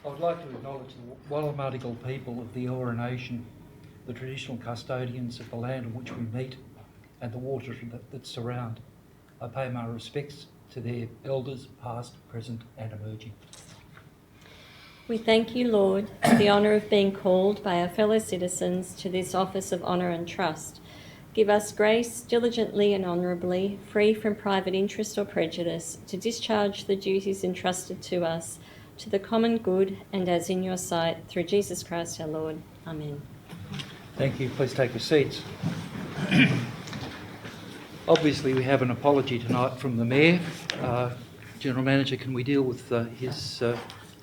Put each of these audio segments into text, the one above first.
I would like to acknowledge the Wallumattagal people of the Eora Nation, the traditional custodians of the land on which we meet and the waters that surround. I pay my respects to their elders, past, present and emerging. We thank you, Lord, for the honour of being called by our fellow citizens to this office of honour and trust. Give us grace, diligently and honourably, free from private interest or prejudice, to discharge the duties entrusted to us, to the common good and as in your sight, through Jesus Christ our Lord. Amen. Thank you. Please take your seats. Obviously, we have an apology tonight from the Mayor. General Manager, can we deal with his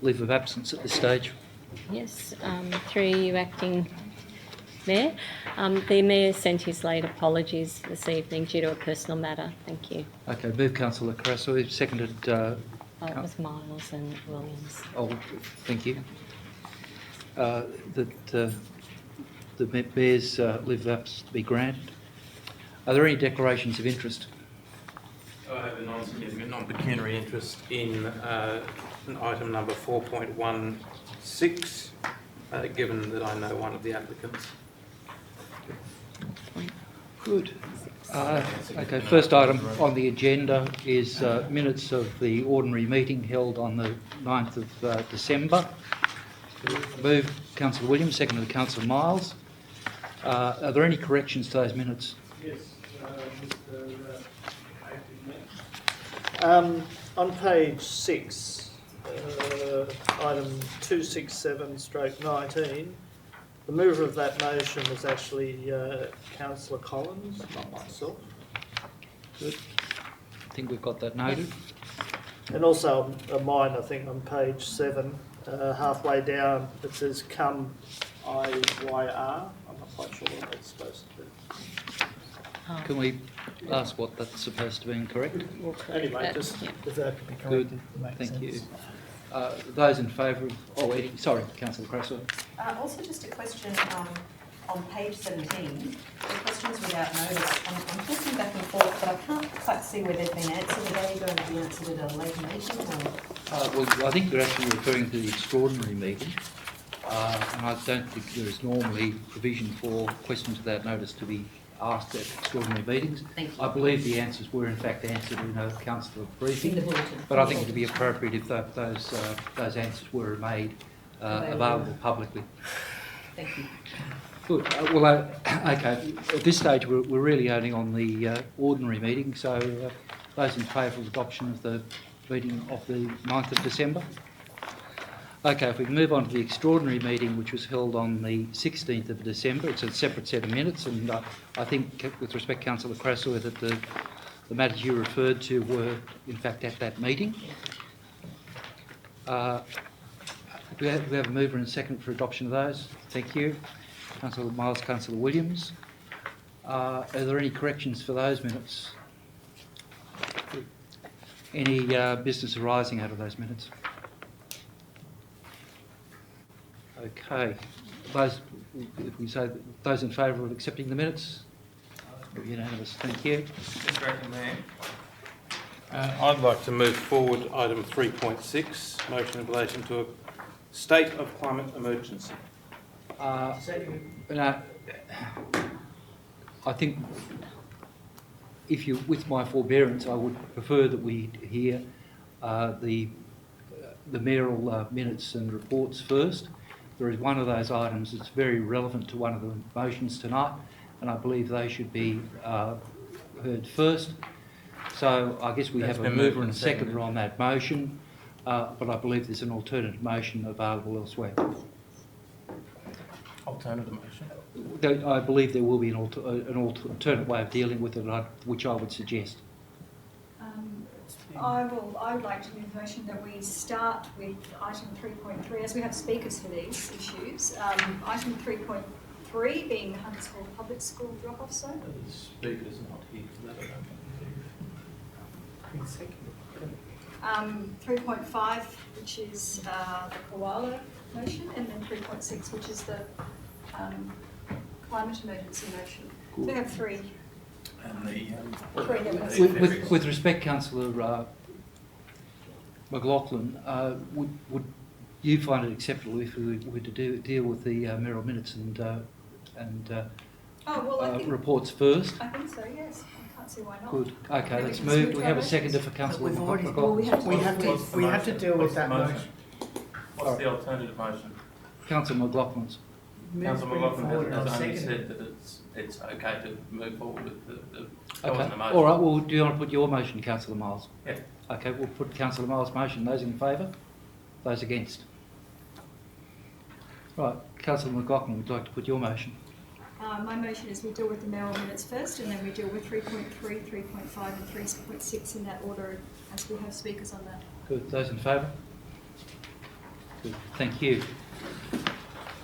leave of absence at this stage? Yes, through you, Acting Mayor. The Mayor sent his late apologies this evening due to a personal matter. Thank you. Okay, move Councillor Carasso, seconded... it was Miles and Williams. Oh, thank you. That the Mayor's leave of absence be granted. Are there any declarations of interest? I have a non-significant, non-pecuniary interest in item number 4.16, given that I know one of the applicants. Good. Okay, first item on the agenda is minutes of the ordinary meeting held on the 9th of December. Move Councillor Williams, seconded Councillor Miles. Are there any corrections to those minutes? Yes, Mr. Acting. On page 6, item 267/19, the mover of that motion was actually Councillor Collins, not myself. Good. I think we've got that noted. And also mine, I think, on page 7, halfway down, it says come IYR. I'm not quite sure what that's supposed to be. Can we ask what that's supposed to be incorrect? Anyway, just if that could be corrected. Thank you. Those in favour of... Oh, Eddie, sorry, Councillor Crasso. Also just a question on page 17, the questions without notice. I'm talking back and forth, but I can't quite see where they've been answered. Are they going to be answered at a later meeting? Well, I think you're actually referring to the extraordinary meeting, and I don't think there is normally provision for questions without notice to be asked at extraordinary meetings. Thank you. I believe the answers were in fact answered in a councillor briefing, In the bulletin. but I think it would be appropriate if those answers were made available publicly. Thank you. Good. Okay. At this stage, we're really only on the ordinary meeting, so those in favour of adoption of the meeting of the 9th of December. Okay, if we can move on to the extraordinary meeting, which was held on the 16th of December. It's a separate set of minutes, and I think, with respect, Councillor Crasso, that the matters you referred to were, in fact, at that meeting. Do we have a mover and a second for adoption of those? Thank you. Councillor Miles, Councillor Williams. Are there any corrections for those minutes? Any business arising out of those minutes? Okay. Those, if we say those in favour of accepting the minutes? Unanimous. Thank you. Mr. Acting Mayor, I'd like to move forward item 3.6, motion in relation to a state of climate emergency. I think, if you, with my forbearance, I would prefer that we hear the mayoral minutes and reports first. There is one of those items that's very relevant to one of the motions tonight, and I believe they should be heard first. So I guess we have a mover and a seconder on that motion, but I believe there's an alternative motion available elsewhere. Alternative motion. I believe there will be an alternate way of dealing with it, which I would suggest. I would like to move a motion that we start with item 3.3, as we have speakers for these issues. Item 3.3 being the Huntersville Public School drop-off zone. The speaker's not here for that, I don't think. 3.5, which is the Koala motion, and then 3.6, which is the climate emergency motion. So we have three. And the With respect, Councillor McLaughlin, would you find it acceptable if we were to deal with the mayoral minutes and Oh, well, I think, reports first? I think so, yes. I can't see why not. Good. Okay, Maybe let's we can move. switch Do we our have a motions. seconder for Councillor We've already, McLaughlin? we have to deal with that motion. What's the alternative motion? Councillor McLaughlin's. Councillor McLaughlin Forward, has I'll only second said that it's okay to move forward with the Okay. wasn't a motion. All right. Well, do you want to put your motion, Councillor Miles? Yeah. Okay. We'll put Councillor Miles' motion. Those in favour? Those against? Right. Councillor McLaughlin would like to put your motion. My motion is we deal with the mayoral minutes first, and then we deal with 3.3, 3.5 and 3.6 in that order as we have speakers on that. Good. Those in favour? Good. Thank you.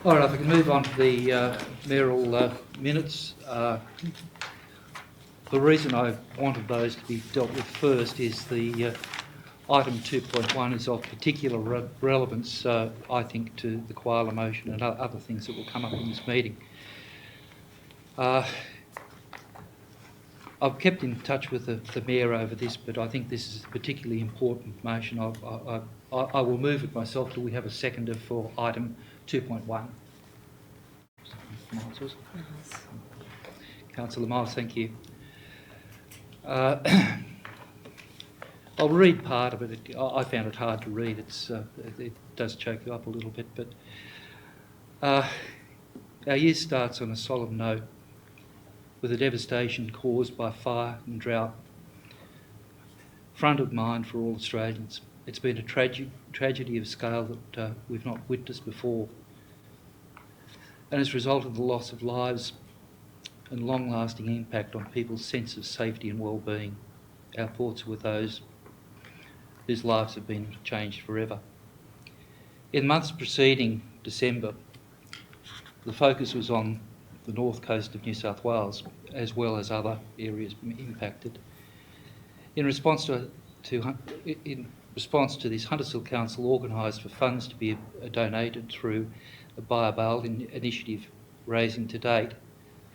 All right. If we can move on to the mayoral minutes. The reason I wanted those to be dealt with first is the item 2.1 is of particular relevance, I think, to the Koala motion and other things that will come up in this meeting. I've kept in touch with the Mayor over this, but I think this is a particularly important motion. I will move it myself. Do we have a seconder for item 2.1? Councillor Miles, thank you. I'll read part of it. I found it hard to read. It does choke you up a little bit, but our year starts on a solemn note with the devastation caused by fire and drought front of mind for all Australians. It's been a tragedy of scale that we've not witnessed before, and has resulted in the loss of lives and long-lasting impact on people's sense of safety and well-being. Our thoughts are with those whose lives have been changed forever. In months preceding December, the focus was on the north coast of New South Wales, as well as other areas impacted. In response to this, Huntersville Council organised for funds to be donated through a buy a bail initiative, raising to date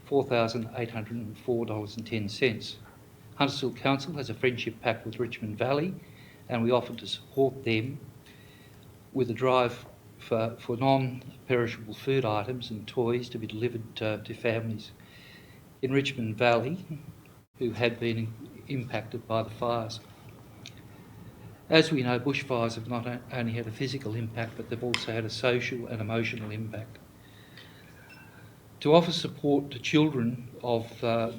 $4,804.10. Huntersville Council has a friendship pact with Richmond Valley, and we offer to support them with a drive for non-perishable food items and toys to be delivered to families in Richmond Valley who had been impacted by the fires. As we know, bushfires have not only had a physical impact, but they've also had a social and emotional impact. To offer support to children of the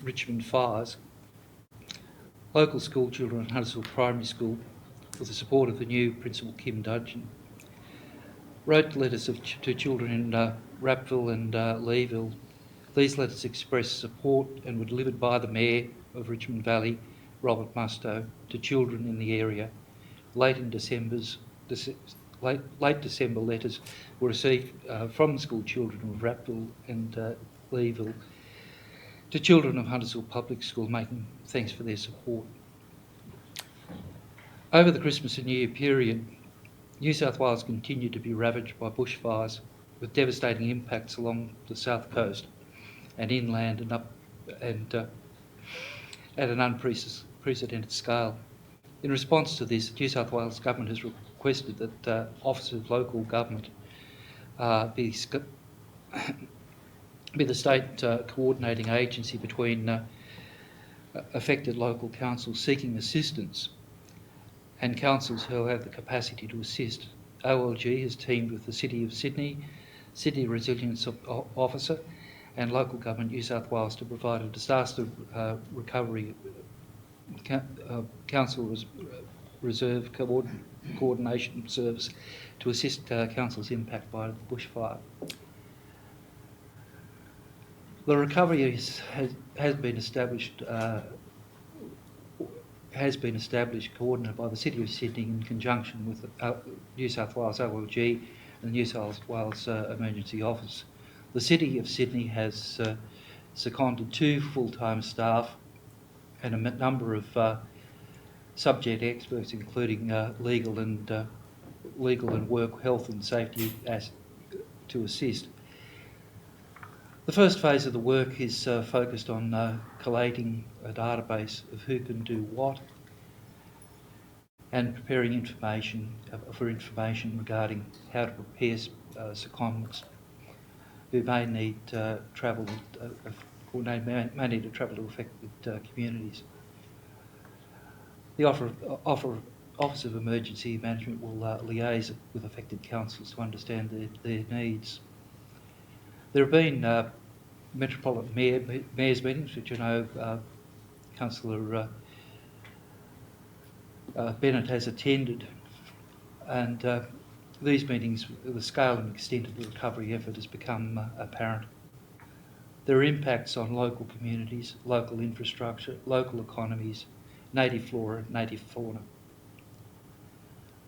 Richmond fires, local school children at Huntersville Primary School, with the support of the new Principal Kim Dudgeon, wrote letters to children in Rappville and Leeville. These letters expressed support and were delivered by the Mayor of Richmond Valley, Robert Mustoe, to children in the area. Late December letters were received from the school children of Rappville and Leeville to children of Huntersville Public School, making thanks for their support. Over the Christmas and New Year period, New South Wales continued to be ravaged by bushfires, with devastating impacts along the south coast and inland and up and at an unprecedented scale. In response to this, New South Wales Government has requested that Office of Local Government be the state coordinating agency between affected local councils seeking assistance and councils who have the capacity to assist. OLG has teamed with the City of Sydney, City Resilience Officer and Local Government New South Wales to provide a disaster recovery council reserve coordination service to assist councils impacted by the bushfire. The recovery has been established, coordinated by the City of Sydney in conjunction with the New South Wales OLG and the New South Wales Emergency Office. The City of Sydney has seconded 2 full-time staff and a number of subject experts, including legal and work health and safety, to assist. The first phase of the work is focused on collating a database of who can do what and preparing information regarding how to prepare secondments who may need travel or may need to travel to affected communities. The Office of Emergency Management will liaise with affected councils to understand their needs. There have been Metropolitan Mayor's meetings, which I know Councillor Bennett has attended, and these meetings, the scale and extent of the recovery effort has become apparent. There are impacts on local communities, local infrastructure, local economies, native flora, native fauna.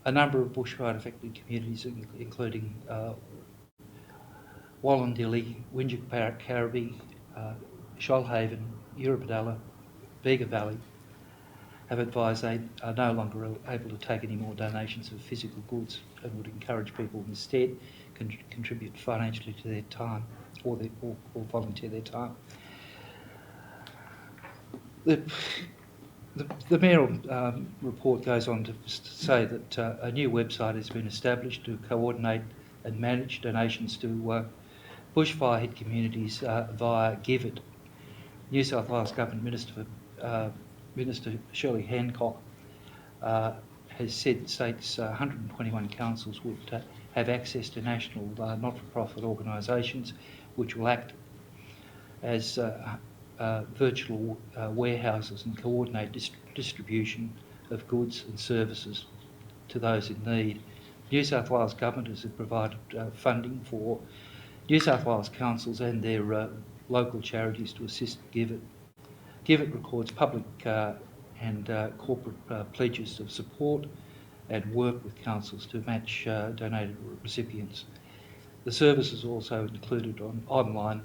A number of bushfire affected communities, including Wallandilly, Wingecarriby, Shoalhaven, Eurobodalla, Bega Valley, have advised they are no longer able to take any more donations of physical goods and would encourage people instead contribute financially to their time or volunteer their time. The mayoral report goes on to say that a new website has been established to coordinate and manage donations to bushfire-hit communities via Give It. New South Wales Government Minister Shirley Hancock has said states 121 councils would have access to national not-for-profit organisations which will act as virtual warehouses and coordinate distribution of goods and services to those in need. New South Wales Government has provided funding for New South Wales councils and their local charities to assist Give It. Give It records public and corporate pledges of support and work with councils to match donated recipients. The service is also included on online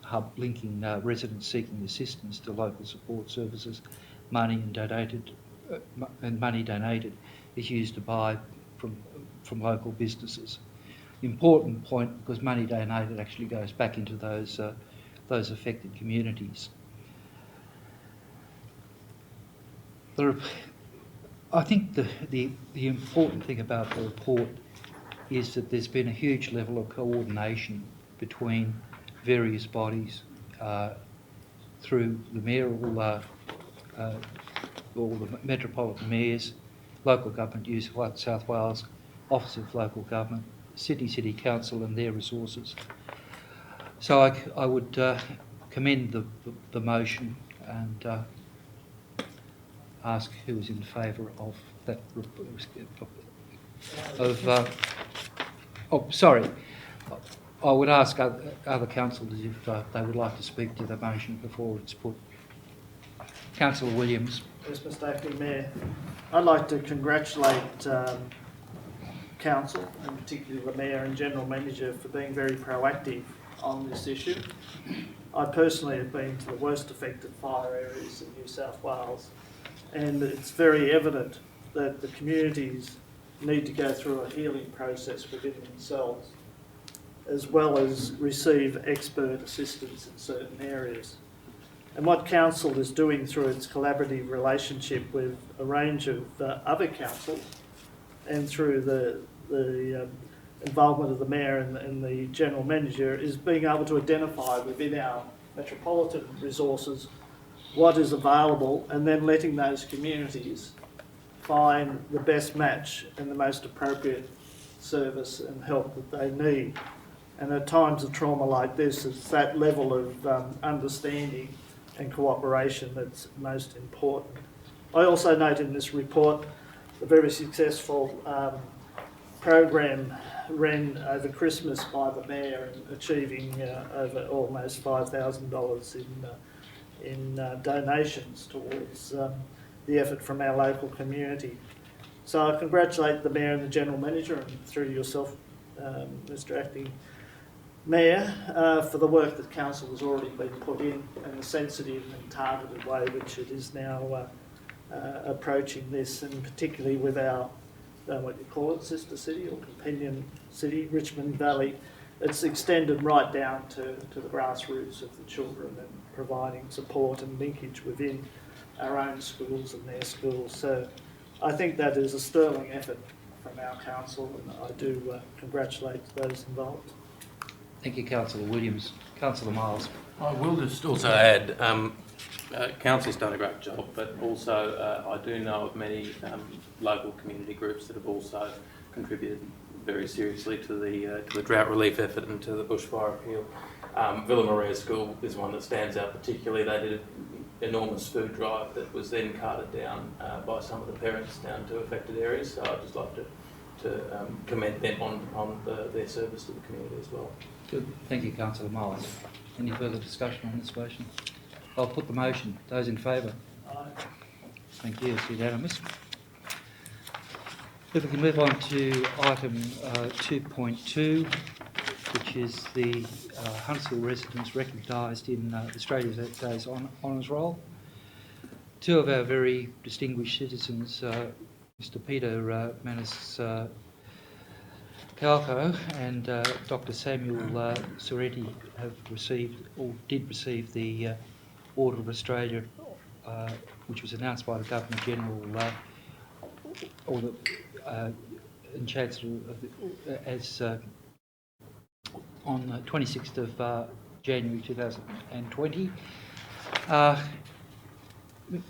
hub linking residents seeking assistance to local support services. Money donated is used to buy from local businesses. Important point, because money donated actually goes back into those affected communities. I think the important thing about the report is that there's been a huge level of coordination between various bodies through the mayoral or the metropolitan mayors, local government, New South Wales, Office of Local Government, City Council and their resources. So I would commend the motion and ask who is in favour of that. I would ask other councillors if they would like to speak to the motion before it's put. Councillor Williams. Yes, Mr. Acting Mayor. I'd like to congratulate Council, and particularly the Mayor and General Manager, for being very proactive on this issue. I personally have been to the worst affected fire areas in New South Wales, and it's very evident that the communities need to go through a healing process within themselves, as well as receive expert assistance in certain areas. And what Council is doing through its collaborative relationship with a range of other councils and through the involvement of the Mayor and the General Manager is being able to identify within our metropolitan resources what is available, and then letting those communities find the best match and the most appropriate service and help that they need. And at times of trauma like this, it's that level of understanding and cooperation that's most important. I also note in this report the very successful program ran over Christmas by the Mayor, achieving over almost $5,000 in donations towards the effort from our local community. So I congratulate the Mayor and the General Manager, and through yourself, Mr. Acting Mayor, for the work that Council has already been put in and the sensitive and targeted way which it is now approaching this, and particularly with our, what you call it, sister city or companion city, Richmond Valley. It's extended right down to the grassroots of the children and providing support and linkage within our own schools and their schools. So I think that is a sterling effort from our council, and I do congratulate those involved. Thank you, Councillor Williams. Councillor Miles. I will just also add, Council's done a great job, but also I do know of many local community groups that have also contributed very seriously to the drought relief effort and to the bushfire appeal. Villa Maria School is one that stands out particularly. They did an enormous food drive that was then carted down by some of the parents down to affected areas. So I'd just like to commend them on their service to the community as well. Good. Thank you, Councillor Miles. Any further discussion on this motion? I'll put the motion. Those in favour? Aye. Thank you. It's unanimous. If we can move on to item 2.2, which is the Huntsville residents recognised in Australia's 8 Days Honours Roll. Two of our very distinguished citizens, Mr Peter Manis Calco and Dr Samuel Sorretti have received, or did receive, the Order of Australia, which was announced by the Governor General or the and Chancellor as on the 26th of January 2020.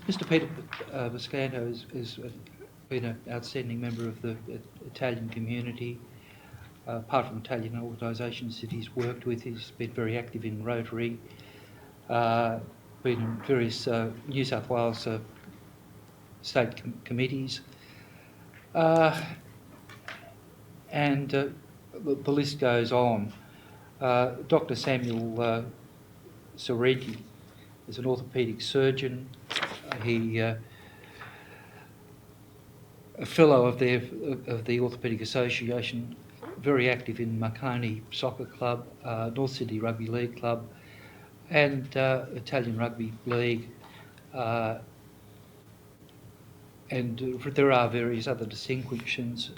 Mr Peter Viscanto has been an outstanding member of the Italian community. Apart from Italian organisations that he's worked with, he's been very active in Rotary, been in various New South Wales state committees, and the list goes on. Dr Samuel Sorretti is an orthopaedic surgeon. He a fellow of the Orthopaedic Association, very active in Marconi Soccer Club, North Sydney Rugby League Club, and Italian Rugby League, and there are various other distinctions.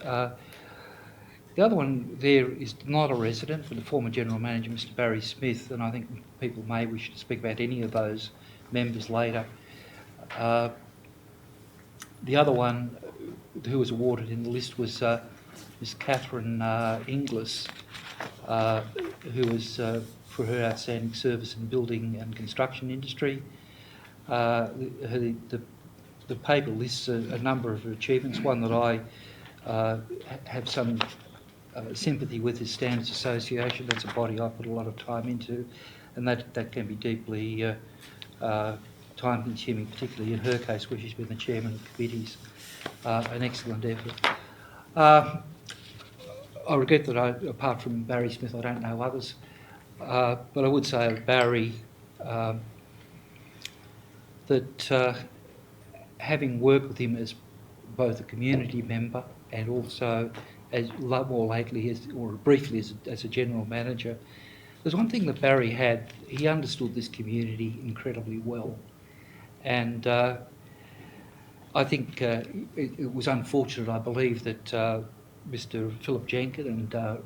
The other one there is not a resident, but the former General Manager, Mr Barry Smith, and I think people may wish to speak about any of those members later. The other one who was awarded in the list was Miss Catherine Inglis, who was for her outstanding service in building and construction industry. The paper lists a number of her achievements. One that I have some sympathy with is Standards Association. That's a body I put a lot of time into, and that can be deeply time-consuming, particularly in her case where she's been the chairman of committees. An excellent effort. I regret that apart from Barry Smith, I don't know others, but I would say of Barry that having worked with him as both a community member and also as more lately or briefly as a general manager, there's one thing that Barry had. He understood this community incredibly well, and I think it was unfortunate, I believe, that Mr Philip Jenkin and our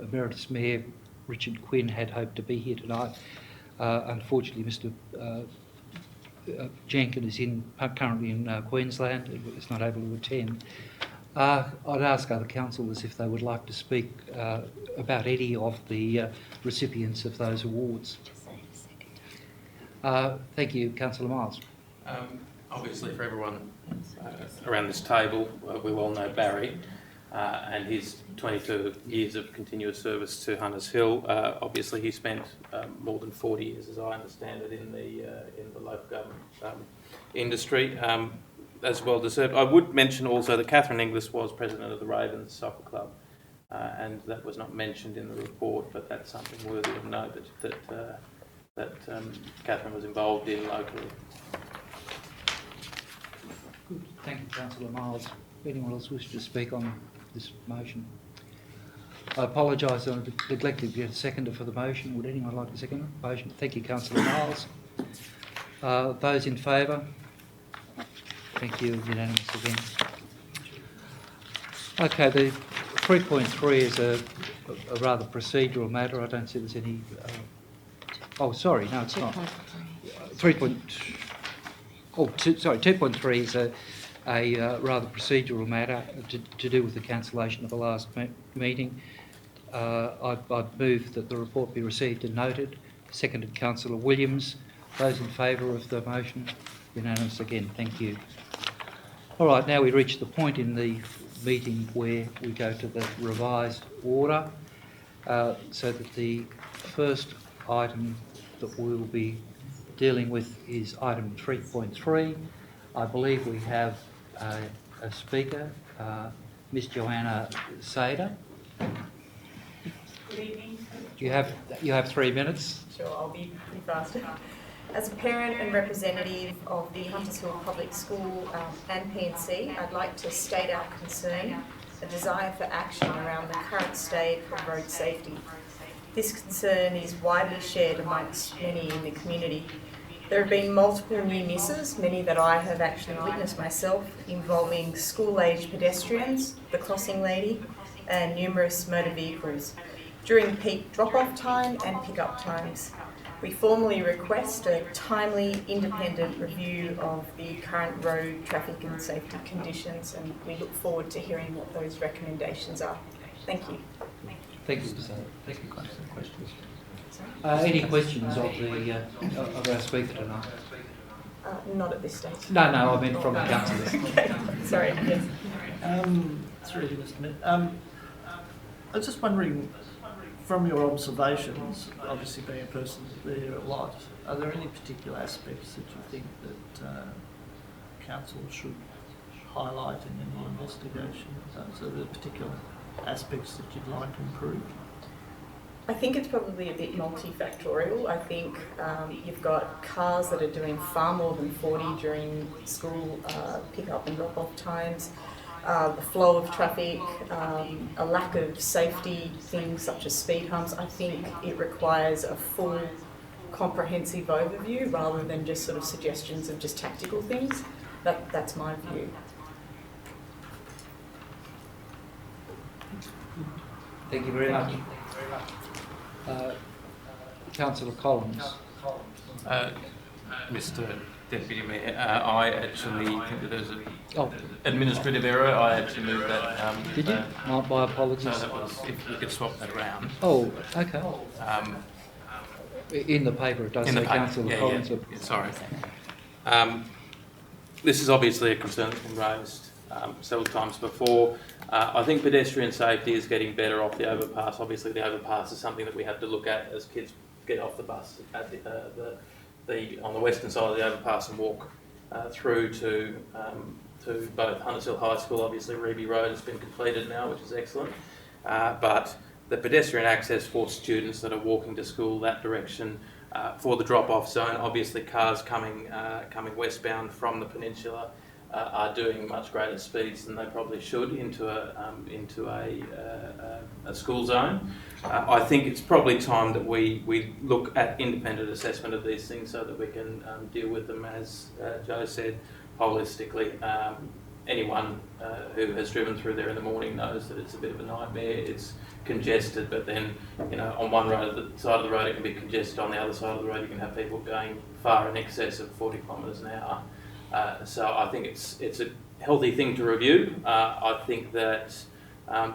Emeritus Mayor Richard Quinn had hoped to be here tonight. Unfortunately, Mr Jenkin is currently in Queensland and is not able to attend. I'd ask other councillors if they would like to speak about any of the recipients of those awards. Thank you, Councillor Miles. Obviously, for everyone around this table, we all know Barry and his 22 years of continuous service to Hunters Hill. Obviously, he spent more than 40 years, as I understand it, in the local government industry. As well deserved. I would mention also that Catherine Inglis was president of the Ravens Soccer Club, and that was not mentioned in the report, but that's something worthy of note that Catherine was involved in locally. Good. Thank you, Councillor Miles. If anyone else wishes to speak on this motion? I apologise, I neglected to get a seconder for the motion. Would anyone like to second the motion? Thank you, Councillor Miles. Those in favour? Thank you, unanimous again. Okay, the 3.3 is a rather procedural matter. I don't see there's any... oh, sorry, no, it's not. 2.3 is a rather procedural matter to do with the cancellation of the last meeting. I'd move that the report be received and noted. Seconded Councillor Williams. Those in favour of the motion? Unanimous again. Thank you. All right, now we reach the point in the meeting where we go to the revised order, so that the first item that we'll be dealing with is item 3.3. I believe we have a speaker, Miss Joanna Sader. Good evening. You have 3 minutes. Sure, I'll be pretty fast. As a parent and representative of the Hunters Hill Public School and PNC, I'd like to state our concern, a desire for action around the current state of road safety. This concern is widely shared amongst many in the community. There have been multiple near misses, many that I have actually witnessed myself, involving school-aged pedestrians, the crossing lady, and numerous motor vehicles during peak drop-off time and pick-up times. We formally request a timely, independent review of the current road traffic and safety conditions, and we look forward to hearing what those recommendations are. Thank you. Thank you, Mr. Sader. Thank you. Questions? Any questions of our speaker tonight? Not at this stage. No, I meant from the councillors. Okay. Sorry, yes. Through you, Mr. Mayor. I was just wondering, from your observations, obviously being a person there a lot, are there any particular aspects that you think that council should highlight in any investigation? So there are particular aspects that you'd like to improve? I think it's probably a bit multifactorial. I think you've got cars that are doing far more than 40 during school pick-up and drop-off times. The flow of traffic, a lack of safety things such as speed humps. I think it requires a full comprehensive overview rather than just sort of suggestions of just tactical things. That's my view. Thank you very much. Councillor Collins. Mr Deputy Mayor, I actually think that there's an administrative error. I actually moved that. Did you? My apologies. So that was, if we could swap that around. Oh, okay. In the paper it does say Councillor Collins. Yeah, sorry. This is obviously a concern that's been raised several times before. I think pedestrian safety is getting better off the overpass. Obviously the overpass is something that we have to look at as kids get off the bus at on the western side of the overpass and walk through to both Hunters Hill High School. Obviously Reeby Road has been completed now, which is excellent. But the pedestrian access for students that are walking to school that direction for the drop-off zone, obviously cars coming westbound from the peninsula are doing much greater speeds than they probably should into a school zone. I think it's probably time that we look at independent assessment of these things so that we can deal with them, as Joe said, holistically. Anyone who has driven through there in the morning knows that it's a bit of a nightmare. It's congested, but then, on one side of the road it can be congested, on the other side of the road you can have people going far in excess of 40 kilometres an hour. So I think it's a healthy thing to review. I think that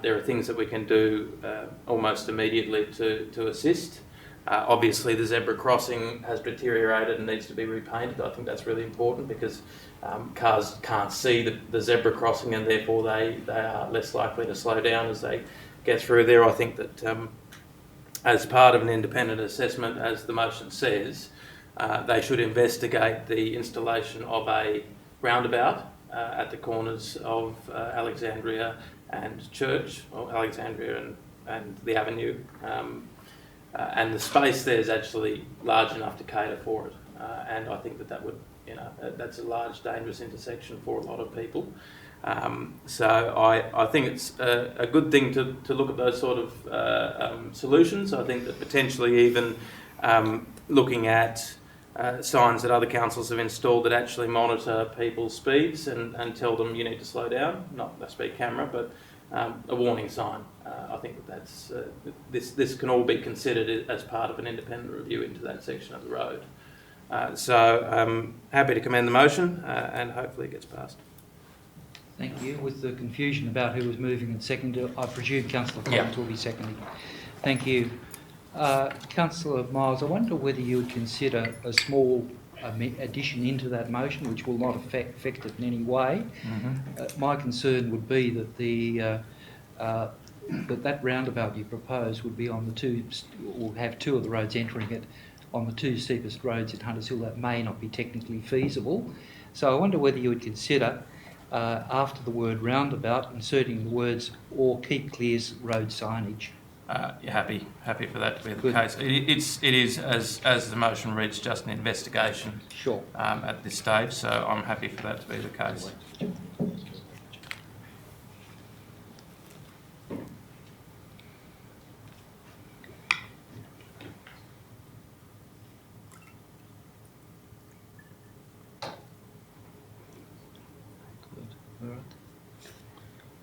there are things that we can do almost immediately to assist. Obviously the zebra crossing has deteriorated and needs to be repainted. I think that's really important because cars can't see the zebra crossing and therefore they are less likely to slow down as they get through there. I think that as part of an independent assessment, as the motion says, they should investigate the installation of a roundabout at the corners of Alexandria and Church, or Alexandria and the Avenue. And the space there is actually large enough to cater for it. And I think that would, that's a large, dangerous intersection for a lot of people. So I think it's a good thing to look at those sort of solutions. I think that potentially even looking at signs that other councils have installed that actually monitor people's speeds and tell them you need to slow down, not a speed camera, but a warning sign. I think that's this can all be considered as part of an independent review into that section of the road. So I'm happy to commend the motion and hopefully it gets passed. Thank you. With the confusion about who was moving and seconded, I presume Councillor Collins will be seconding. Thank you. Councillor Miles, I wonder whether you would consider a small addition into that motion, which will not affect it in any way. My concern would be that that roundabout you propose would be on the two, or have two of the roads entering it on the two steepest roads at Hunters Hill. That may not be technically feasible. So I wonder whether you would consider, after the word roundabout, inserting the words "or keep clear's road signage." You're happy for that to be the case. It is as the motion reads, just an investigation. Sure. At this stage, so I'm happy for that to be the case.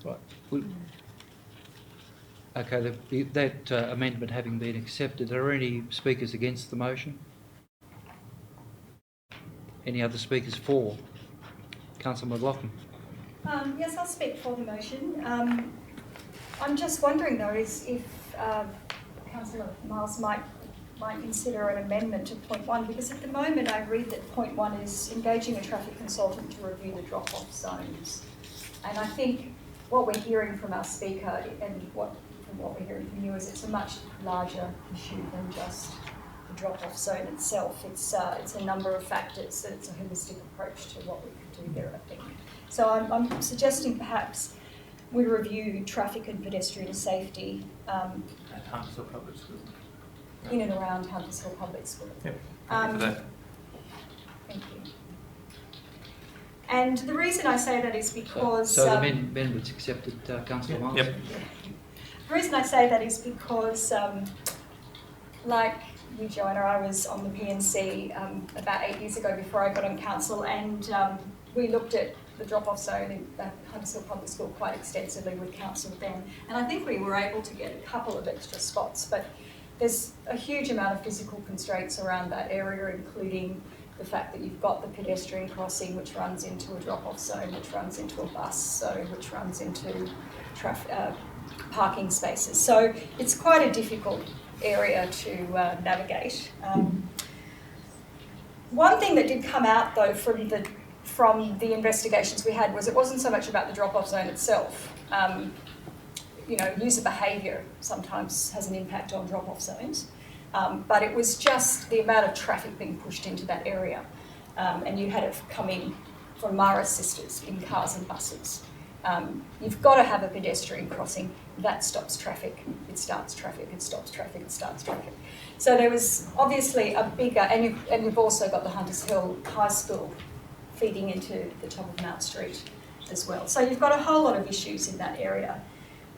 Right. Okay, that amendment having been accepted, are there any speakers against the motion? Any other speakers for? Councillor McLaughlin. Yes, I'll speak for the motion. I'm just wondering though, if Councillor Miles might consider an amendment to point 1, because at the moment I read that point 1 is engaging a traffic consultant to review the drop-off zones. And I think what we're hearing from our speaker and from what we're hearing from you is it's a much larger issue than just the drop-off zone itself. It's a number of factors, that it's a holistic approach to what we could do there, I think. So I'm suggesting perhaps we review traffic and pedestrian safety At Hunters Hill Public School. in and around Hunters Hill Public School. Yep. Happy for that. Thank you. And the reason I say that is because... So the amendment's accepted, Councillor Miles? Yep. The reason I say that is because, like you, Joanna, I was on the PNC about 8 years ago before I got on council, and we looked at the drop-off zone at Hunters Hill Public School quite extensively with council then, and I think we were able to get a couple of extra spots, but there's a huge amount of physical constraints around that area, including the fact that you've got the pedestrian crossing which runs into a drop-off zone, which runs into a bus zone, which runs into parking spaces. So it's quite a difficult area to navigate. One thing that did come out though from the investigations we had was it wasn't so much about the drop-off zone itself. You know, user behaviour sometimes has an impact on drop-off zones. But it was just the amount of traffic being pushed into that area. And you had it come in from Mara Sisters in cars and buses. You've got to have a pedestrian crossing. That stops traffic. It starts traffic. It stops traffic. It starts traffic. So there was obviously a bigger, and you've also got the Hunters Hill High School feeding into the top of Mount Street as well. So you've got a whole lot of issues in that area.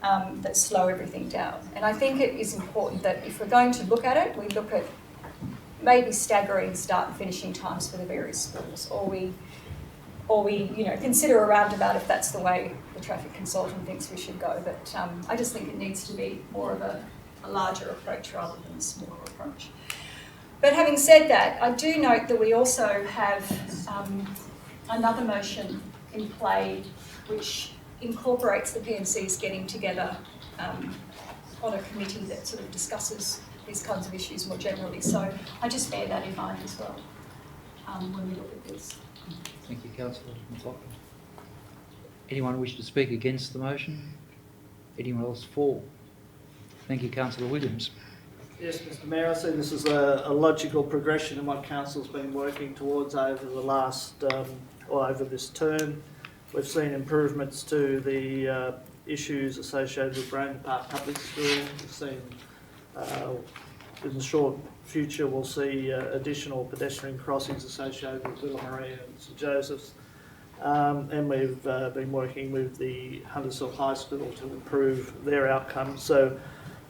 That slow everything down. And I think it is important that if we're going to look at it, we look at maybe staggering start and finishing times for the various schools, or we consider a roundabout if that's the way the traffic consultant thinks we should go. But I just think it needs to be more of a larger approach rather than a smaller approach. But having said that, I do note that we also have another motion in play which incorporates the PMCs getting together on a committee that sort of discusses these kinds of issues more generally. So I just bear that in mind as well when we look at this. Thank you, Councillor McLaughlin. Anyone wish to speak against the motion? Anyone else for? Thank you, Councillor Williams. Yes, Mr Mayor, I see this is a logical progression in what Council's been working towards over the last, or over this term. We've seen improvements to the issues associated with Brain Park Public School. We've seen, in the short future, we'll see additional pedestrian crossings associated with Willa Maria and St Joseph's. And we've been working with the Hunters Hill High School to improve their outcomes. So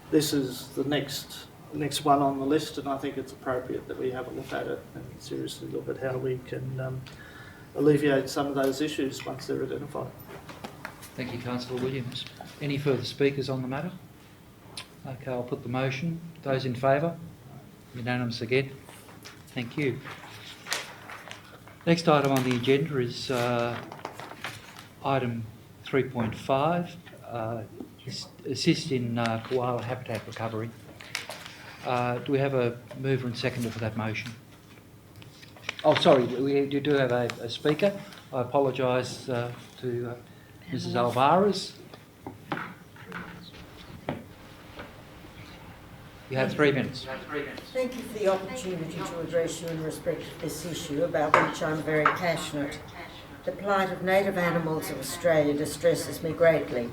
this is the next one on the list, and I think it's appropriate that we have a look at it and seriously look at how we can alleviate some of those issues once they're identified. Thank you, Councillor Williams. Any further speakers on the matter? Okay, I'll put the motion. Those in favour? Unanimous again. Thank you. Next item on the agenda is item 3.5, assist in koala habitat recovery. Do we have a mover and seconder for that motion? Oh, sorry, we do have a speaker. I apologise to Mrs Alvarez. You have 3 minutes. Thank you for the opportunity to address you in respect of this issue, about which I'm very passionate. The plight of native animals of Australia distresses me greatly.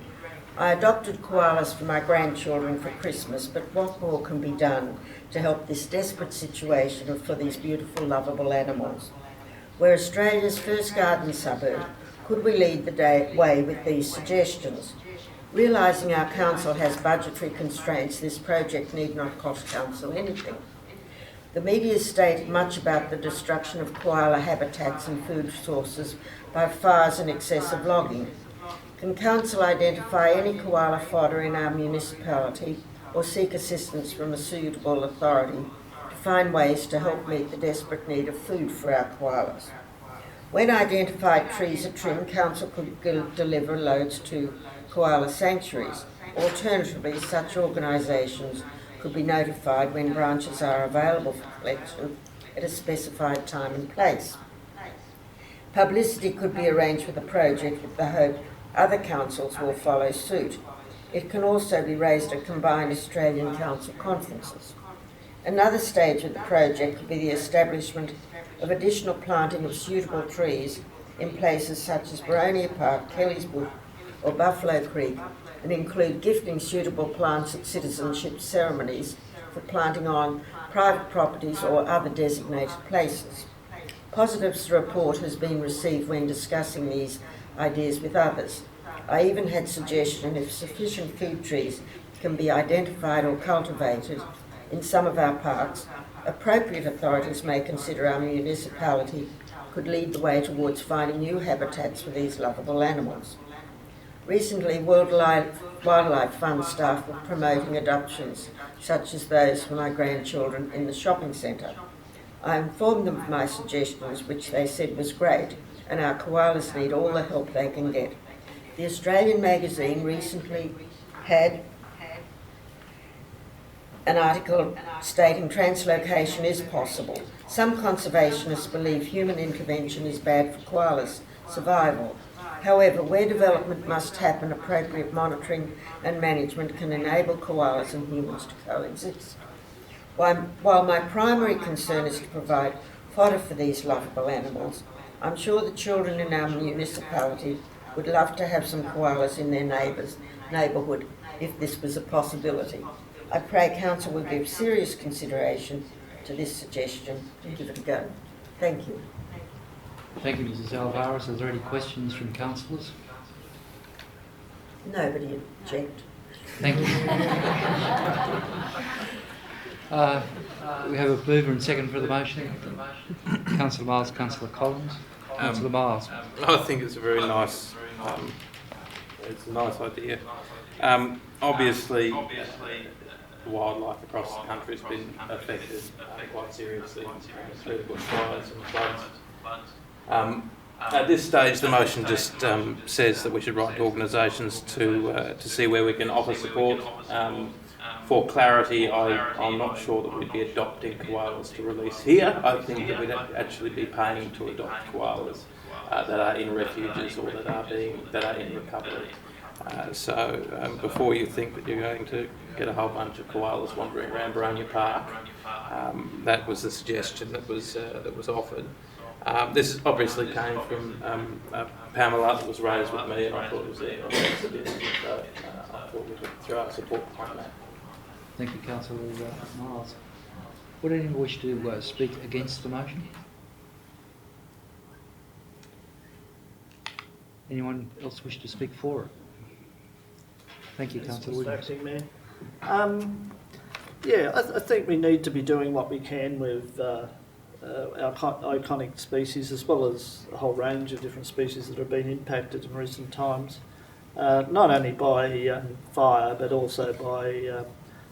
I adopted koalas for my grandchildren for Christmas, but what more can be done to help this desperate situation for these beautiful, lovable animals? We're Australia's first garden suburb. Could we lead the way with these suggestions? Realising our council has budgetary constraints, this project need not cost council anything. The media has stated much about the destruction of koala habitats and food sources by fires and excessive logging. Can council identify any koala fodder in our municipality or seek assistance from a suitable authority to find ways to help meet the desperate need of food for our koalas? When identified trees are trimmed, council could deliver loads to koala sanctuaries. Alternatively, such organisations could be notified when branches are available for collection at a specified time and place. Publicity could be arranged for the project with the hope other councils will follow suit. It can also be raised at combined Australian Council conferences. Another stage of the project could be the establishment of additional planting of suitable trees in places such as Baronia Park, Kelly's Bush or Buffalo Creek, and include gifting suitable plants at citizenship ceremonies for planting on private properties or other designated places. Positive report has been received when discussing these ideas with others. I even had suggestion if sufficient food trees can be identified or cultivated in some of our parks, appropriate authorities may consider our municipality could lead the way towards finding new habitats for these lovable animals. Recently, Wildlife Fund staff were promoting adoptions, such as those for my grandchildren in the shopping centre. I informed them of my suggestions, which they said was great, and our koalas need all the help they can get. The Australian magazine recently had an article stating translocation is possible. Some conservationists believe human intervention is bad for koalas' survival. However, where development must happen, appropriate monitoring and management can enable koalas and humans to coexist. While my primary concern is to provide fodder for these lovable animals, I'm sure the children in our municipality would love to have some koalas in their neighbourhood if this was a possibility. I pray Council will give serious consideration to this suggestion and give it a go. Thank you. Thank you, Mrs Alvarez. Are there any questions from councillors? Nobody object. Thank you. We have a mover and second for the motion. Councillor Miles, Councillor Collins. Councillor Miles. I think it's a very nice, it's a nice idea. Obviously, wildlife across the country has been affected quite seriously through the bushfires and floods. At this stage, the motion just says that we should write to organisations to see where we can offer support. For clarity, I'm not sure that we'd be adopting koalas to release here. I think that we'd actually be paying to adopt koalas that are in refuges or that are in recovery. So before you think that you're going to get a whole bunch of koalas wandering around Baronia Park, that was the suggestion that was offered. This obviously came from Pamela, that was raised with me, and I thought it was there. So I thought we could throw our support behind that. Thank you, Councillor Miles. Would anyone wish to speak against the motion? Anyone else wish to speak for it? Thank you, Councillor Williams. I think we need to be doing what we can with our iconic species, as well as a whole range of different species that have been impacted in recent times, not only by fire but also by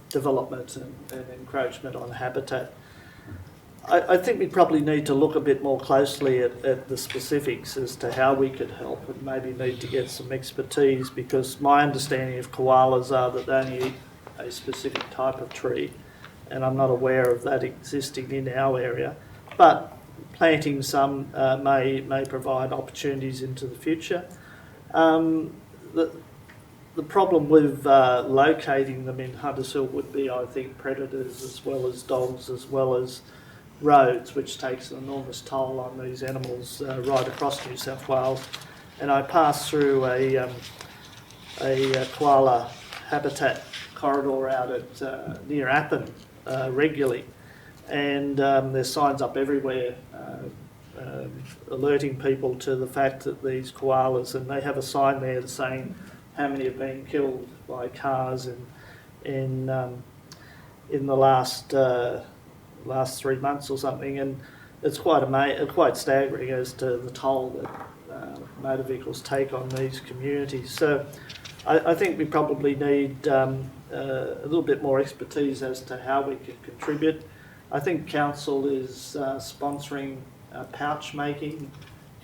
development and encroachment on habitat. I think we probably need to look a bit more closely at the specifics as to how we could help, and maybe need to get some expertise, because my understanding of koalas are that they only eat a specific type of tree, and I'm not aware of that existing in our area. But planting some may provide opportunities into the future. The problem with locating them in Hunters Hill would be, I think, predators as well as dogs, as well as roads, which takes an enormous toll on these animals right across New South Wales. And I pass through a koala habitat corridor out at near Appin regularly, and there's signs up everywhere alerting people to the fact that these koalas, and they have a sign there saying how many have been killed by cars in the last 3 months or something, and it's quite staggering as to the toll that motor vehicles take on these communities. So I think we probably need a little bit more expertise as to how we can contribute. I think council is sponsoring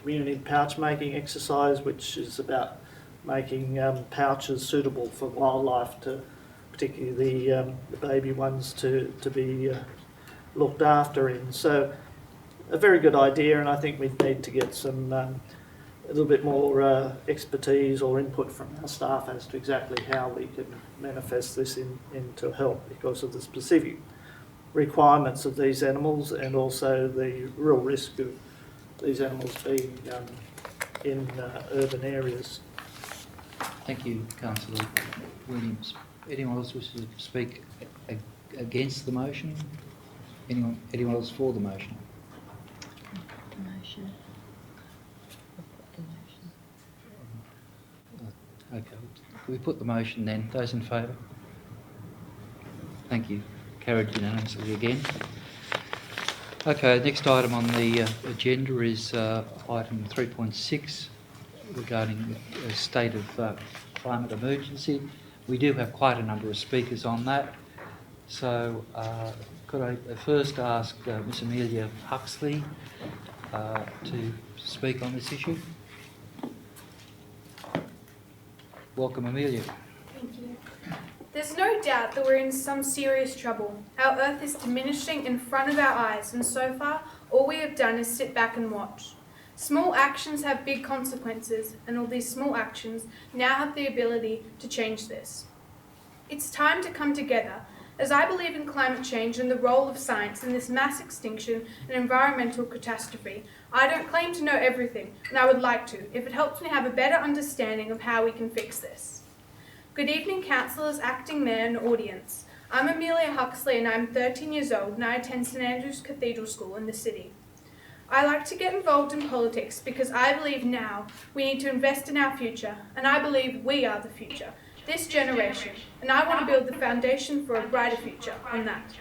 community pouch making exercise, which is about making pouches suitable for wildlife, particularly the baby ones, to be looked after in. So a very good idea, and I think we need to get some a little bit more expertise or input from our staff as to exactly how we can manifest this into help, because of the specific requirements of these animals, and also the real risk of these animals being in urban areas. Thank you, Councillor Williams. Anyone else wishes to speak against the motion? Anyone else for the motion? Okay, can we put the motion then? Those in favour? Thank you. Carried unanimously again. Okay, next item on the agenda is item 3.6 regarding the state of climate emergency. We do have quite a number of speakers on that. So could I first ask Miss Amelia Huxley to speak on this issue? Welcome, Amelia. Thank you. There's no doubt that we're in some serious trouble. Our Earth is diminishing in front of our eyes, and so far, all we have done is sit back and watch. Small actions have big consequences, and all these small actions now have the ability to change this. It's time to come together, as I believe in climate change and the role of science in this mass extinction and environmental catastrophe. I don't claim to know everything, and I would like to, if it helps me have a better understanding of how we can fix this. Good evening, councillors, acting mayor and audience. I'm Amelia Huxley and I'm 13 years old and I attend St Andrew's Cathedral School in the city. I like to get involved in politics because I believe now we need to invest in our future, and I believe we are the future, this generation, and I want to build the foundation for a brighter future on that.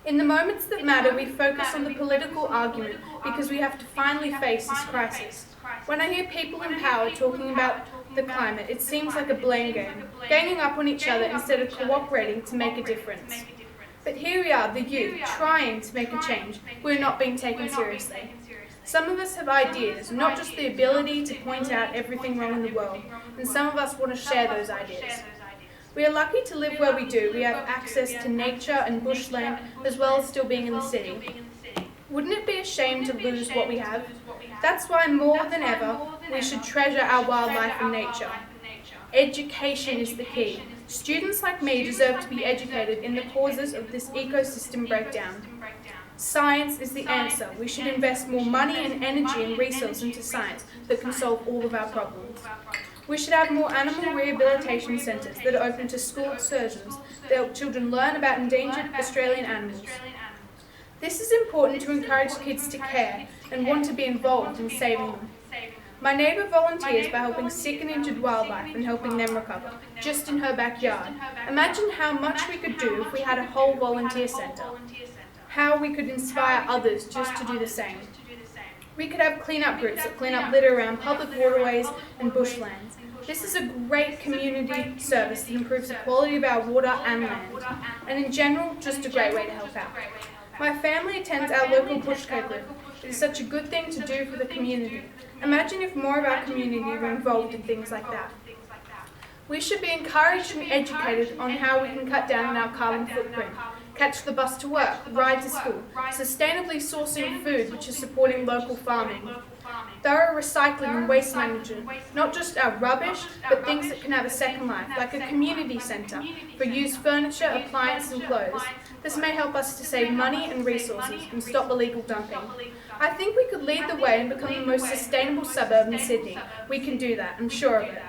In the moments that matter, we focus on the political argument because we have to finally face this crisis. When I hear people in power talking about the climate, it seems like a blame game, ganging up on each other instead of cooperating to make a difference. But here we are, the youth, trying to make a change. We're not being taken seriously. Some of us have ideas, not just the ability to point out everything wrong in the world, and some of us want to share those ideas. We are lucky to live where we do. We have access to nature and bushland, as well as still being in the city. Wouldn't it be a shame to lose what we have? That's why more than ever, we should treasure our wildlife and nature. Education is the key. Students like me deserve to be educated in the causes of this ecosystem breakdown. Science is the answer. We should invest more money and energy and resources into science that can solve all of our problems. We should have more animal rehabilitation centres that are open to school surgeons that help children learn about endangered Australian animals. This is important to encourage kids to care and want to be involved in saving them. My neighbour volunteers by helping sick and injured wildlife and helping them recover, just in her backyard. Imagine how much we could do if we had a whole volunteer centre. How we could inspire others just to do the same. We could have clean-up groups that clean up litter around public waterways and bushlands. This is a great community service that improves the quality of our water and land, and in general, just a great way to help out. My family attends our local bush cake group. It is such a good thing to do for the community. Imagine if more of our community were involved in things like that. We should be encouraged and educated on how we can cut down on our carbon footprint, catch the bus to work, ride to school, sustainably sourcing food which is supporting local farming, thorough recycling and waste management, not just our rubbish, but things that can have a second life, like a community centre for used furniture, appliances and clothes. This may help us to save money and resources and stop illegal dumping. I think we could lead the way and become the most sustainable suburb in Sydney. We can do that, I'm sure of it.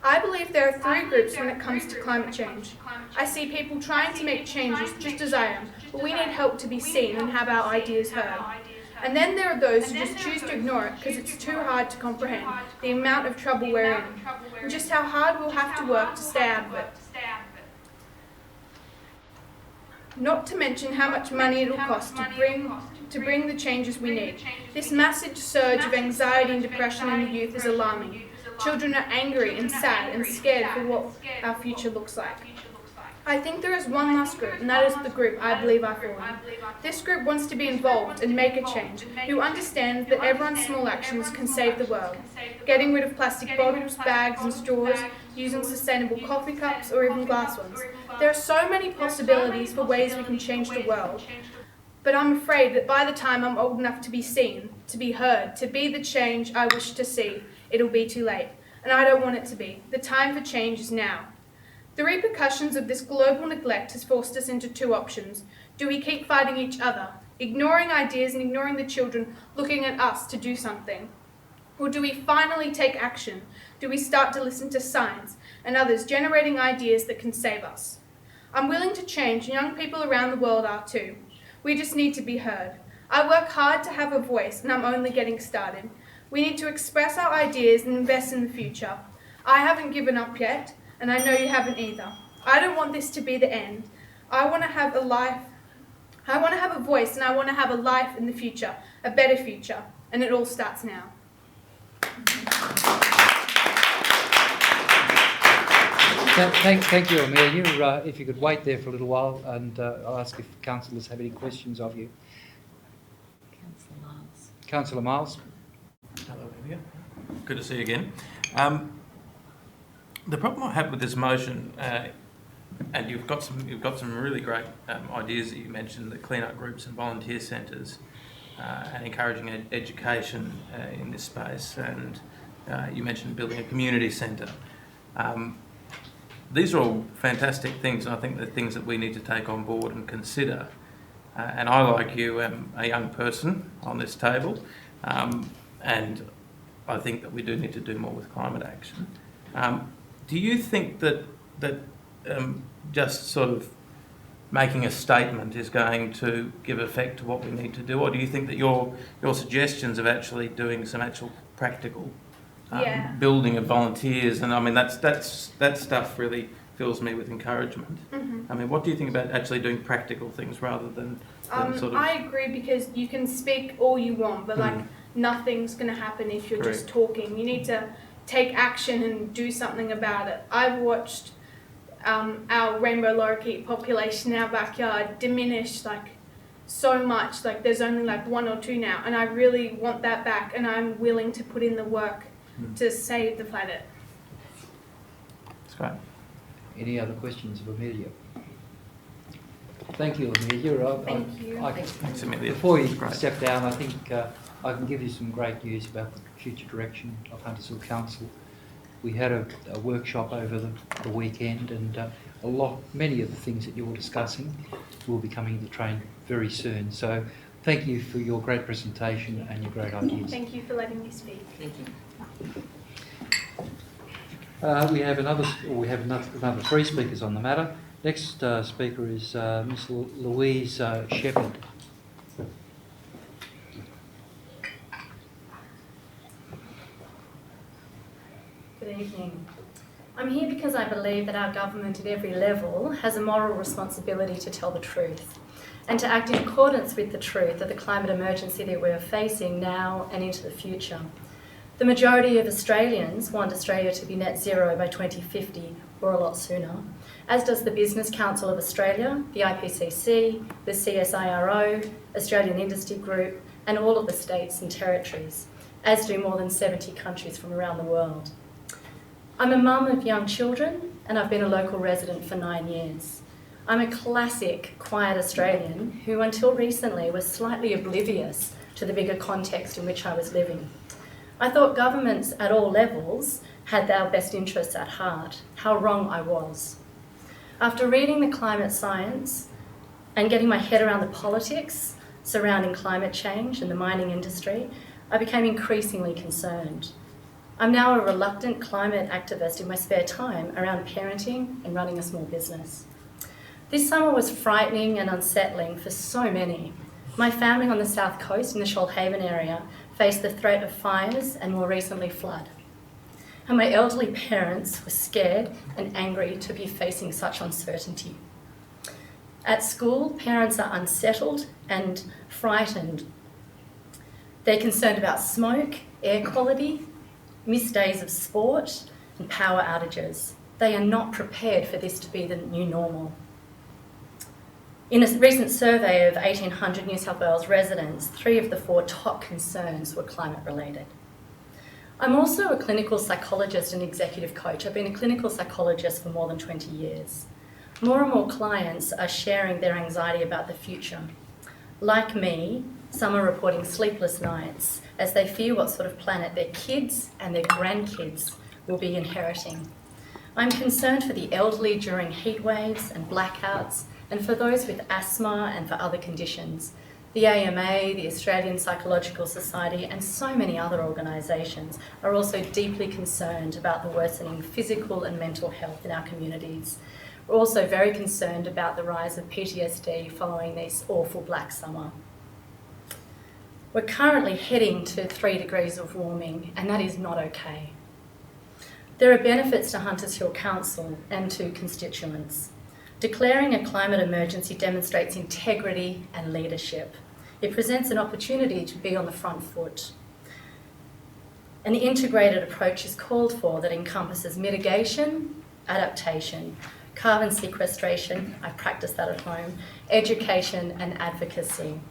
I believe there are three groups when it comes to climate change. I see people trying to make changes just as I am, but we need help to be seen and have our ideas heard. And then there are those who just choose to ignore it because it's too hard to comprehend the amount of trouble we're in, and just how hard we'll have to work to stay out of it. Not to mention how much money it'll cost to bring the changes we need. This massive surge of anxiety and depression in the youth is alarming. Children are angry and sad and scared for what our future looks like. I think there is one last group, and that is the group I believe I fall in. This group wants to be involved and make a change, who understands that everyone's small actions can save the world. Getting rid of plastic bottles, bags and straws, using sustainable coffee cups or even glass ones. There are so many possibilities for ways we can change the world. But I'm afraid that by the time I'm old enough to be seen, to be heard, to be the change I wish to see, it'll be too late. And I don't want it to be. The time for change is now. The repercussions of this global neglect has forced us into two options. Do we keep fighting each other, ignoring ideas and ignoring the children looking at us to do something? Or do we finally take action? Do we start to listen to science and others generating ideas that can save us? I'm willing to change, and young people around the world are too. We just need to be heard. I work hard to have a voice, and I'm only getting started. We need to express our ideas and invest in the future. I haven't given up yet, and I know you haven't either. I don't want this to be the end. I want to have a life. I want to have a voice, and I want to have a life in the future, a better future, and it all starts now. Thank you, Amelia. If you could wait there for a little while, and I'll ask if councillors have any questions of you. Councillor Miles. Hello, Amelia. Good to see you again. The problem I have with this motion, and you've got some really great ideas that you mentioned, the clean-up groups and volunteer centres, and encouraging education in this space, and you mentioned building a community centre. These are all fantastic things, and I think they're things that we need to take on board and consider. And I, like you, am a young person on this table, and I think that we do need to do more with climate action. Do you think that just sort of making a statement is going to give effect to what we need to do, or do you think that your suggestions of actually doing some actual practical building of volunteers, and I mean that stuff really fills me with encouragement. Mm-hmm. I mean, what do you think about actually doing practical things rather than sort of... I agree, because you can speak all you want, but like nothing's going to happen if you're just talking. You need to take action and do something about it. I've watched our rainbow lorikeet population in our backyard diminish like so much. Like there's only like 1 or 2 now, and I really want that back, and I'm willing to put in the work to save the planet. That's great. Any other questions of Amelia? Thank you, Amelia. Thank you. Thanks, Amelia. Before you step down, I think I can give you some great news about the future direction of Hunters Hill Council. We had a workshop over the weekend, and many of the things that you're discussing will be coming to the train very soon. So thank you for your great presentation and your great ideas. Thank you for letting me speak. Thank you. We have another 3 speakers on the matter. Next speaker is Ms. Louise Shepherd. Good evening. I'm here because I believe that our government at every level has a moral responsibility to tell the truth and to act in accordance with the truth of the climate emergency that we're facing now and into the future. The majority of Australians want Australia to be net zero by 2050 or a lot sooner, as does the Business Council of Australia, the IPCC, the CSIRO, Australian Industry Group, and all of the states and territories, as do more than 70 countries from around the world. I'm a mum of young children, and I've been a local resident for 9 years. I'm a classic, quiet Australian who until recently was slightly oblivious to the bigger context in which I was living. I thought governments at all levels had our best interests at heart. How wrong I was. After reading the climate science and getting my head around the politics surrounding climate change and the mining industry, I became increasingly concerned. I'm now a reluctant climate activist in my spare time around parenting and running a small business. This summer was frightening and unsettling for so many. My family on the south coast in the Shoalhaven area faced the threat of fires and more recently flood. And my elderly parents were scared and angry to be facing such uncertainty. At school, parents are unsettled and frightened. They're concerned about smoke, air quality, missed days of sport, and power outages. They are not prepared for this to be the new normal. In a recent survey of 1,800 New South Wales residents, 3 of the 4 top concerns were climate related. I'm also a clinical psychologist and executive coach. I've been a clinical psychologist for more than 20 years. More and more clients are sharing their anxiety about the future. Like me, some are reporting sleepless nights as they fear what sort of planet their kids and their grandkids will be inheriting. I'm concerned for the elderly during heat waves and blackouts, and for those with asthma and for other conditions. The AMA, the Australian Psychological Society, and so many other organisations are also deeply concerned about the worsening physical and mental health in our communities. We're also very concerned about the rise of PTSD following this awful black summer. We're currently heading to 3 degrees of warming, and that is not okay. There are benefits to Hunters Hill Council and to constituents. Declaring a climate emergency demonstrates integrity and leadership. It presents an opportunity to be on the front foot. An integrated approach is called for that encompasses mitigation, adaptation, carbon sequestration, I practice that at home, education and advocacy.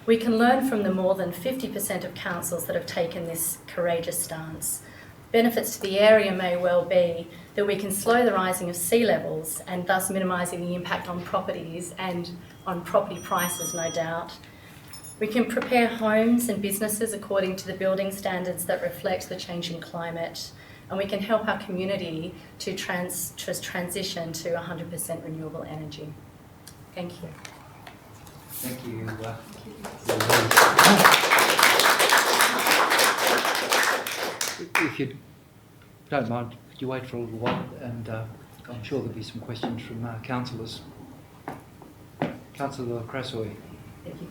We can learn from the more than 50% of councils that have taken this courageous stance. Benefits to the area may well be that we can slow the rising of sea levels and thus minimising the impact on properties and on property prices, no doubt. We can prepare homes and businesses according to the building standards that reflect the changing climate, and we can help our community to transition to 100% renewable energy. Thank you. Thank you. If you don't mind, could you wait for a little while, and I'm sure there'll be some questions from councillors. Councillor Crasoy. Thank you.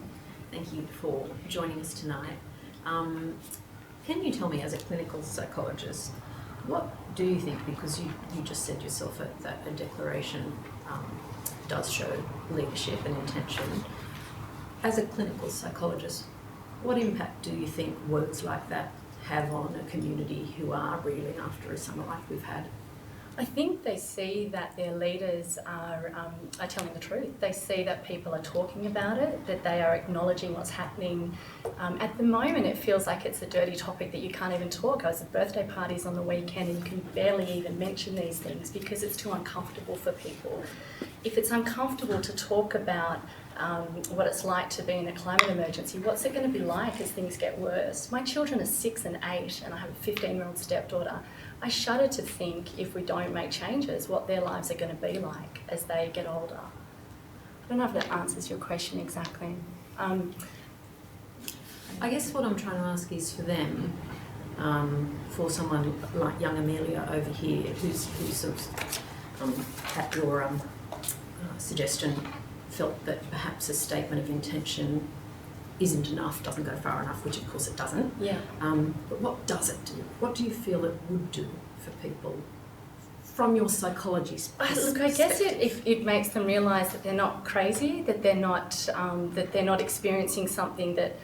Thank you for joining us tonight. Can you tell me, as a clinical psychologist, what do you think, because you just said yourself that a declaration does show leadership and intention, as a clinical psychologist, what impact do you think words like that have on a community who are reeling after a summer like we've had? I think they see that their leaders are telling the truth. They see that people are talking about it, that they are acknowledging what's happening. At the moment, it feels like it's a dirty topic that you can't even talk. I was at birthday parties on the weekend and you can barely even mention these things because it's too uncomfortable for people. If it's uncomfortable to talk about what it's like to be in a climate emergency, what's it going to be like as things get worse? My children are 6 and 8 and I have a 15-year-old stepdaughter. I shudder to think, if we don't make changes, what their lives are going to be like as they get older. I don't know if that answers your question exactly. I guess what I'm trying to ask is for them, for someone like young Amelia over here, who's sort of, at your suggestion, felt that perhaps a statement of intention isn't enough, doesn't go far enough, which of course it doesn't. Yeah. But what does it do? What do you feel it would do for people from your psychology perspective? Look, I guess it makes them realise that they're not crazy, that they're not experiencing something that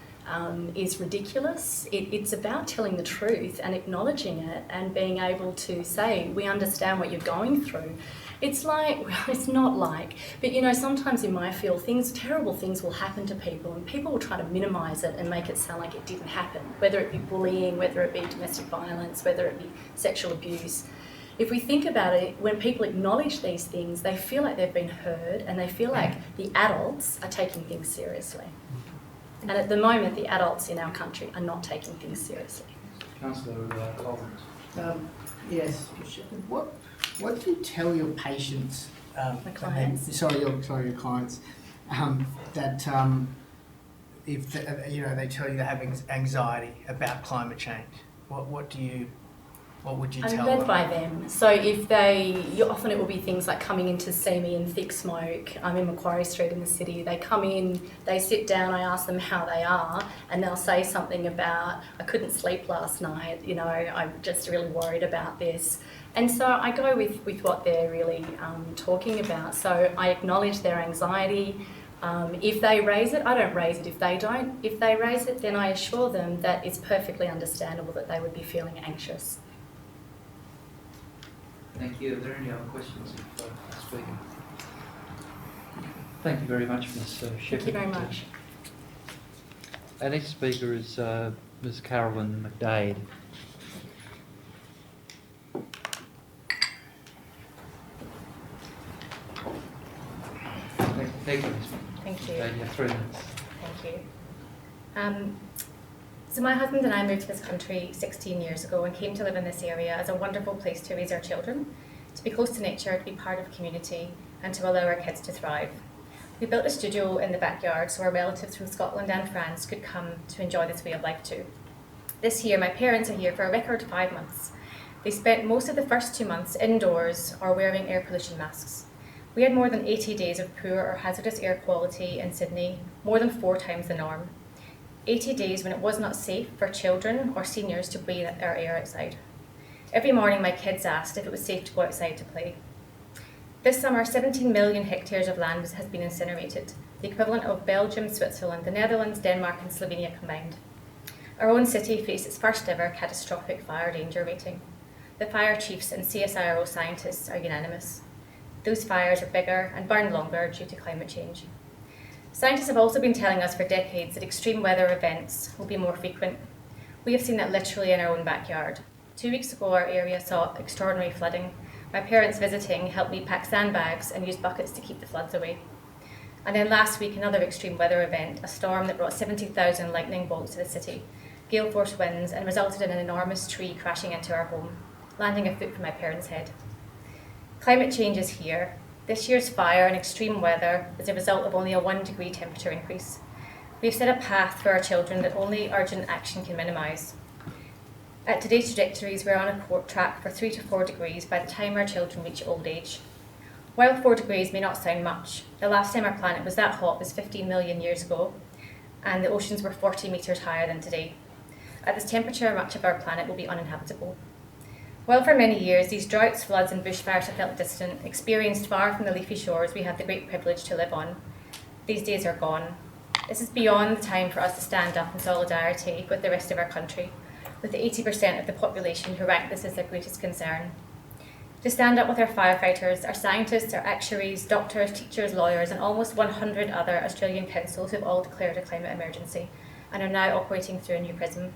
is ridiculous. It's about telling the truth and acknowledging it and being able to say, we understand what you're going through. It's like, well, it's not like, but you know, sometimes in my field, terrible things will happen to people and people will try to minimise it and make it sound like it didn't happen, whether it be bullying, whether it be domestic violence, whether it be sexual abuse. If we think about it, when people acknowledge these things, they feel like they've been heard and they feel like the adults are taking things seriously. And at the moment, the adults in our country are not taking things seriously. Councillor Lawrence. Yes, what do you tell your patients? My clients. Your clients. That if they tell you they're having anxiety about climate change. What would you tell them? I'm led by them. So often it will be things like coming in to see me in thick smoke. I'm in Macquarie Street in the city. They come in, they sit down, I ask them how they are, and they'll say something about, I couldn't sleep last night, I'm just really worried about this. And so I go with what they're really talking about. So I acknowledge their anxiety. If they raise it, I don't raise it if they don't. If they raise it, then I assure them that it's perfectly understandable that they would be feeling anxious. Thank you. Are there any other questions of the speaker? Thank you very much, Ms. Shepherd. Thank you very much. Our next speaker is Ms. Carolyn McDade. Thank you, Ms. Thank you. McDade. You have 3 minutes. Thank you. So my husband and I moved to this country 16 years ago and came to live in this area as a wonderful place to raise our children, to be close to nature, to be part of a community, and to allow our kids to thrive. We built a studio in the backyard so our relatives from Scotland and France could come to enjoy this way of life too. This year, my parents are here for a record 5 months. They spent most of the first 2 months indoors or wearing air pollution masks. We had more than 80 days of poor or hazardous air quality in Sydney, more than 4 times the norm. 80 days when it was not safe for children or seniors to breathe our air outside. Every morning my kids asked if it was safe to go outside to play. This summer, 17 million hectares of land has been incinerated, the equivalent of Belgium, Switzerland, the Netherlands, Denmark and Slovenia combined. Our own city faced its first ever catastrophic fire danger rating. The fire chiefs and CSIRO scientists are unanimous. Those fires are bigger and burn longer due to climate change. Scientists have also been telling us for decades that extreme weather events will be more frequent. We have seen that literally in our own backyard. 2 weeks ago, our area saw extraordinary flooding. My parents visiting helped me pack sandbags and use buckets to keep the floods away. And then last week, another extreme weather event, a storm that brought 70,000 lightning bolts to the city, gale force winds, and resulted in an enormous tree crashing into our home, landing a foot from my parents' head. Climate change is here. This year's fire and extreme weather is a result of only a 1 degree temperature increase. We have set a path for our children that only urgent action can minimise. At today's trajectories, we're on a track for 3 to 4 degrees by the time our children reach old age. While 4 degrees may not sound much, the last time our planet was that hot was 15 million years ago, and the oceans were 40 metres higher than today. At this temperature, much of our planet will be uninhabitable. While for many years these droughts, floods and bushfires have felt distant, experienced far from the leafy shores we have the great privilege to live on, these days are gone. This is beyond the time for us to stand up in solidarity with the rest of our country, with the 80% of the population who rank this as their greatest concern. To stand up with our firefighters, our scientists, our actuaries, doctors, teachers, lawyers and almost 100 other Australian councils who have all declared a climate emergency and are now operating through a new prism.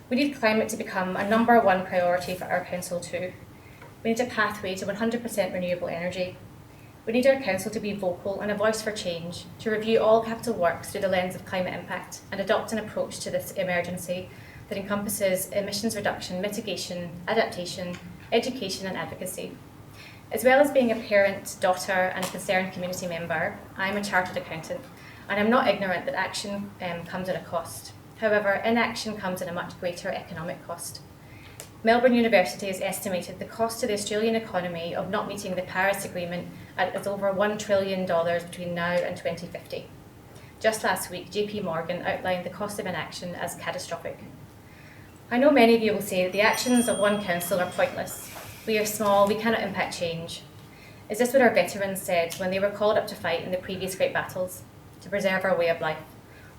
We need climate to become a #1 priority for our council too. We need a pathway to 100% renewable energy. We need our council to be vocal and a voice for change, to review all capital works through the lens of climate impact and adopt an approach to this emergency that encompasses emissions reduction, mitigation, adaptation, education and advocacy. As well as being a parent, daughter and concerned community member, I am a chartered accountant and I'm not ignorant that action comes at a cost. However, inaction comes at a much greater economic cost. Melbourne University has estimated the cost to the Australian economy of not meeting the Paris Agreement as over $1 trillion between now and 2050. Just last week, JP Morgan outlined the cost of inaction as catastrophic. I know many of you will say that the actions of one council are pointless. We are small, we cannot impact change. Is this what our veterans said when they were called up to fight in the previous great battles, to preserve our way of life?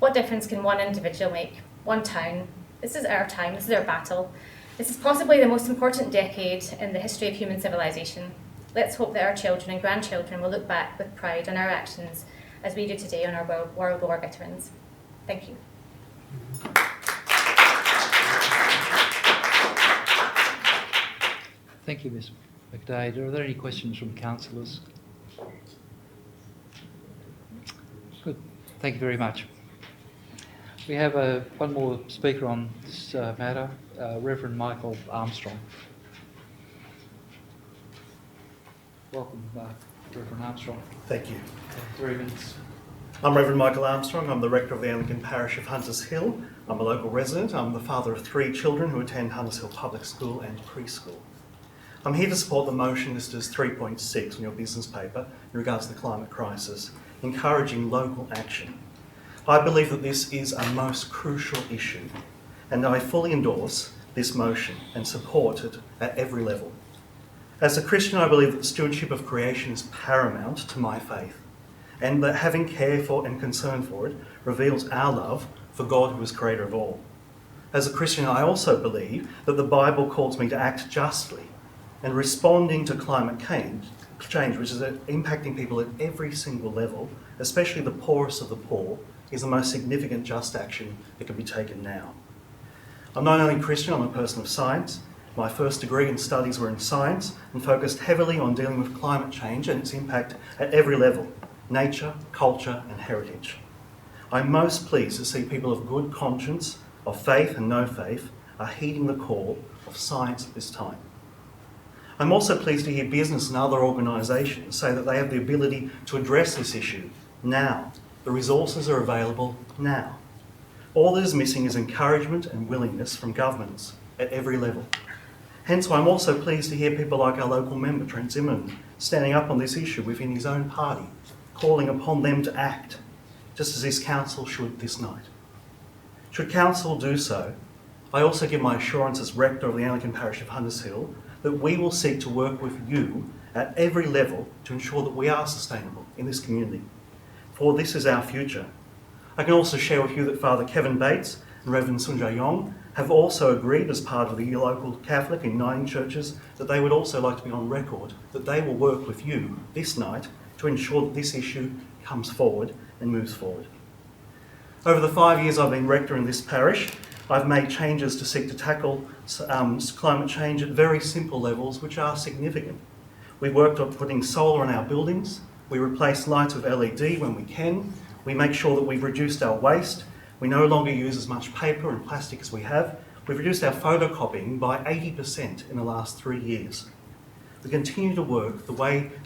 What difference can one individual make? One town? This is our time, this is our battle. This is possibly the most important decade in the history of human civilization. Let's hope that our children and grandchildren will look back with pride on our actions as we do today on our World War veterans. Thank you. Thank you, Ms McDade. Are there any questions from councillors? Good. Thank you very much. We have one more speaker on this matter, Reverend Michael Armstrong. Welcome, Reverend Armstrong. Thank you. 3 minutes. I'm Reverend Michael Armstrong. I'm the rector of the Anglican parish of Hunters Hill. I'm a local resident. I'm the father of 3 children who attend Hunters Hill Public School and Preschool. I'm here to support the motion listed as 3.6 on your business paper in regards to the climate crisis, encouraging local action. I believe that this is a most crucial issue, and I fully endorse this motion and support it at every level. As a Christian, I believe that the stewardship of creation is paramount to my faith, and that having care for and concern for it reveals our love for God, who is creator of all. As a Christian, I also believe that the Bible calls me to act justly and responding to climate change, which is impacting people at every single level, especially the poorest of the poor, is the most significant just action that can be taken now. I'm not only Christian, I'm a person of science. My first degree in studies were in science and focused heavily on dealing with climate change and its impact at every level: nature, culture and heritage. I'm most pleased to see people of good conscience, of faith and no faith, are heeding the call of science at this time. I'm also pleased to hear business and other organisations say that they have the ability to address this issue now. The resources are available now. All that is missing is encouragement and willingness from governments at every level. Hence, I'm also pleased to hear people like our local member, Trent Zimmerman, standing up on this issue within his own party, calling upon them to act, just as this council should this night. Should council do so, I also give my assurance as rector of the Anglican parish of Hunters Hill that we will seek to work with you at every level to ensure that we are sustainable in this community. For this is our future. I can also share with you that Father Kevin Bates and Reverend Sunjay Yong have also agreed, as part of the local Catholic in 9 churches, that they would also like to be on record that they will work with you this night to ensure that this issue comes forward and moves forward. Over the 5 years I've been rector in this parish, I've made changes to seek to tackle climate change at very simple levels, which are significant. We worked on putting solar on our buildings. We replace lights with LED when we can. We make sure that we've reduced our waste. We no longer use as much paper and plastic as we have. We've reduced our photocopying by 80% in the last 3 years. We continue to work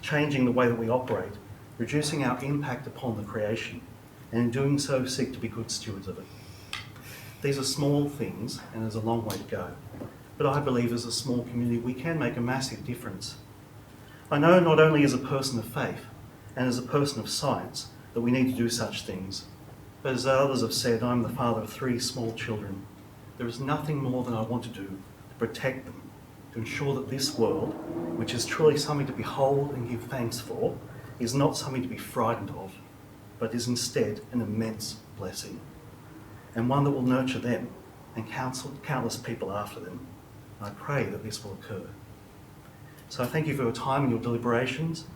changing the way that we operate, reducing our impact upon the creation, and in doing so seek to be good stewards of it. These are small things and there's a long way to go. But I believe as a small community we can make a massive difference. I know not only as a person of faith and as a person of science that we need to do such things, but as others have said, I'm the father of 3 small children. There is nothing more than I want to do to protect them, to ensure that this world, which is truly something to behold and give thanks for, is not something to be frightened of, but is instead an immense blessing, and one that will nurture them and countless people after them. I pray that this will occur. So I thank you for your time and your deliberations.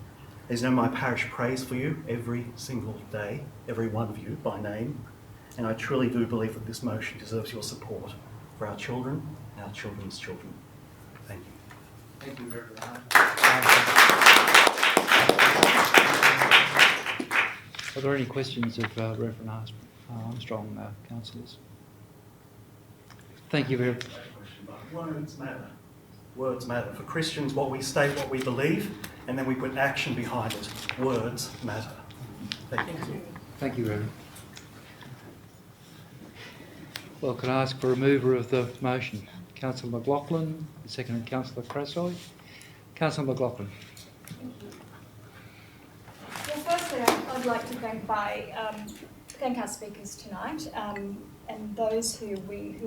As you know, my parish prays for you every single day, every one of you by name, and I truly do believe that this motion deserves your support for our children and our children's children. Thank you. Thank you, Reverend. Are there any questions of Reverend Armstrong, councillors? Thank you very much. Words matter. Words matter. For Christians, what we state, what we believe, and then we put action behind it. Words matter. Thank you. Thank you, Reverend. Well, can I ask for a mover of the motion? Councillor McLaughlin, seconded Councillor Crasoy. Councillor McLaughlin. Well, firstly, I'd like to thank our speakers tonight and those who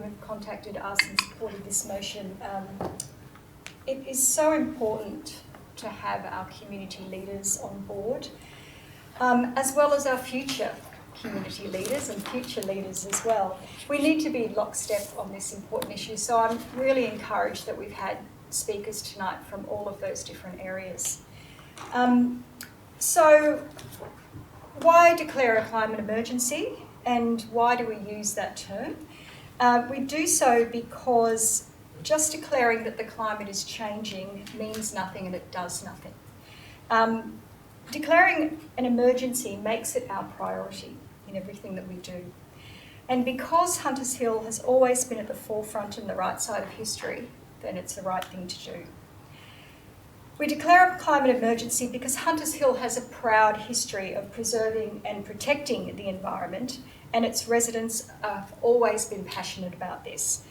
have contacted us and supported this motion. It is so important to have our community leaders on board, as well as our future community leaders and future leaders as well. We need to be lockstep on this important issue, so I'm really encouraged that we've had speakers tonight from all of those different areas. So why declare a climate emergency, and why do we use that term? We do so because just declaring that the climate is changing means nothing and it does nothing. Declaring an emergency makes it our priority in everything that we do. And because Hunters Hill has always been at the forefront and the right side of history, then it's the right thing to do. We declare a climate emergency because Hunters Hill has a proud history of preserving and protecting the environment, and its residents have always been passionate about this.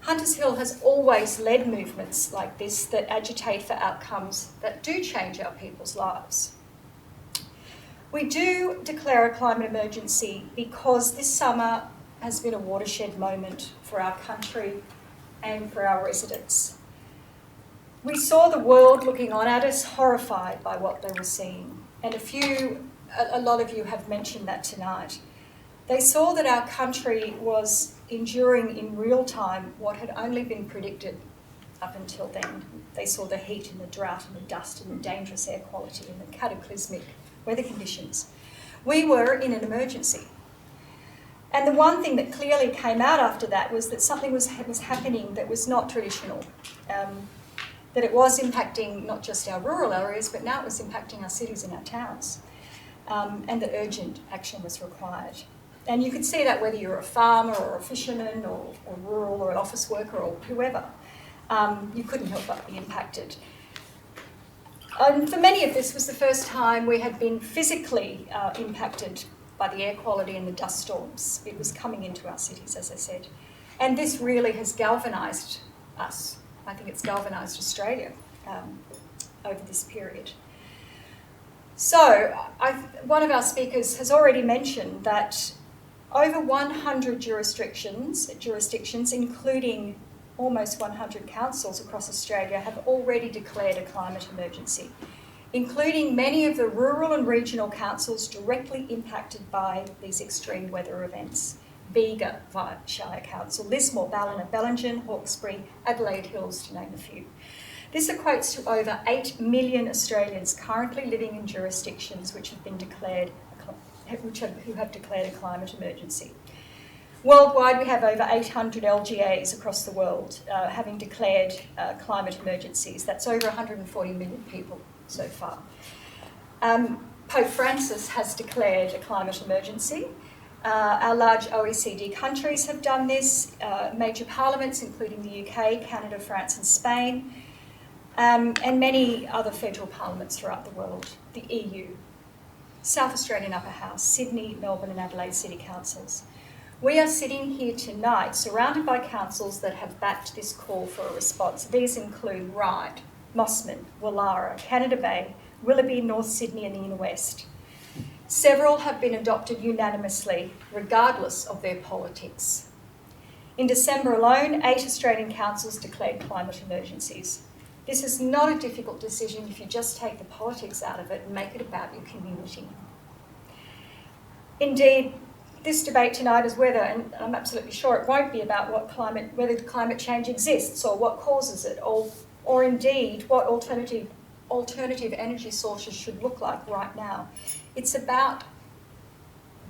Hunters Hill has always led movements like this that agitate for outcomes that do change our people's lives. We do declare a climate emergency because this summer has been a watershed moment for our country and for our residents. We saw the world looking on at us, horrified by what they were seeing. And a lot of you have mentioned that tonight. They saw that our country was enduring in real time what had only been predicted up until then. They saw the heat and the drought and the dust and the dangerous air quality and the cataclysmic weather conditions. We were in an emergency. And the one thing that clearly came out after that was that something was happening that was not traditional. That it was impacting not just our rural areas, but now it was impacting our cities and our towns. And that urgent action was required. And you could see that whether you're a farmer or a fisherman or rural or an office worker or whoever, you couldn't help but be impacted. And for many of this was the first time we had been physically impacted by the air quality and the dust storms. It was coming into our cities, as I said. And this really has galvanised us. I think it's galvanised Australia over this period. So one of our speakers has already mentioned that over 100 jurisdictions, including almost 100 councils across Australia, have already declared a climate emergency, including many of the rural and regional councils directly impacted by these extreme weather events. Bega Shire Council, Lismore, Ballina, Bellingen, Hawkesbury, Adelaide Hills, to name a few. This equates to over 8 million Australians currently living in jurisdictions which have been declared who have declared a climate emergency. Worldwide, we have over 800 LGAs across the world having declared climate emergencies. That's over 140 million people so far. Pope Francis has declared a climate emergency. Our large OECD countries have done this, major parliaments, including the UK, Canada, France and Spain, and many other federal parliaments throughout the world, the EU, South Australian Upper House, Sydney, Melbourne and Adelaide City Councils. We are sitting here tonight surrounded by councils that have backed this call for a response. These include Ryde, Mossman, Wallara, Canada Bay, Willoughby, North Sydney and the Inner West. Several have been adopted unanimously, regardless of their politics. In December alone, 8 Australian councils declared climate emergencies. This is not a difficult decision if you just take the politics out of it and make it about your community. Indeed, this debate tonight is whether, and I'm absolutely sure it won't be about whether climate change exists or what causes it, or indeed what alternative energy sources should look like right now. It's about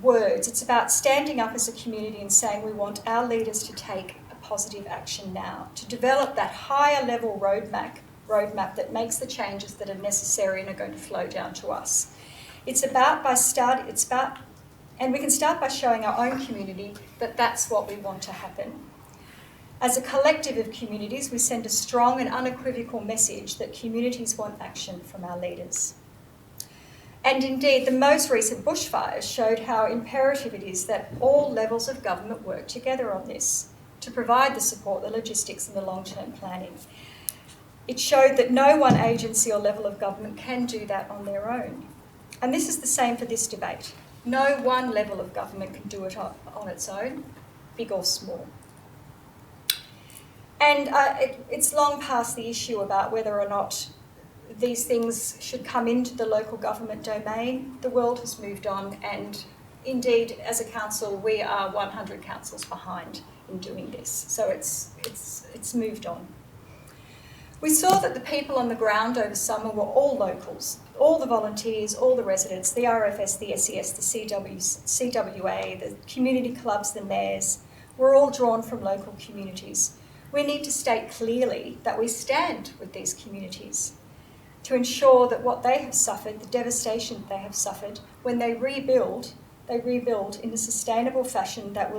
words. It's about standing up as a community and saying we want our leaders to take a positive action now, to develop that higher level roadmap that makes the changes that are necessary and are going to flow down to us. And we can start by showing our own community that that's what we want to happen. As a collective of communities, we send a strong and unequivocal message that communities want action from our leaders. And indeed, the most recent bushfires showed how imperative it is that all levels of government work together on this to provide the support, the logistics and the long-term planning. It showed that no one agency or level of government can do that on their own. And this is the same for this debate. No one level of government can do it on its own, big or small. And it's long past the issue about whether or not these things should come into the local government domain. The world has moved on and indeed, as a council, we are 100 councils behind in doing this. So it's moved on. We saw that the people on the ground over summer were all locals, all the volunteers, all the residents, the RFS, the SES, the CWA, the community clubs, the mayors, were all drawn from local communities. We need to state clearly that we stand with these communities to ensure that what they have suffered, the devastation they have suffered, when they rebuild in a sustainable fashion that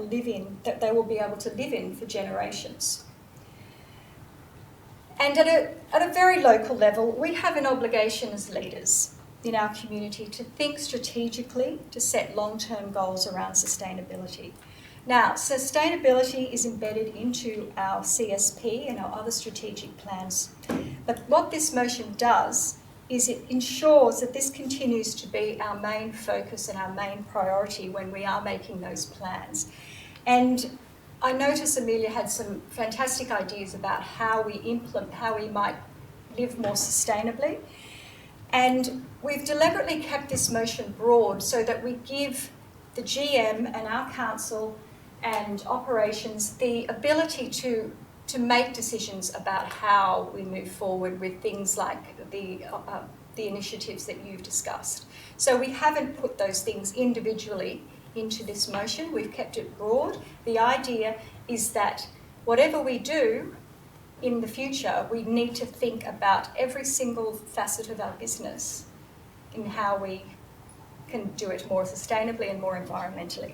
they will be able to live in for generations. And at a very local level, we have an obligation as leaders in our community to think strategically, to set long-term goals around sustainability. Now, sustainability is embedded into our CSP and our other strategic plans. But what this motion does is it ensures that this continues to be our main focus and our main priority when we are making those plans. And I notice Amelia had some fantastic ideas about how we might live more sustainably. And we've deliberately kept this motion broad so that we give the GM and our council and operations the ability to make decisions about how we move forward with things like the initiatives that you've discussed. So we haven't put those things individually into this motion, we've kept it broad. The idea is that whatever we do in the future, we need to think about every single facet of our business in how we can do it more sustainably and more environmentally.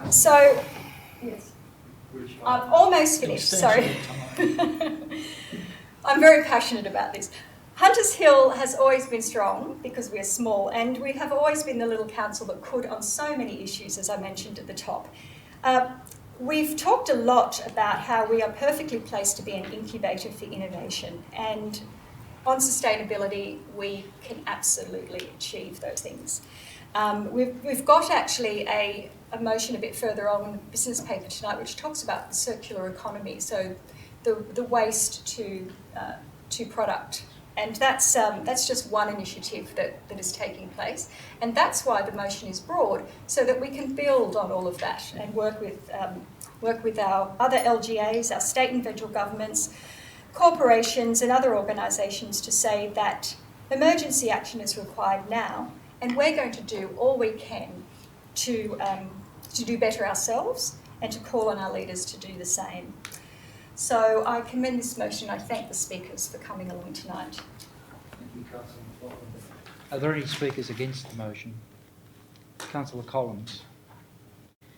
So, yes, I'm almost finished, sorry. I'm very passionate about this. Hunters Hill has always been strong because we're small, and we have always been the little council that could on so many issues, as I mentioned at the top. We've talked a lot about how we are perfectly placed to be an incubator for innovation, and on sustainability, we can absolutely achieve those things. We've got actually a motion a bit further on in the business paper tonight which talks about the circular economy, so the waste to product. And that's just one initiative that is taking place. And that's why the motion is broad, so that we can build on all of that and work with our other LGAs, our state and federal governments, corporations and other organisations to say that emergency action is required now, and we're going to do all we can to do better ourselves and to call on our leaders to do the same. So I commend this motion. I thank the speakers for coming along tonight. Thank you, Councillor. Are there any speakers against the motion? Councillor Collins.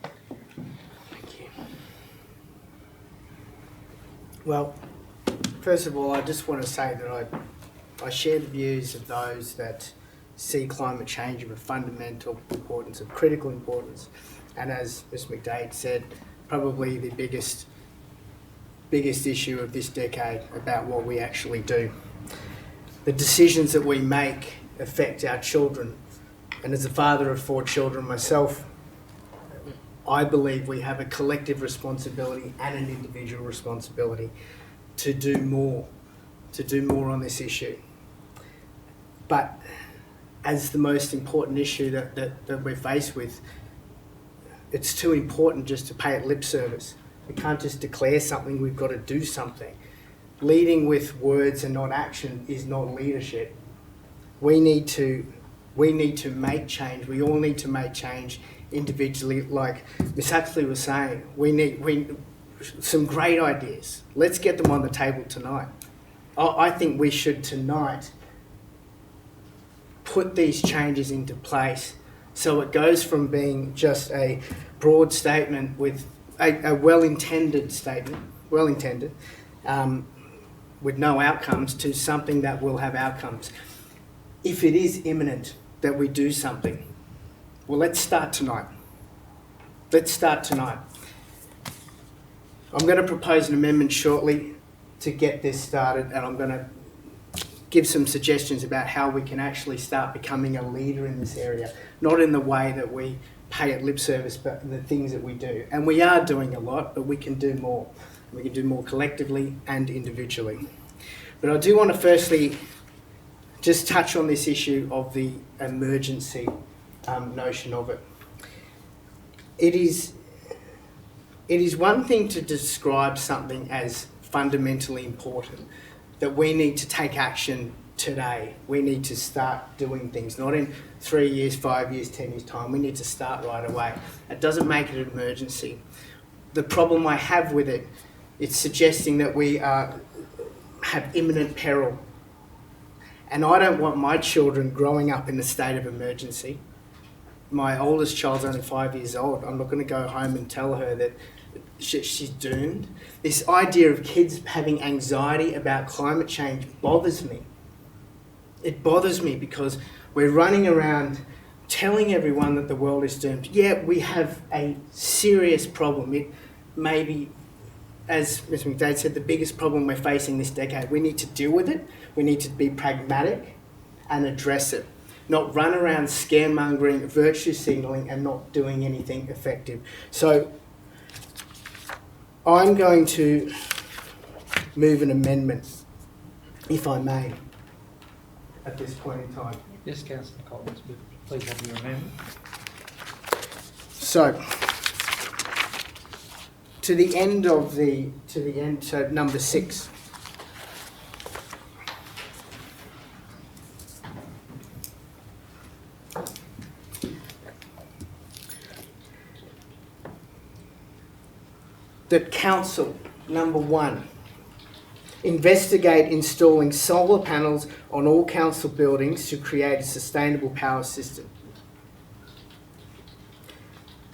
Thank you. Well, first of all, I just want to say that I share the views of those that see climate change of a fundamental importance, of critical importance, and as Ms McDade said, probably the biggest issue of this decade about what we actually do. The decisions that we make affect our children, and as a father of 4 children myself, I believe we have a collective responsibility and an individual responsibility to do more on this issue. But as the most important issue that we're faced with, it's too important just to pay it lip service. We can't just declare something, we've got to do something. Leading with words and not action is not leadership. We need to make change. We all need to make change individually. Like Ms Huxley was saying, we need some great ideas. Let's get them on the table tonight. I think we should tonight put these changes into place so it goes from being just a broad statement with a well-intended statement, with no outcomes, to something that will have outcomes. If it is imminent that we do something, well, let's start tonight. I'm going to propose an amendment shortly to get this started, and I'm going to give some suggestions about how we can actually start becoming a leader in this area, not in the way that we pay it lip service, but the things that we do. And we are doing a lot, but we can do more. We can do more collectively and individually. But I do want to firstly just touch on this issue of the emergency notion of it. It is one thing to describe something as fundamentally important, that we need to take action today. We need to start doing things, not in 3 years, 5 years, 10 years' time. We need to start right away. It doesn't make it an emergency. The problem I have with it, it's suggesting that we have imminent peril. And I don't want my children growing up in a state of emergency. My oldest child's only 5 years old. I'm not going to go home and tell her that she's doomed. This idea of kids having anxiety about climate change bothers me. It bothers me because we're running around telling everyone that the world is doomed. Yeah, we have a serious problem. It may be, as Ms McDade said, the biggest problem we're facing this decade. We need to deal with it. We need to be pragmatic and address it. Not run around scaremongering, virtue signalling and not doing anything effective. So I'm going to move an amendment, if I may, at this point in time. Yes, Councillor Collins, but please have your amendment. So, so number 6. That council, number 1, investigate installing solar panels on all council buildings to create a sustainable power system.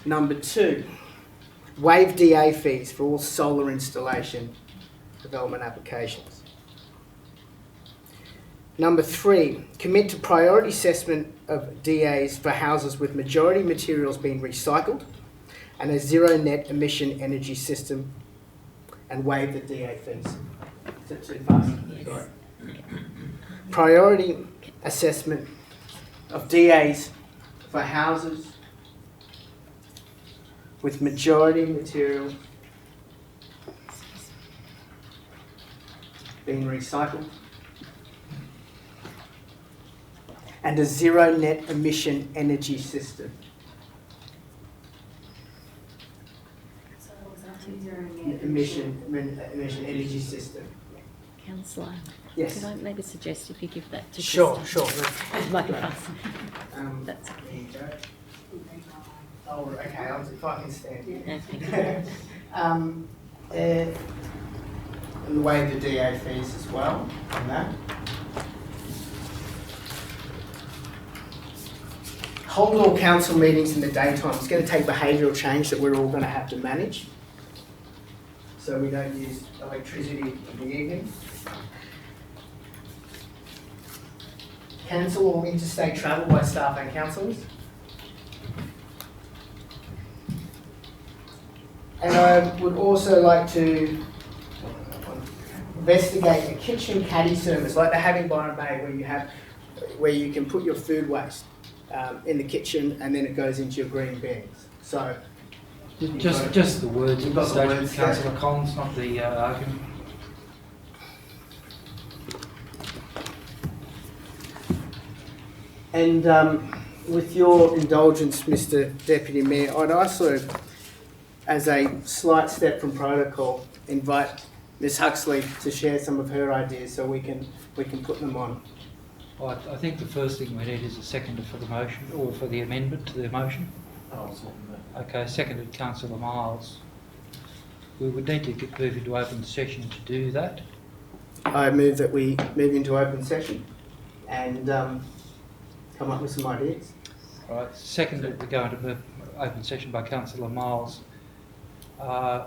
Number 2, waive DA fees for all solar installation development applications. Number 3, commit to priority assessment of DAs for houses with majority materials being recycled and a zero net emission energy system, and waive the DA fees. Is that too fast? Sorry. Priority assessment of DAs for houses with majority material being recycled and a zero net emission energy system. Emission energy system. Councillor, Yes. could I maybe suggest if you give that to Sure. Like a fuss. That's There you go. Oh, okay, if I can stand here. no, thank you. And waive the DA fees as well on that. Hold all council meetings in the daytime. It's going to take behavioural change that we're all going to have to manage. So we don't use electricity in the evening. Cancel all interstate travel by staff and councillors. And I would also like to investigate a kitchen caddy service like they have in Byron Bay, where you can put your food waste in the kitchen and then it goes into your green bins. So Just the words at You've this got the stage, words, Councillor Collins, not the argument. And with your indulgence, Mr Deputy Mayor, I'd also, as a slight step from protocol, invite Ms Huxley to share some of her ideas so we can put them on. Well, I think the first thing we need is a seconder for the motion, or for the amendment to the motion. Okay, seconded Councillor Miles. We would need to move into open session to do that. I move that we move into open session and come up with some ideas. All right, seconded to go into open session by Councillor Miles. I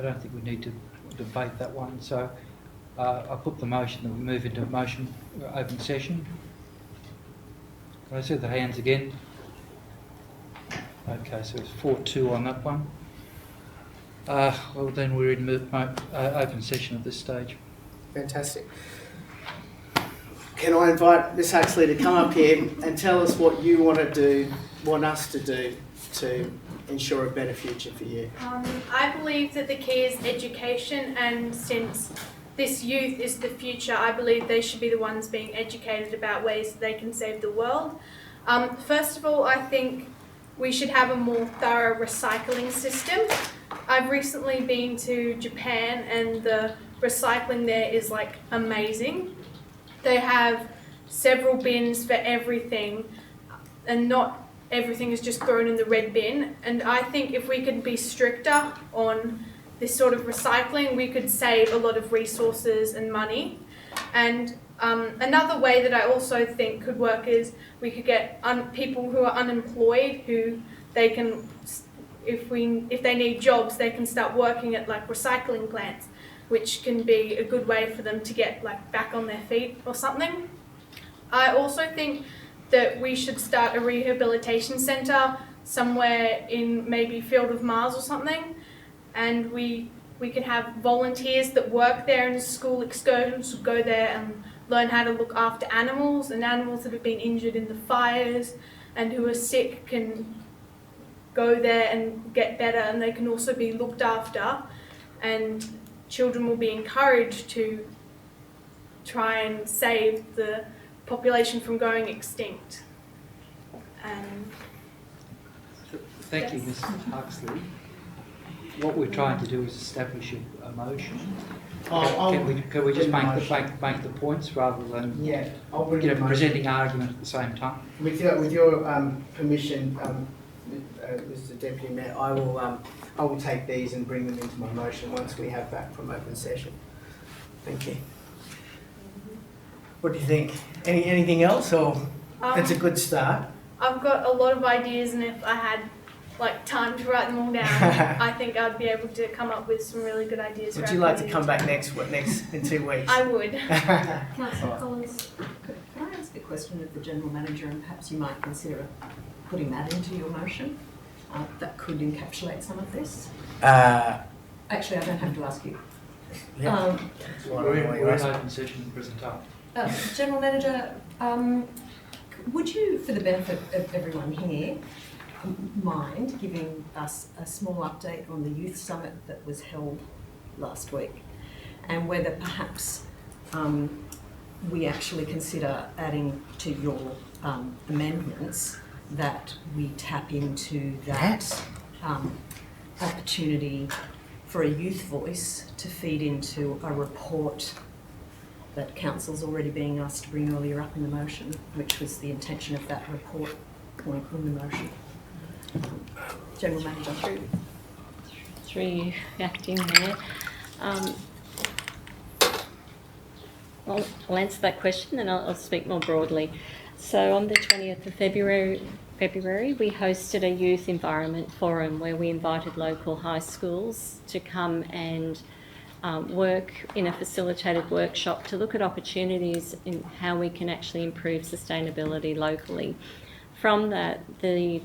don't think we need to debate that one, so I put the motion that we move into open session. Can I see the hands again? Okay, so it's 4-2 on that one. Well, then we're in open session at this stage. Fantastic. Can I invite Ms Huxley to come up here and tell us what you want us to do to ensure a better future for you? I believe that the key is education, and since this youth is the future. I believe they should be the ones being educated about ways that they can save the world. First of all, I think we should have a more thorough recycling system. I've recently been to Japan and the recycling there is like amazing. They have several bins for everything and not everything is just thrown in the red bin. And I think if we could be stricter on this sort of recycling, we could save a lot of resources and money. And another way that I also think could work is we could get people who are unemployed, who they can, if they need jobs, they can start working at like recycling plants, which can be a good way for them to get like back on their feet or something. I also think that we should start a rehabilitation centre somewhere in maybe Field of Mars or something, and we could have volunteers that work there in school excursions who go there and learn how to look after animals, and animals that have been injured in the fires and who are sick can go there and get better, and they can also be looked after, and children will be encouraged to try and save the population from going extinct. And thank you, Ms. Huxley. What we're trying to do is establish a motion. Can we just make the points rather than presenting argument at the same time? With your permission, Mr. Deputy Mayor, I will take these and bring them into my motion once we have back from open session. Thank you. What do you think? Anything else, or that's a good start? I've got a lot of ideas, and if I had like time to write them all down, I think I'd be able to come up with some really good ideas. Would you like to come back next in 2 weeks? I would. Councillor Collins, can I ask a question of the General Manager, and perhaps you might consider putting that into your motion that could encapsulate some of this? Actually, I don't have to ask you. Yeah. We're in open session present time. General Manager, would you, for the benefit of everyone here, mind giving us a small update on the youth summit that was held last week, and whether perhaps we actually consider adding to your amendments that we tap into that opportunity for a youth voice to feed into a report that Council's already being asked to bring earlier up in the motion, which was the intention of that report point in the motion. General Manager. Through you, Acting Mayor. I'll answer that question and I'll speak more broadly. So on the 20th of February, we hosted a youth environment forum where we invited local high schools to come and work in a facilitated workshop to look at opportunities in how we can actually improve sustainability locally. From that, the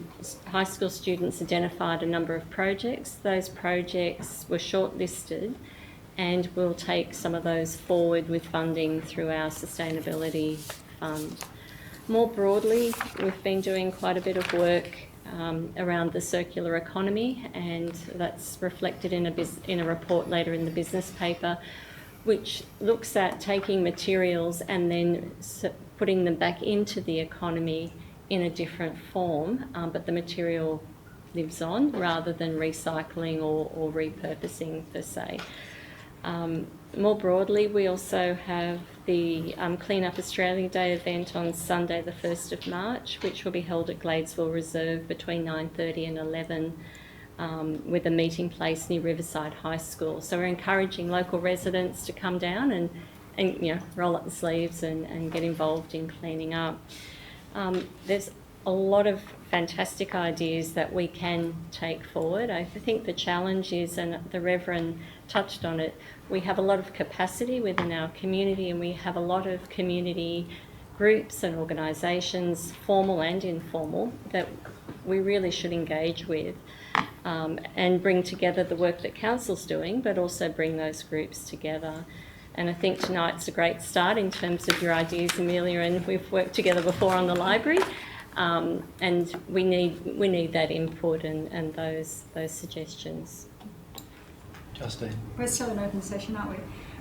high school students identified a number of projects. Those projects were shortlisted, and we'll take some of those forward with funding through our sustainability fund. More broadly, we've been doing quite a bit of work around the circular economy, and that's reflected in a report later in the business paper, which looks at taking materials and then putting them back into the economy in a different form, but the material lives on rather than recycling or repurposing per se. More broadly, we also have the Clean Up Australia Day event on Sunday the 1st of March, which will be held at Gladesville Reserve between 9:30 and 11 with a meeting place near Riverside High School. So we're encouraging local residents to come down and roll up the sleeves and get involved in cleaning up. There's a lot of fantastic ideas that we can take forward. I think the challenge is, and the Reverend touched on it, we have a lot of capacity within our community, and we have a lot of community groups and organisations, formal and informal, that we really should engage with and bring together the work that Council's doing, but also bring those groups together. And I think tonight's a great start in terms of your ideas, Amelia, and we've worked together before on the library, and we need that input and those suggestions. Justine. We're still in open session, aren't we?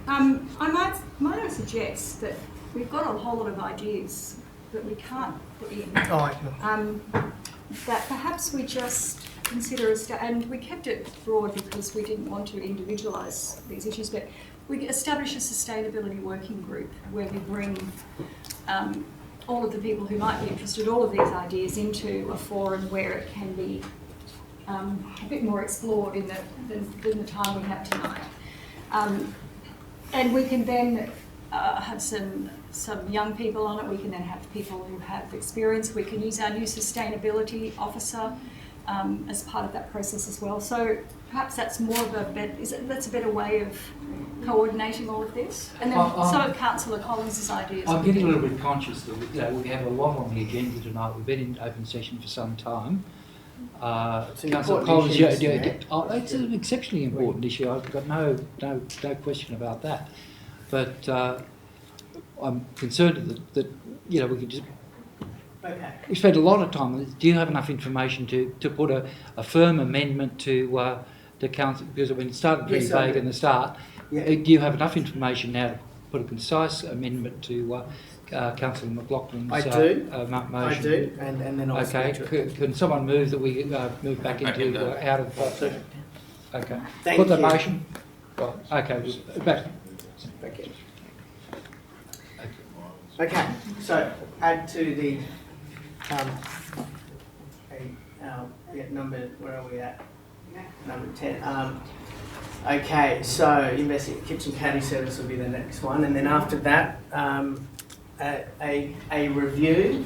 I might suggest that we've got a whole lot of ideas that we can't put in. That perhaps we just consider and we kept it broad because we didn't want to individualise these issues, but we establish a sustainability working group where we bring all of the people who might be interested, all of these ideas into a forum where it can be a bit more explored than the time we have tonight. And we can then have some young people on it. We can then have people who have experience. We can use our new sustainability officer as part of that process as well. So perhaps that's more of that's a better way of coordinating all of this. And then some of Councillor Collins' ideas. I'm getting a little bit conscious that we have a lot on the agenda tonight. We've been in open session for some time. Councillor Collins, it's an exceptionally important issue. I've got no question about that. But I'm concerned that we could just. Okay. We spent a lot of time on this. Do you have enough information to put a firm amendment to council? Because when it started being vague in the start, do you have enough information now to put a concise amendment to Councillor McLaughlin's motion? I do, and then I'll speak to it. Can someone move that we move back into out of? Okay. Thank put the you. motion. Right. Okay. Back. Okay. So add to the number. Where are we at? Number 10. Okay. So kitchen caddy service will be the next one, and then after that, a review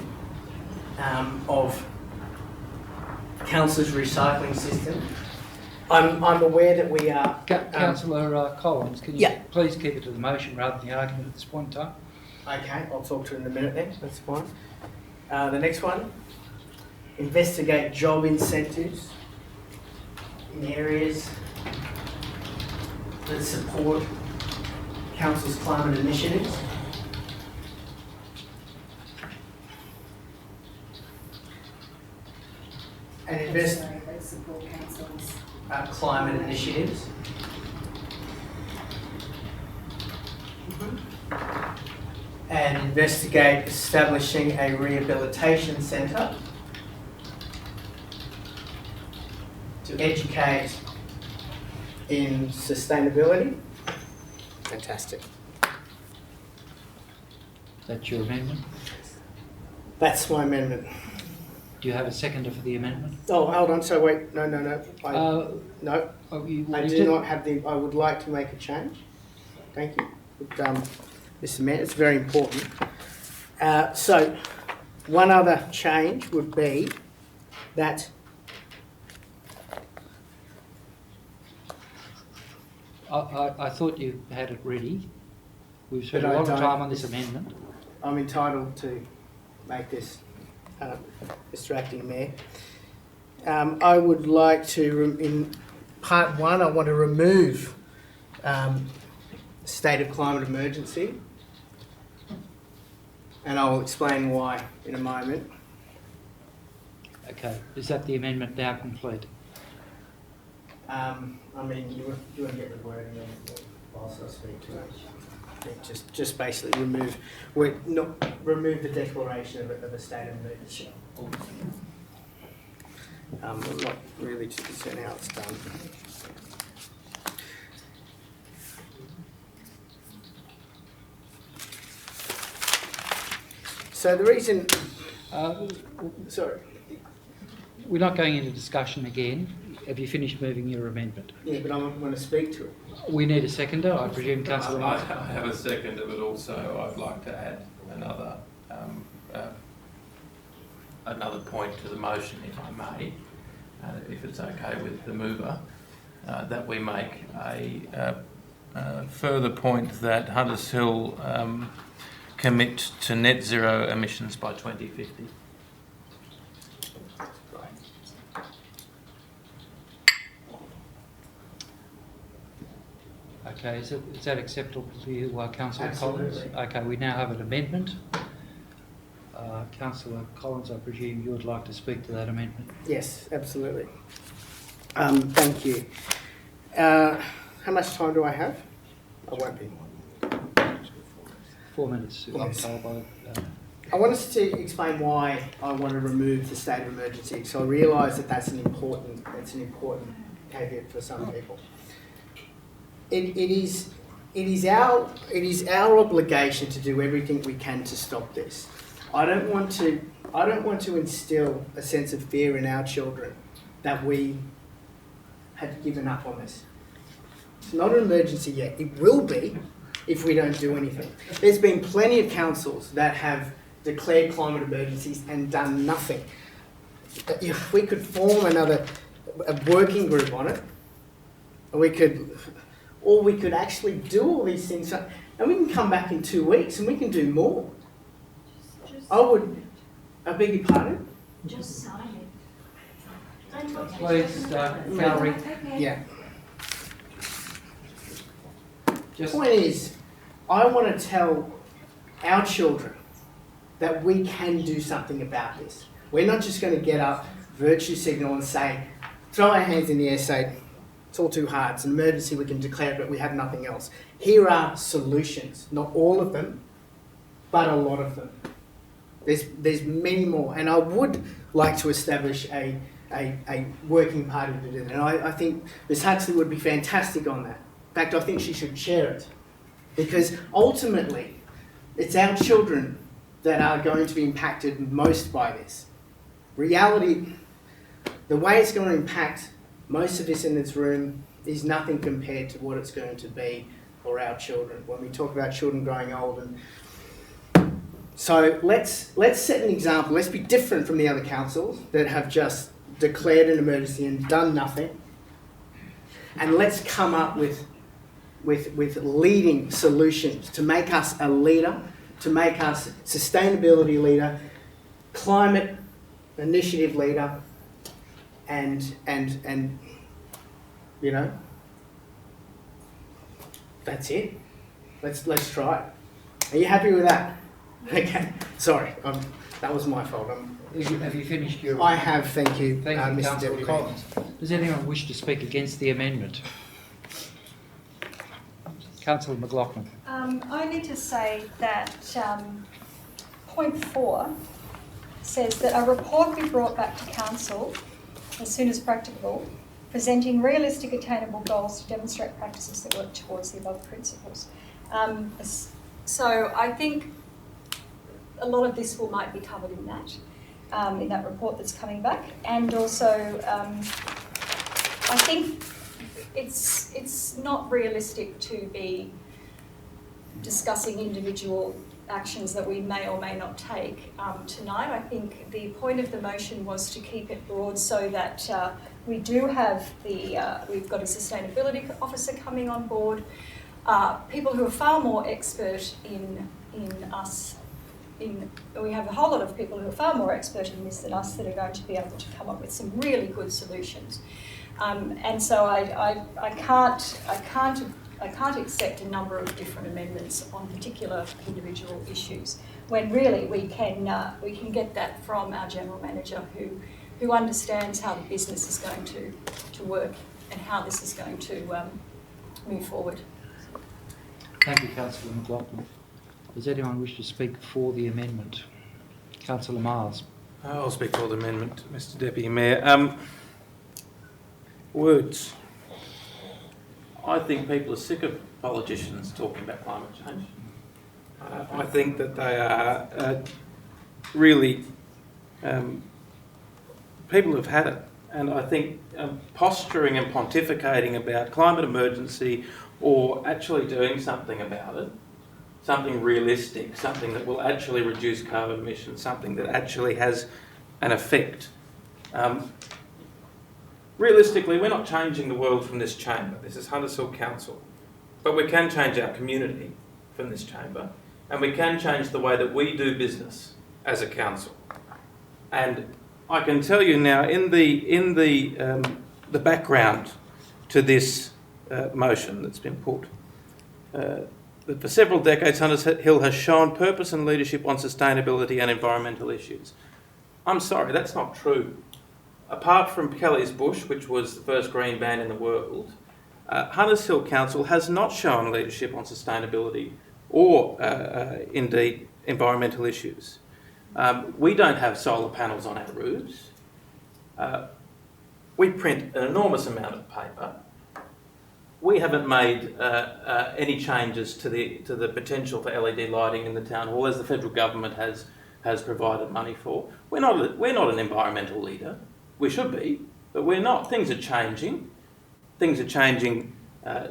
of council's recycling system. I'm aware that we are. Councillor Collins, can you please keep it to the motion rather than the argument at this point in time? Okay, I'll talk to it in a minute then, that's fine. The next one, investigate job incentives in areas that support council's climate initiatives. And investigate support council's climate initiatives. And investigate establishing a rehabilitation centre to educate in sustainability. Fantastic. That's your amendment? That's my amendment. Do you have a seconder for the amendment? Oh, hold on. So wait, no. No. I do not have I would like to make a change. Thank you. This amendment, it's very important. So, one other change would be that I thought you had it ready. We've spent a lot of time on this amendment. I'm entitled to make this, Mr. Acting Mayor. I would like to, in part 1, I want to remove state of climate emergency, and I'll explain why in a moment. Okay, is that the amendment now complete? I mean, you want to get the wording whilst I speak to it. Just basically remove the declaration of a state of emergency. I'm not really too concerned how it's done. So the reason, sorry. We're not going into discussion again. Have you finished moving your amendment? Yeah, but I'm going to speak to it. We need a seconder, I presume, Councillor. I have a seconder, but also I'd like to add another point to the motion, if I may, if it's okay with the mover, that we make a further point that Hunters Hill commit to net zero emissions by 2050. Okay, is that acceptable to you, Councillor Collins? Absolutely. Okay, we now have an amendment. Councillor Collins, I presume you would like to speak to that amendment? Yes, absolutely. Thank you. How much time do I have? I won't be 4 minutes, I'm Yes. told by... I want us to explain why I want to remove the state of emergency. So I realise that that's an important caveat for some people. It is our obligation to do everything we can to stop this. I don't want to instill a sense of fear in our children that we had given up on this. It's not an emergency yet. It will be if we don't do anything. There's been plenty of councils that have declared climate emergencies and done nothing. If we could form a working group on it, or we could actually do all these things, and we can come back in 2 weeks and we can do more. I beg your pardon? Just sign it. Please, Valerie. Yeah. Just... The point is, I want to tell our children that we can do something about this. We're not just going to get up, virtue signal and say, throw our hands in the air, say, it's all too hard, it's an emergency, we can declare it, but we have nothing else. Here are solutions, not all of them, but a lot of them. There's many more, and I would like to establish a working party to do that, and I think Ms Huxley would be fantastic on that. In fact, I think she should chair it, because ultimately, it's our children that are going to be impacted most by this. Reality, the way it's going to impact most of us in this room is nothing compared to what it's going to be for our children when we talk about children growing old. And so let's set an example. Let's be different from the other councils that have just declared an emergency and done nothing. And let's come up with leading solutions to make us a leader, to make us sustainability leader, climate initiative leader, and you know, that's it. Let's try it. Are you happy with that? Okay. Sorry, that was my fault. Have you finished your... I have, thank you, Thank you, Mr. Councillor Deputy. Collins. Does anyone wish to speak against the amendment? Councillor McLaughlin. Only to say that point 4 says that a report be brought back to council as soon as practicable, presenting realistic attainable goals to demonstrate practices that work towards the above principles. So I think a lot of this might be covered in that report that's coming back, and also I think it's not realistic to be discussing individual actions that we may or may not take tonight. I think the point of the motion was to keep it broad so that we do have we've got a sustainability officer coming on board, people who are far more expert in us. We have a whole lot of people who are far more expert in this than us that are going to be able to come up with some really good solutions. And so I can't accept a number of different amendments on particular individual issues when really we can get that from our general manager who understands how the business is going to work and how this is going to move forward. Thank you, Councillor McLaughlin. Does anyone wish to speak for the amendment? Councillor Miles. I'll speak for the amendment, Mr Deputy Mayor. Words. I think people are sick of politicians talking about climate change. I think that they are really people have had it, and I think posturing and pontificating about climate emergency or actually doing something about it, something realistic, something that will actually reduce carbon emissions, something that actually has an effect. Realistically, we're not changing the world from this chamber. This is Hunters Hill Council. But we can change our community from this chamber, and we can change the way that we do business as a council. And I can tell you now, in the background to this motion that's been put, that for several decades Hunters Hill has shown purpose and leadership on sustainability and environmental issues. I'm sorry, that's not true. Apart from Kelly's Bush, which was the first green ban in the world, Hunters Hill Council has not shown leadership on sustainability or indeed environmental issues. We don't have solar panels on our roofs. We print an enormous amount of paper. We haven't made any changes to the potential for LED lighting in the town hall, as the federal government has provided money for. We're not an environmental leader. We should be, but we're not. Things are changing. Things are changing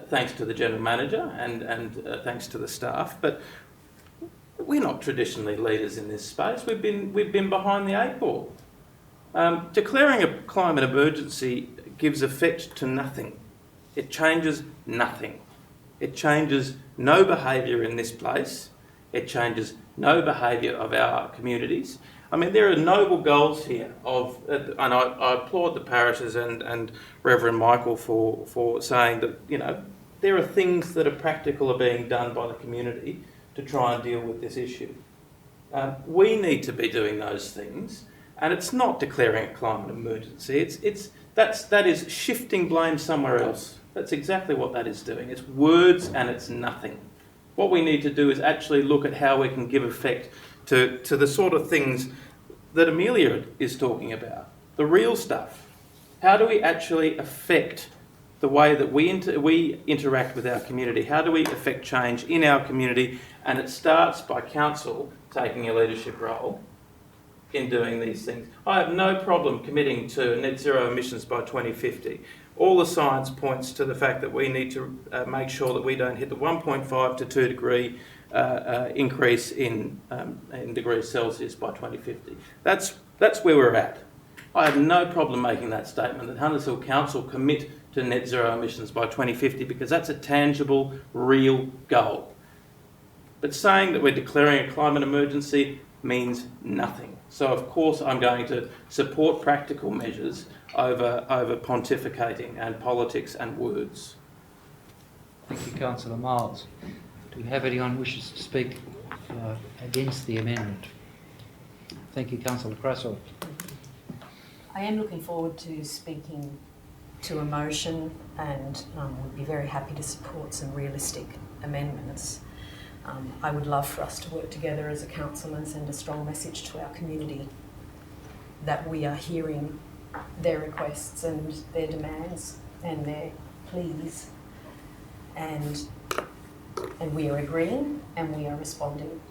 thanks to the general manager and thanks to the staff. But we're not traditionally leaders in this space. We've been behind the 8 ball. Declaring a climate emergency gives effect to nothing. It changes nothing. It changes no behaviour in this place. It changes no behaviour of our communities. I mean, there are noble goals here and I applaud the parishes and Reverend Michael for saying that, you know, there are things that are practical are being done by the community to try and deal with this issue. We need to be doing those things, and it's not declaring a climate emergency. That is shifting blame somewhere else. That's exactly what that is doing. It's words and it's nothing. What we need to do is actually look at how we can give effect to the sort of things that Amelia is talking about, the real stuff. How do we actually affect the way that we interact with our community? How do we affect change in our community? And it starts by council taking a leadership role in doing these things. I have no problem committing to net zero emissions by 2050. All the science points to the fact that we need to make sure that we don't hit the 1.5 to 2 degree increase in degrees Celsius by 2050. That's where we're at. I have no problem making that statement that Hunters Hill Council commit to net zero emissions by 2050, because that's a tangible, real goal. But saying that we're declaring a climate emergency means nothing. So of course I'm going to support practical measures over pontificating and politics and words. Thank you, Councillor Miles. Do we have anyone who wishes to speak against the amendment? Thank you, Councillor Crassell. I am looking forward to speaking to a motion and would be very happy to support some realistic amendments. I would love for us to work together as a council and send a strong message to our community that we are hearing their requests and their demands and their pleas, and we are agreeing and we are responding.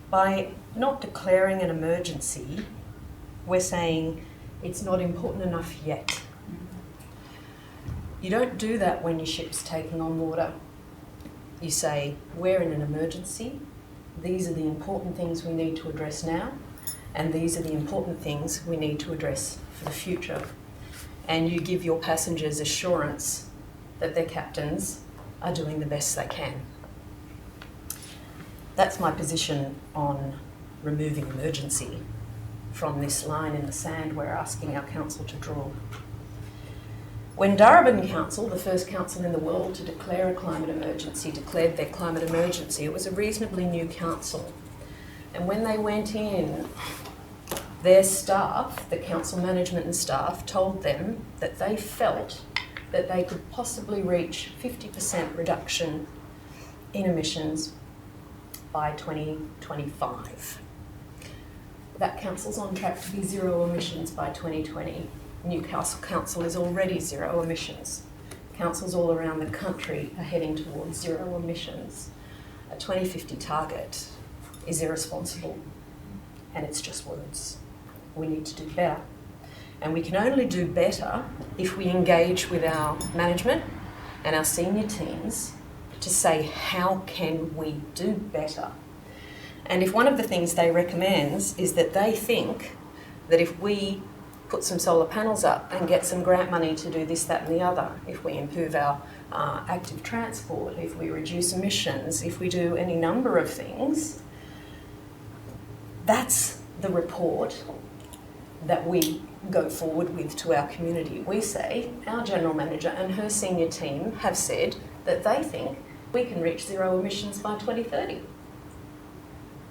By not declaring an emergency, we're saying it's not important enough yet. You don't do that when your ship's taking on water. You say, we're in an emergency, these are the important things we need to address now, and these are the important things we need to address for the future. And you give your passengers assurance that their captains are doing the best they can. That's my position on removing emergency from this line in the sand we're asking our council to draw. When Darebin Council, the first council in the world to declare a climate emergency, declared their climate emergency, it was a reasonably new council. And when they went in, their staff, the council management and staff, told them that they felt that they could possibly reach 50% reduction in emissions by 2025. That council's on track to be zero emissions by 2020. Newcastle Council is already zero emissions. Councils all around the country are heading towards zero emissions. A 2050 target is irresponsible, and it's just words. We need to do better. And we can only do better if we engage with our management and our senior teams to say, how can we do better? And if one of the things they recommend is that they think that if we put some solar panels up and get some grant money to do this, that and the other, if we improve our active transport, if we reduce emissions, if we do any number of things, that's the report that we go forward with to our community. We say our general manager and her senior team have said that they think we can reach zero emissions by 2030.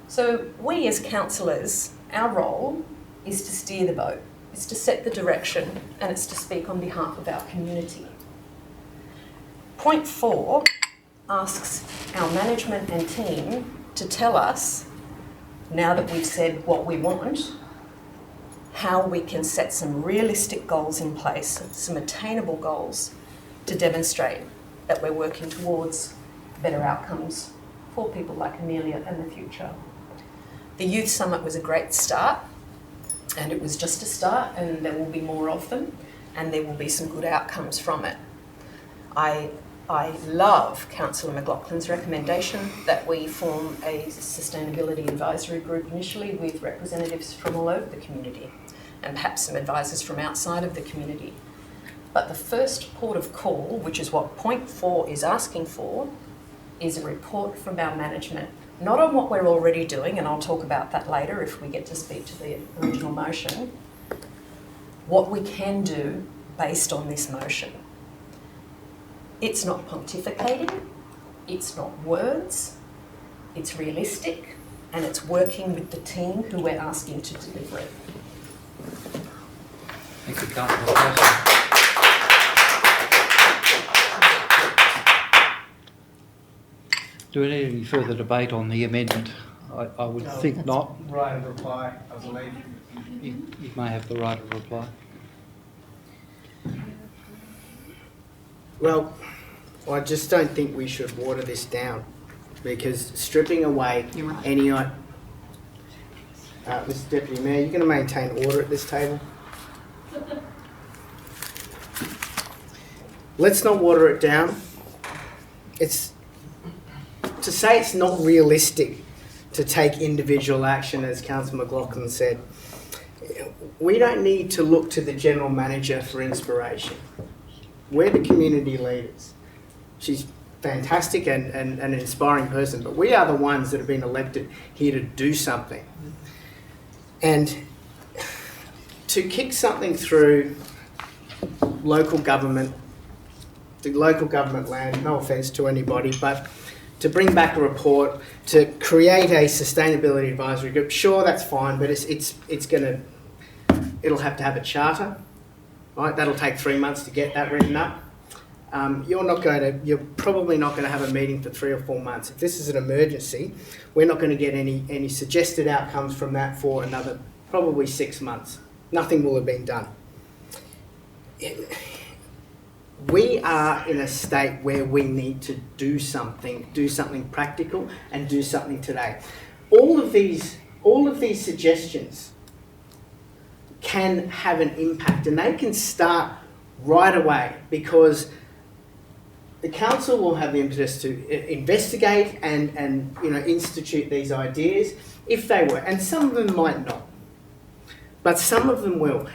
So we as councillors, our role is to steer the boat. It's to set the direction, and it's to speak on behalf of our community. Point 4 asks our management and team to tell us, now that we've said what we want, how we can set some realistic goals in place, some attainable goals to demonstrate that we're working towards better outcomes for people like Amelia in the future. The Youth Summit was a great start, and it was just a start, and there will be more of them, and there will be some good outcomes from it. I love Councillor McLaughlin's recommendation that we form a sustainability advisory group initially with representatives from all over the community and perhaps some advisors from outside of the community. But the first port of call, which is what point 4 is asking for, is a report from our management, not on what we're already doing, and I'll talk about that later if we get to speak to the original motion, what we can do based on this motion. It's not pontificating, it's not words, it's realistic, and it's working with the team who we're asking to deliver it. Thank you, Councillor. Do we need any further debate on the amendment? I would think not. Right of reply, I believe. You may have the right of reply. Well, I just don't think we should water this down, because stripping away any... Mr Deputy Mayor, you're going to maintain order at this table? Let's not water it down. It's to say it's not realistic to take individual action, as Councillor McLaughlin said. We don't need to look to the General Manager for inspiration. We're the community leaders. She's fantastic and an inspiring person, but we are the ones that have been elected here to do something. And to kick something through local government, the local government land, no offence to anybody, but to bring back a report, to create a sustainability advisory group, sure, that's fine, but it'll have to have a charter, right? That'll take 3 months to get that written up. You're probably not going to have a meeting for 3 or 4 months. If this is an emergency, we're not going to get any suggested outcomes from that for another probably 6 months. Nothing will have been done. We are in a state where we need to do something practical and do something today. All of these suggestions can have an impact, and they can start right away, because the council will have the impetus to investigate and institute these ideas if they were, and some of them might not, but some of them will.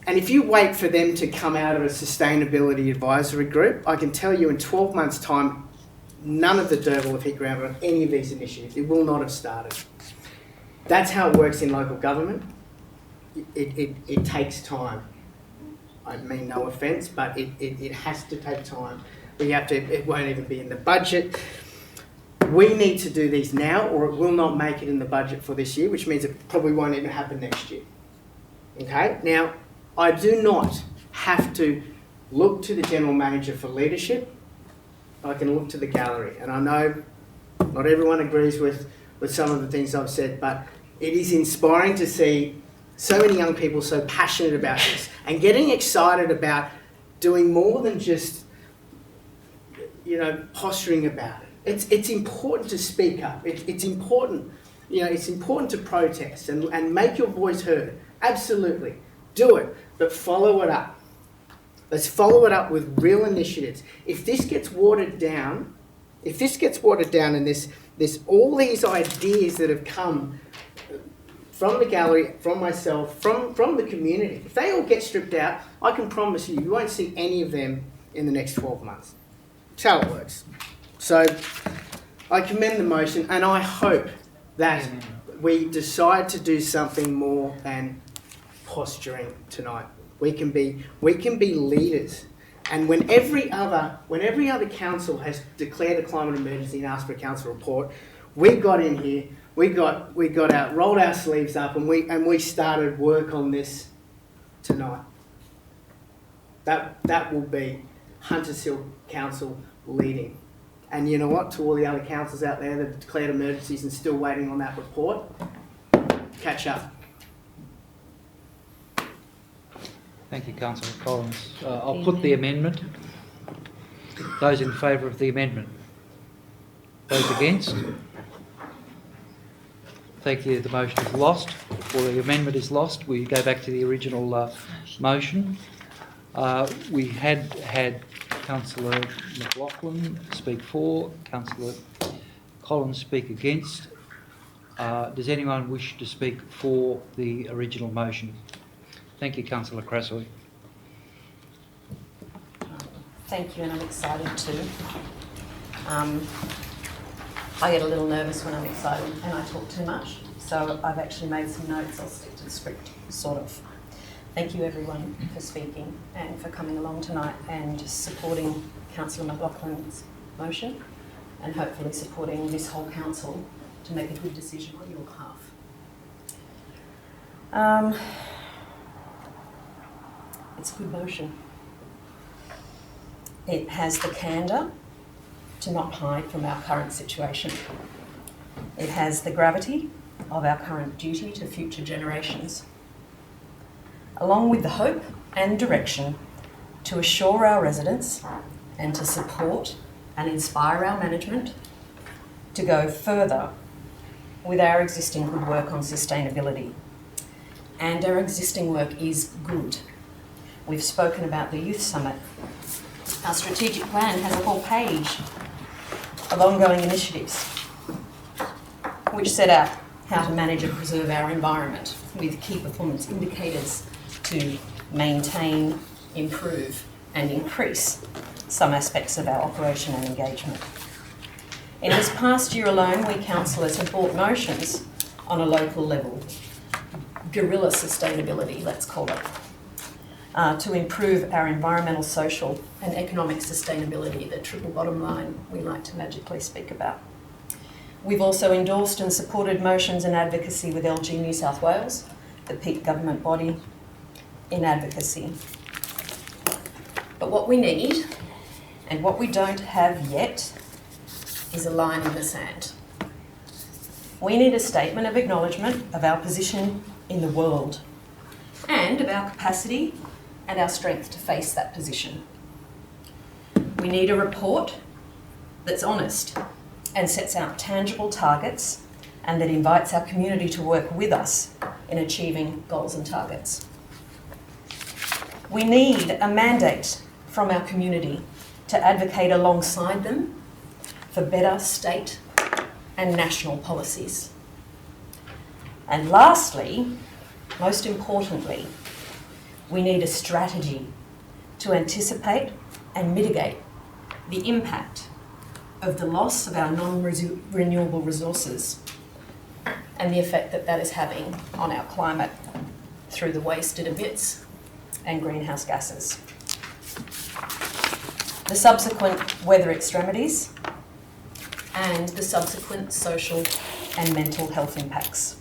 And if you wait for them to come out of a sustainability advisory group, I can tell you in 12 months' time, none of the dirt will have hit ground on any of these initiatives. It will not have started. That's how it works in local government. It takes time. I mean no offence, but it has to take time. It won't even be in the budget. We need to do these now, or it will not make it in the budget for this year, which means it probably won't even happen next year. Okay? Now, I do not have to look to the General Manager for leadership. I can look to the gallery. And I know not everyone agrees with some of the things I've said, but it is inspiring to see so many young people so passionate about this and getting excited about doing more than just, posturing about it. It's important to speak up. It's important, it's important to protest and make your voice heard. Absolutely. Do it, but follow it up. Let's follow it up with real initiatives. If this gets watered down, and this all these ideas that have come from the gallery, from myself, from the community, if they all get stripped out, I can promise you won't see any of them in the next 12 months. That's how it works. So I commend the motion, and I hope that we decide to do something more than posturing tonight. We can be leaders. And when every other council has declared a climate emergency and asked for a council report, we got in here, we got out, rolled our sleeves up, and we started work on this tonight. That will be Hunters Hill Council leading. And you know what, to all the other councils out there that have declared emergencies and still waiting on that report, catch up. Thank you, Councillor Collins. I'll put the amendment. Those in favour of the amendment? Those against? Thank you. The motion is lost, or the amendment is lost. We go back to the original motion. We had Councillor McLaughlin speak for, Councillor Collins speak against. Does anyone wish to speak for the original motion? Thank you, Councillor Crassoy. Thank you, and I'm excited too. I get a little nervous when I'm excited and I talk too much, so I've actually made some notes. I'll stick to the script, sort of. Thank you everyone for speaking and for coming along tonight and supporting Councillor McLaughlin's motion, and hopefully supporting this whole council to make a good decision on your behalf. It's a good motion. It has the candour to not hide from our current situation. It has the gravity of our current duty to future generations, along with the hope and direction to assure our residents and to support and inspire our management to go further with our existing good work on sustainability. And our existing work is good. We've spoken about the Youth Summit. Our strategic plan has a whole page of ongoing initiatives which set out how to manage and preserve our environment with key performance indicators to maintain, improve and increase some aspects of our operation and engagement. In this past year alone, we councillors have brought motions on a local level, guerrilla sustainability, let's call it, to improve our environmental, social and economic sustainability, the triple bottom line we like to magically speak about. We've also endorsed and supported motions and advocacy with LG New South Wales, the peak government body, in advocacy. But what we need, and what we don't have yet, is a line in the sand. We need a statement of acknowledgement of our position in the world and of our capacity and our strength to face that position. We need a report that's honest and sets out tangible targets and that invites our community to work with us in achieving goals and targets. We need a mandate from our community to advocate alongside them for better state and national policies. And lastly, most importantly, we need a strategy to anticipate and mitigate the impact of the loss of our non-renewable resources and the effect that that is having on our climate through the waste it emits and greenhouse gases. The subsequent weather extremities and the subsequent social and mental health impacts.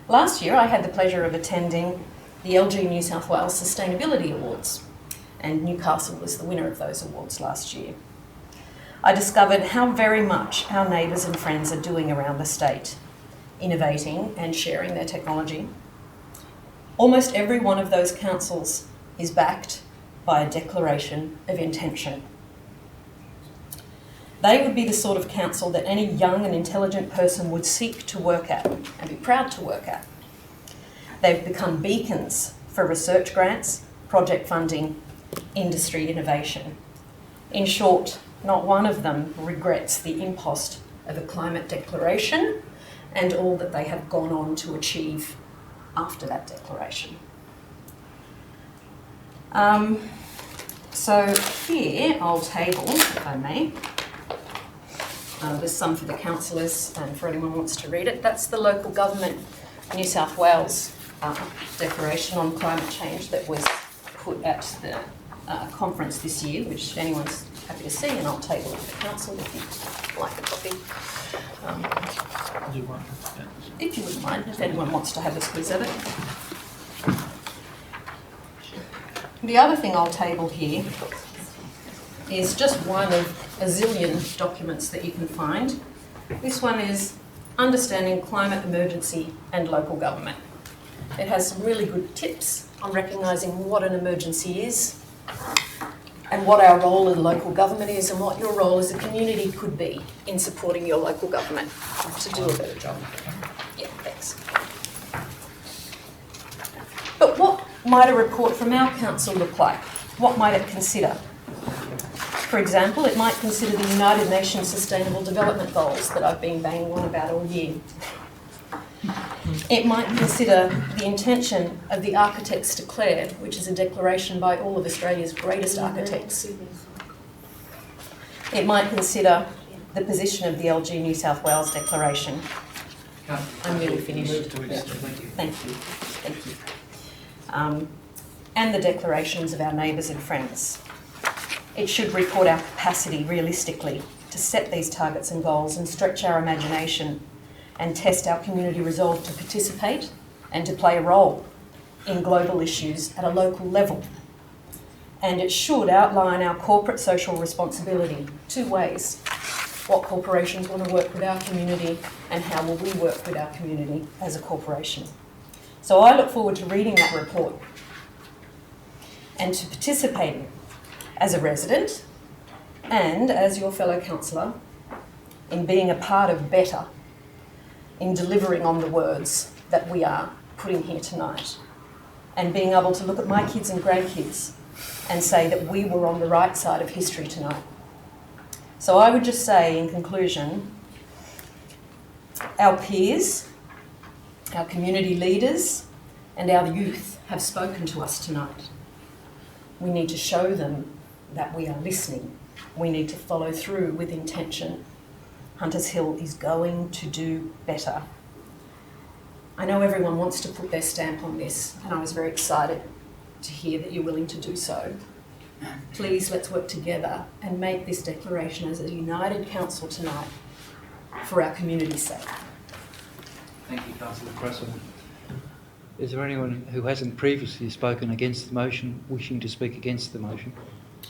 Last year, I had the pleasure of attending the LG New South Wales Sustainability Awards, and Newcastle was the winner of those awards last year. I discovered how very much our neighbours and friends are doing around the state, innovating and sharing their technology. Almost every one of those councils is backed by a declaration of intention. They would be the sort of council that any young and intelligent person would seek to work at and be proud to work at. They've become beacons for research grants, project funding, industry innovation. In short, not one of them regrets the impost of a climate declaration and all that they have gone on to achieve after that declaration. So here I'll table, if I may. There's some for the councillors and for anyone who wants to read it. That's the Local Government New South Wales Declaration on Climate Change that was put at the conference this year, which anyone's happy to see, and I'll table it to the council if you'd like a copy. If you wouldn't mind, if anyone wants to have a squeeze of it. The other thing I'll table here is just one of a zillion documents that you can find. This one is Understanding Climate Emergency and Local Government. It has some really good tips on recognising what an emergency is and what our role in local government is and what your role as a community could be in supporting your local government to do a better job. Yeah, thanks. But what might a report from our council look like? What might it consider? For example, it might consider the United Nations Sustainable Development Goals that I've been banging on about all year. It might consider the intention of the Architects Declared, which is a declaration by all of Australia's greatest architects. It might consider the position of the LG New South Wales Declaration. I'm nearly finished. Yeah. Thank you. Thank you. And the declarations of our neighbours and friends. It should report our capacity realistically to set these targets and goals and stretch our imagination and test our community resolve to participate and to play a role in global issues at a local level. And it should outline our corporate social responsibility 2 ways. What corporations want to work with our community and how will we work with our community as a corporation. So I look forward to reading that report and to participating as a resident and as your fellow councillor in being a part of better, in delivering on the words that we are putting here tonight, and being able to look at my kids and grandkids and say that we were on the right side of history tonight. So I would just say in conclusion, our peers, our community leaders and our youth have spoken to us tonight. We need to show them that we are listening. We need to follow through with intention. Hunters Hill is going to do better. I know everyone wants to put their stamp on this, and I was very excited to hear that you're willing to do so. Please, let's work together and make this declaration as a united council tonight for our community's sake. Thank you, Councillor Cresswell. Is there anyone who hasn't previously spoken against the motion wishing to speak against the motion?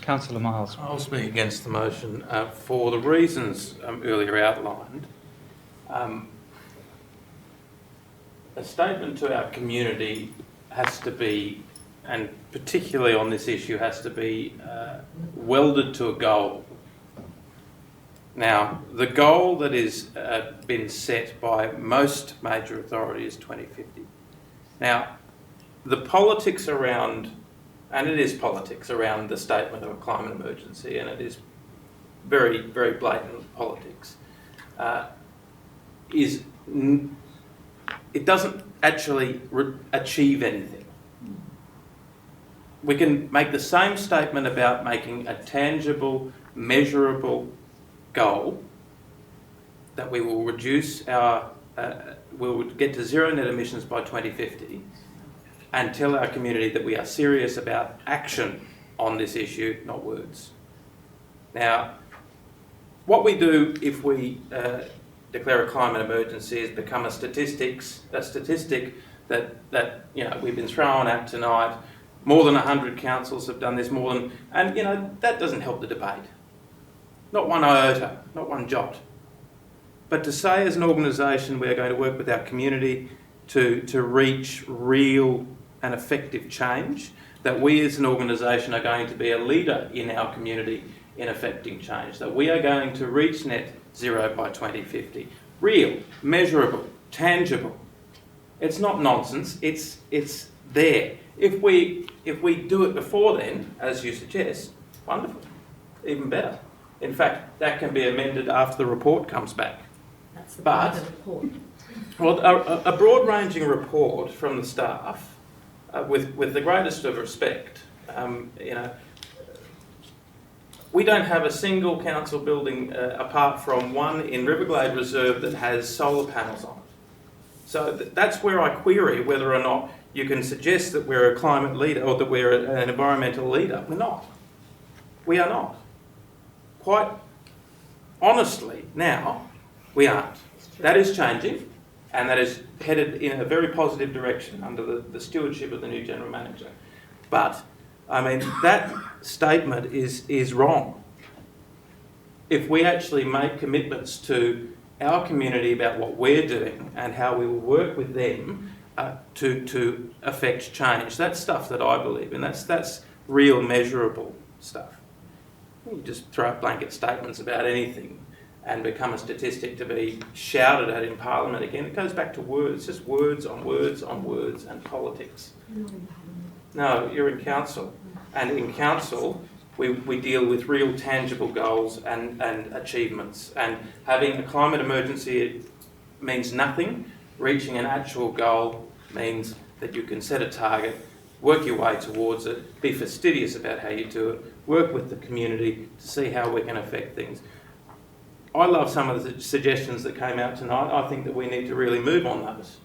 Councillor Miles. I'll speak against the motion for the reasons earlier outlined. A statement to our community has to be, and particularly on this issue, has to be welded to a goal. Now, the goal that is been set by most major authorities is 2050. Now, the politics around, and it is politics around the statement of a climate emergency, and it is very, very blatant politics, it doesn't actually achieve anything. We can make the same statement about making a tangible, measurable goal that we will reduce our, we'll get to zero net emissions by 2050, and tell our community that we are serious about action on this issue, not words. Now, what we do if we declare a climate emergency is become a statistic that you know we've been thrown at tonight. More than 100 councils have done this, and you know that doesn't help the debate. Not one iota, not one jot. But to say as an organisation we are going to work with our community to reach real and effective change, that we as an organisation are going to be a leader in our community in effecting change, that we are going to reach net zero by 2050. Real, measurable, tangible. It's not nonsense, it's there. If we do it before then, as you suggest, wonderful, even better. In fact, that can be amended after the report comes back. That's the But, point of the report. Well, a broad-ranging report from the staff, with the greatest of respect, you know, we don't have a single council building apart from one in Riverglade Reserve that has solar panels on it. So that's where I query whether or not you can suggest that we're a climate leader or that we're an environmental leader. We're not. We are not. Quite honestly, now, we aren't. That is changing, and that is headed in a very positive direction under the stewardship of the new General Manager. But, I mean, that statement is wrong. if we actually make commitments to our community about what we're doing and how we will work with them to affect change. That's stuff that I believe in. That's real measurable stuff. You just throw out blanket statements about anything and become a statistic to be shouted at in Parliament again. It goes back to words, just words on words on words and politics. No, you're in council. And in council, we deal with real tangible goals and achievements. And having a climate emergency means nothing. Reaching an actual goal means that you can set a target, work your way towards it, be fastidious about how you do it, work with the community to see how we can affect things. I love some of the suggestions that came out tonight. I think that we need to really move on those.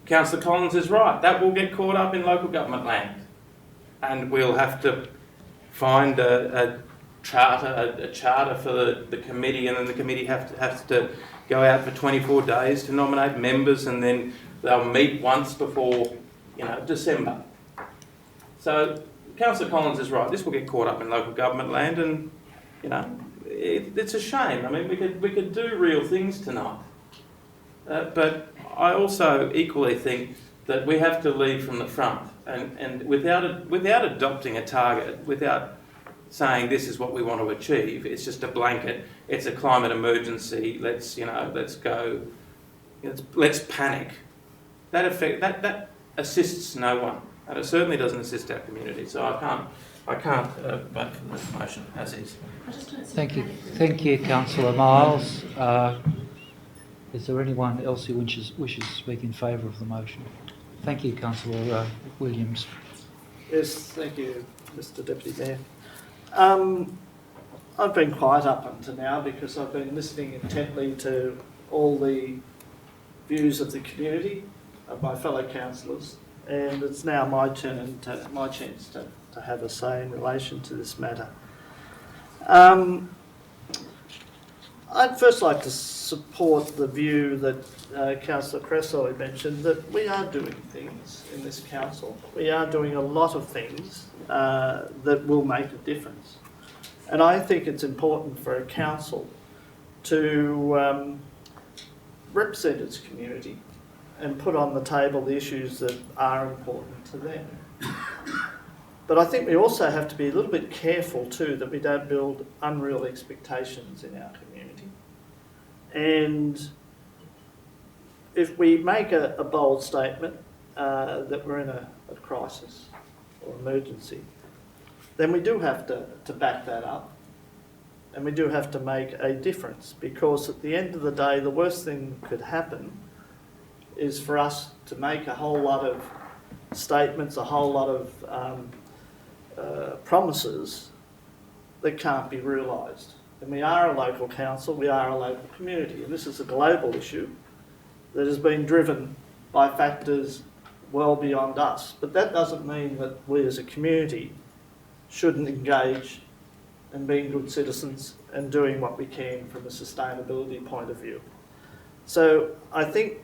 Councillor Collins is right. That will get caught up in local government land. And we'll have to find a charter for the committee, and then the committee has to go out for 24 days to nominate members, and then they'll meet once before, December. So Councillor Collins is right. This will get caught up in local government land, and it's a shame. I mean, we could do real things tonight, but I also equally think that we have to lead from the front, and without adopting a target, without saying this is what we want to achieve, it's just a blanket. It's a climate emergency. Let's go. Let's panic. That assists no one, and it certainly doesn't assist our community. So I can't vote for this motion as is. Thank you, Councillor Miles. Is there anyone else who wishes to speak in favour of the motion? Thank you, Councillor Williams. Yes, thank you, Mr Deputy Mayor. I've been quiet up until now because I've been listening intently to all the views of the community, of my fellow councillors, and it's now my chance to have a say in relation to this matter. I'd first like to support the view that Councillor Cresswell mentioned, that we are doing things in this council. We are doing a lot of things that will make a difference. And I think it's important for a council to represent its community and put on the table the issues that are important to them. But I think we also have to be a little bit careful too that we don't build unreal expectations in our community. And if we make a bold statement that we're in a crisis or emergency, then we do have to back that up, and we do have to make a difference, because at the end of the day, the worst thing that could happen is for us to make a whole lot of statements, a whole lot of promises that can't be realised. And we are a local council, we are a local community, and this is a global issue that has been driven by factors well beyond us. But that doesn't mean that we as a community shouldn't engage in being good citizens and doing what we can from a sustainability point of view. So I think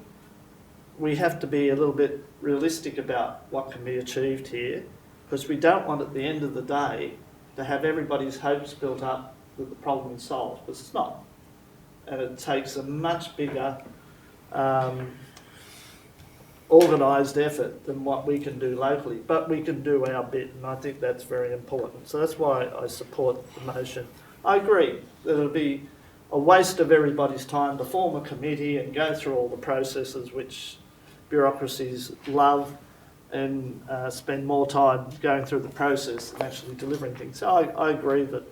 we have to be a little bit realistic about what can be achieved here, because we don't want at the end of the day to have everybody's hopes built up that the problem is solved, because it's not. And it takes a much bigger organised effort than what we can do locally, but we can do our bit, and I think that's very important. So that's why I support the motion. I agree that it'll be a waste of everybody's time to form a committee and go through all the processes which bureaucracies love, and spend more time going through the process than actually delivering things. So I agree that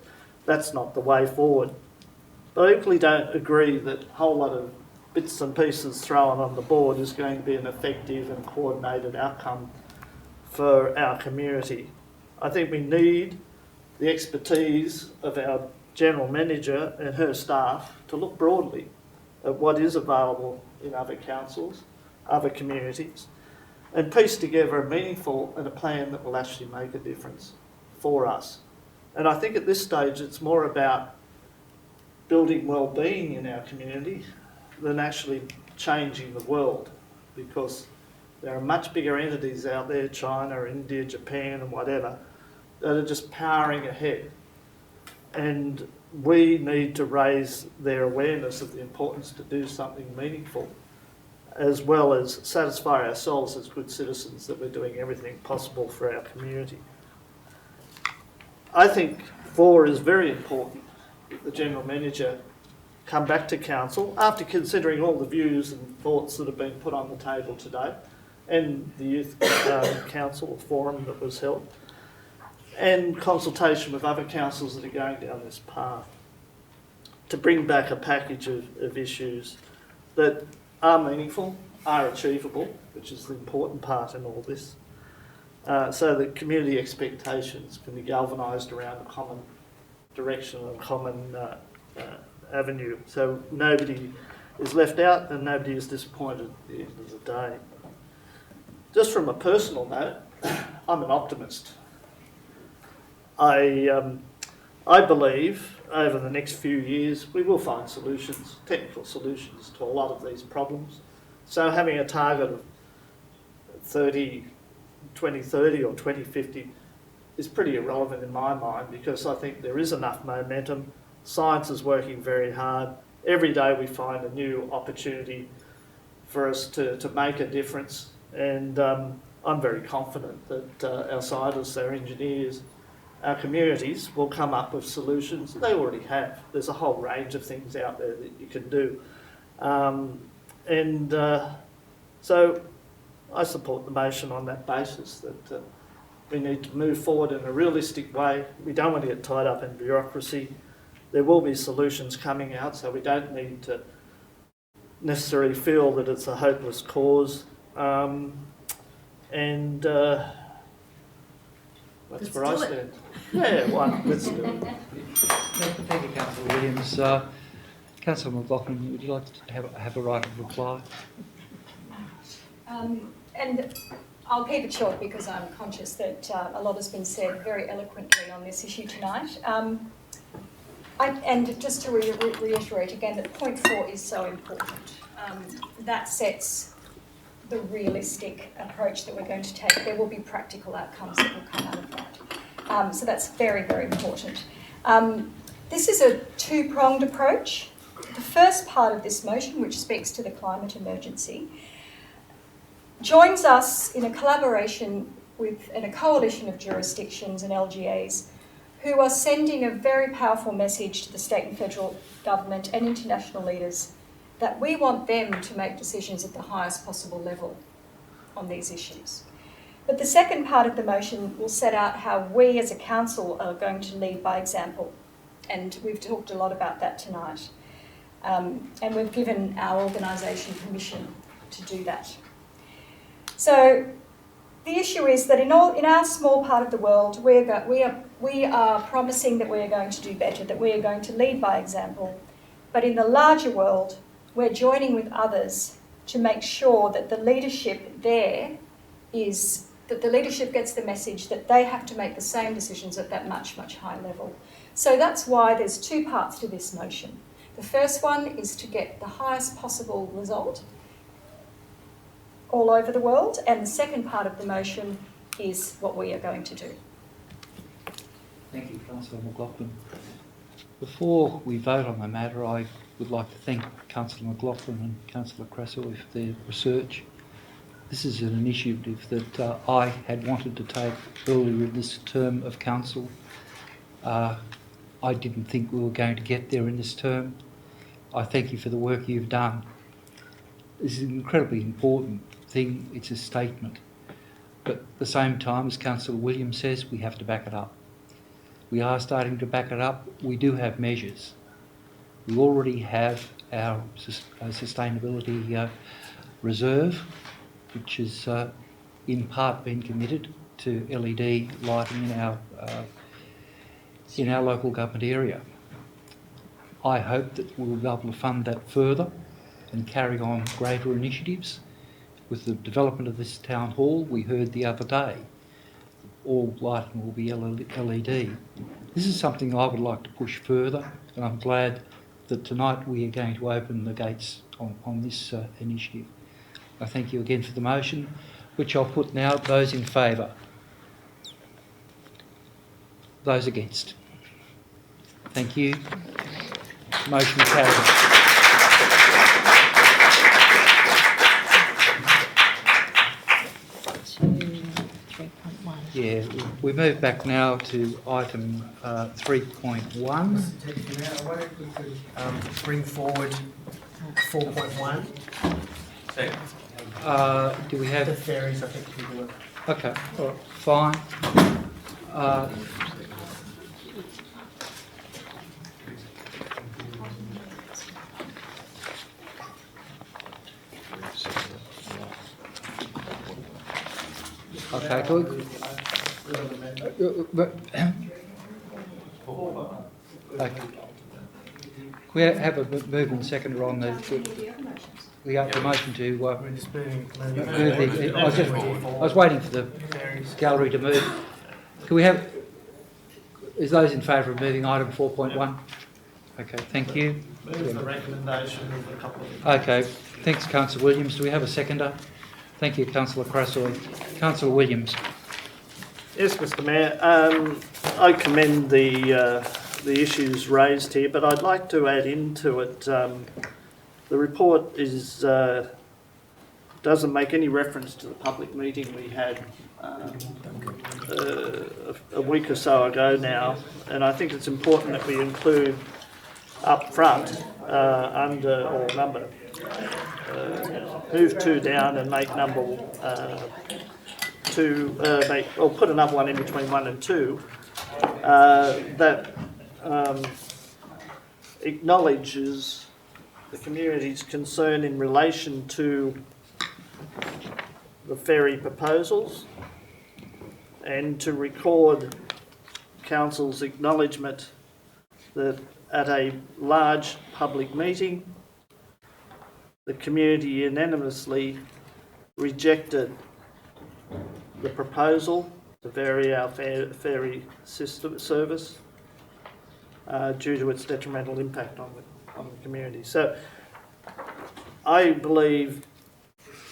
that's not the way forward. But I equally don't agree that a whole lot of bits and pieces thrown on the board is going to be an effective and coordinated outcome for our community. I think we need the expertise of our General Manager and her staff to look broadly at what is available in other councils, other communities, and piece together a meaningful and a plan that will actually make a difference for us. And I think at this stage it's more about building well-being in our community than actually changing the world, because there are much bigger entities out there, China, India, Japan and whatever, that are just powering ahead. And we need to raise their awareness of the importance to do something meaningful, as well as satisfy ourselves as good citizens that we're doing everything possible for our community. I think 4 is very important that the General Manager come back to Council after considering all the views and thoughts that have been put on the table today and the Youth Council forum that was held, and consultation with other councils that are going down this path, to bring back a package of issues that are meaningful, are achievable, which is the important part in all this, so that community expectations can be galvanised around a common direction and a common avenue, so nobody is left out and nobody is disappointed at the end of the day. Just from a personal note, I'm an optimist. I believe over the next few years we will find solutions, technical solutions to a lot of these problems. So having a target of 2030 or 2050 is pretty irrelevant in my mind, because I think there is enough momentum. Science is working very hard. Every day we find a new opportunity for us to make a difference, and I'm very confident that our scientists, our engineers, our communities will come up with solutions. They already have. There's a whole range of things out there that you can do. So I support the motion on that basis, that we need to move forward in a realistic way. We don't want to get tied up in bureaucracy. There will be solutions coming out, so we don't need to necessarily feel that it's a hopeless cause. That's where I stand. Yeah, why not? Let's do it. Thank you, Councillor Williams. Councillor McLaughlin, would you like to have a right of reply? And I'll keep it short because I'm conscious that a lot has been said very eloquently on this issue tonight. And just to reiterate again that point 4 is so important. That sets the realistic approach that we're going to take. There will be practical outcomes that will come out of that. So that's very, very important. This is a two-pronged approach. The first part of this motion, which speaks to the climate emergency, joins us in a collaboration with a coalition of jurisdictions and LGAs who are sending a very powerful message to the state and federal government and international leaders that we want them to make decisions at the highest possible level on these issues. But the second part of the motion will set out how we as a council are going to lead by example. And we've talked a lot about that tonight. And we've given our organisation permission to do that. So the issue is that in our small part of the world, we are promising that we are going to do better, that we are going to lead by example. But in the larger world, we're joining with others to make sure that the leadership there is, that the leadership gets the message that they have to make the same decisions at that much, much higher level. So that's why there's two parts to this motion. The first one is to get the highest possible result all over the world, and the second part of the motion is what we are going to do. Thank you, Councillor McLaughlin. Before we vote on the matter, I would like to thank Councillor McLaughlin and Councillor Crassoy for their research. This is an initiative that I had wanted to take earlier in this term of council. I didn't think we were going to get there in this term. I thank you for the work you've done. This is an incredibly important thing. It's a statement. But at the same time, as Councillor Williams says, we have to back it up. We are starting to back it up. We do have measures. We already have our sustainability reserve, which has in part been committed to LED lighting in our local government area. I hope that we'll be able to fund that further and carry on greater initiatives. With the development of this town hall, we heard the other day, all lighting will be LED. This is something I would like to push further, and I'm glad that tonight we are going to open the gates on this initiative. I thank you again for the motion, which I'll put now. Those in favour? Those against? Thank you. Motion carried. 3.1. Yeah, we move back now to item 3.1. Mr. Deputy Mayor, I wonder if we could bring forward 4.1. Do we The have... ferries, I think we will. Okay, all right, fine. Okay, good. Okay. Can we have a move and seconder on the motion to We're just moving move the... I was waiting for the gallery to move. Can we have... Is those in favour of moving item 4.1? Okay, thank you. Move the recommendation of a couple of... Okay, thanks, Councillor Williams. Do we have a seconder? Thank you, Councillor Crassoy. Councillor Williams. Yes, Mr. Mayor. I commend the issues raised here, but I'd like to add into it. The report doesn't make any reference to the public meeting we had a week or so ago now, and I think it's important that we include up front under or number. Move 2 down and make number 2, put another one in between 1 and 2, that acknowledges the community's concern in relation to the ferry proposals, and to record Council's acknowledgement that at a large public meeting, the community unanimously rejected the proposal to vary our ferry system service due to its detrimental impact on the community. So I believe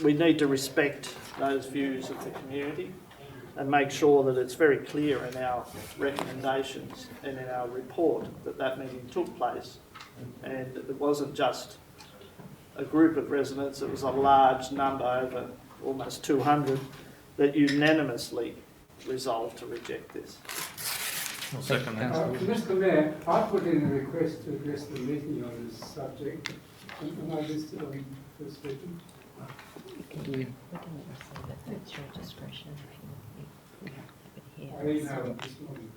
we need to respect those views of the community and make sure that it's very clear in our recommendations and in our report that that meeting took place, and it wasn't just a group of residents, it was a large number, over almost 200, that unanimously resolved to reject this. I'll second that. Mr. Mayor, I put in a request to address the meeting on this subject. Am I listed on first speaking? We didn't receive it. It's your discretion if you have it I here. emailed this morning.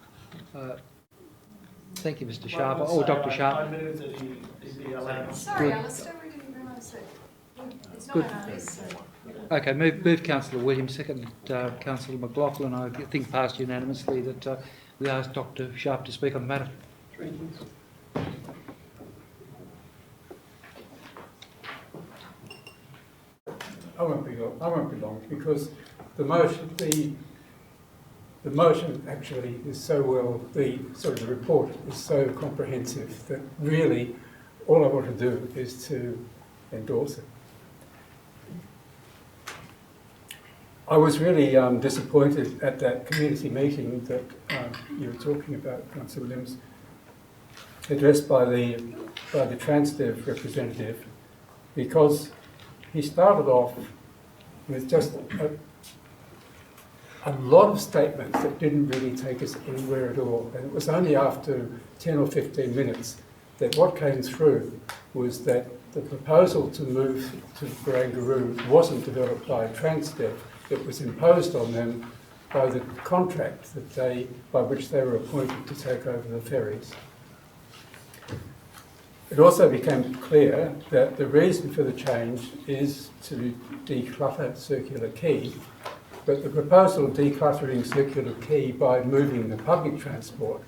Thank you, Mr. Sharp. Oh, Dr. Sharp. I move that he be allowed. Sorry, Alistair, we didn't realise that. It's not Good. on our list, so... Okay, move Councillor Williams, second Councillor McLaughlin. I think passed unanimously that we asked Dr. Sharp to speak on the matter. I won't be long because the motion actually is so well, the report is so comprehensive that really all I want to do is to endorse it. I was really disappointed at that community meeting that you were talking about, Councillor Williams, addressed by the Transdev representative, because he started off with just a lot of statements that didn't really take us anywhere at all. And it was only after 10 or 15 minutes that what came through was that the proposal to move to Barangaroo wasn't developed by Transdev. It was imposed on them by the contract by which they were appointed to take over the ferries. It also became clear that the reason for the change is to declutter Circular Quay, but the proposal of decluttering Circular Quay by moving the public transport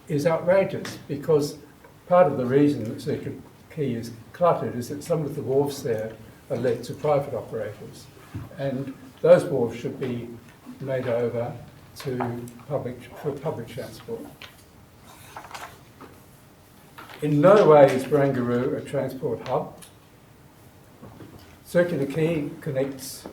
is outrageous, because part of the reason that Circular Quay is cluttered is that some of the wharves there are let to private operators, and those wharves should be made over to public transport. In no way is Barangaroo a transport hub. Circular Quay connects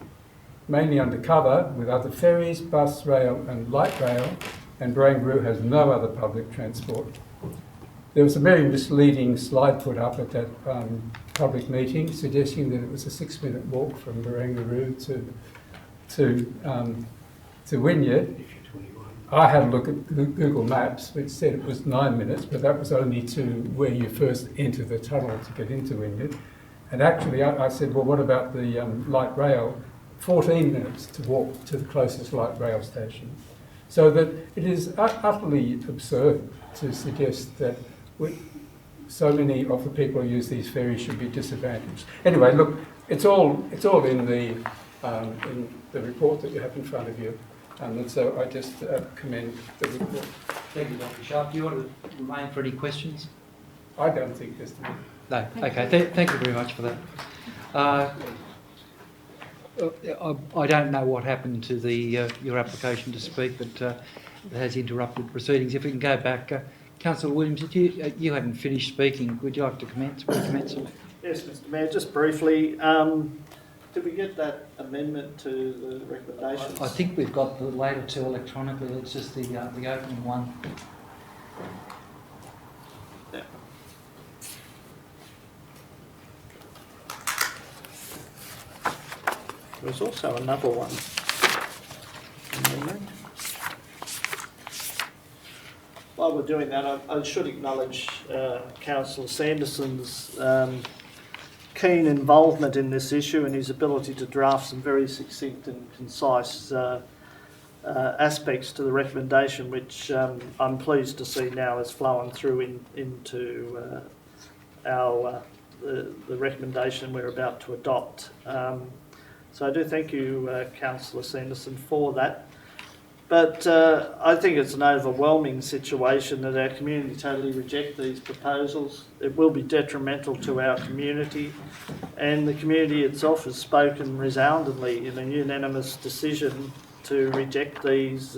mainly undercover with other ferries, bus, rail and light rail, and Barangaroo has no other public transport There was a very misleading slide put up at that public meeting suggesting that it was a 6-minute walk from Barangaroo to Wynyard. I had a look at Google Maps, which said it was 9 minutes, but that was only to where you first enter the tunnel to get into Wynyard. And actually, I said, well, what about the light rail? 14 minutes to walk to the closest light rail station. So that it is utterly absurd to suggest that so many of the people who use these ferries should be disadvantaged. Anyway, look, it's all in the report that you have in front of you. And so I just commend the report. Thank you, Dr. Sharp. Do you want to remain for any questions? I don't think there's any. No. Okay. Thank you very much for that. I don't know what happened to your application to speak, but it has interrupted proceedings. If we can go back, Councillor Williams, you hadn't finished speaking. Would you like to commence? Yes, Mr. Mayor. Just briefly. Did we get that amendment to the recommendations? I think we've got the later two electronically. It's just the opening one. Yeah. There's also another one. Amendment. While we're doing that, I should acknowledge Councillor Sanderson's keen involvement in this issue and his ability to draft some very succinct and concise aspects to the recommendation, which I'm pleased to see now has flown through into the recommendation we're about to adopt. So I do thank you, Councillor Sanderson, for that. But I think it's an overwhelming situation that our community totally reject these proposals. It will be detrimental to our community, and the community itself has spoken resoundingly in a unanimous decision to reject these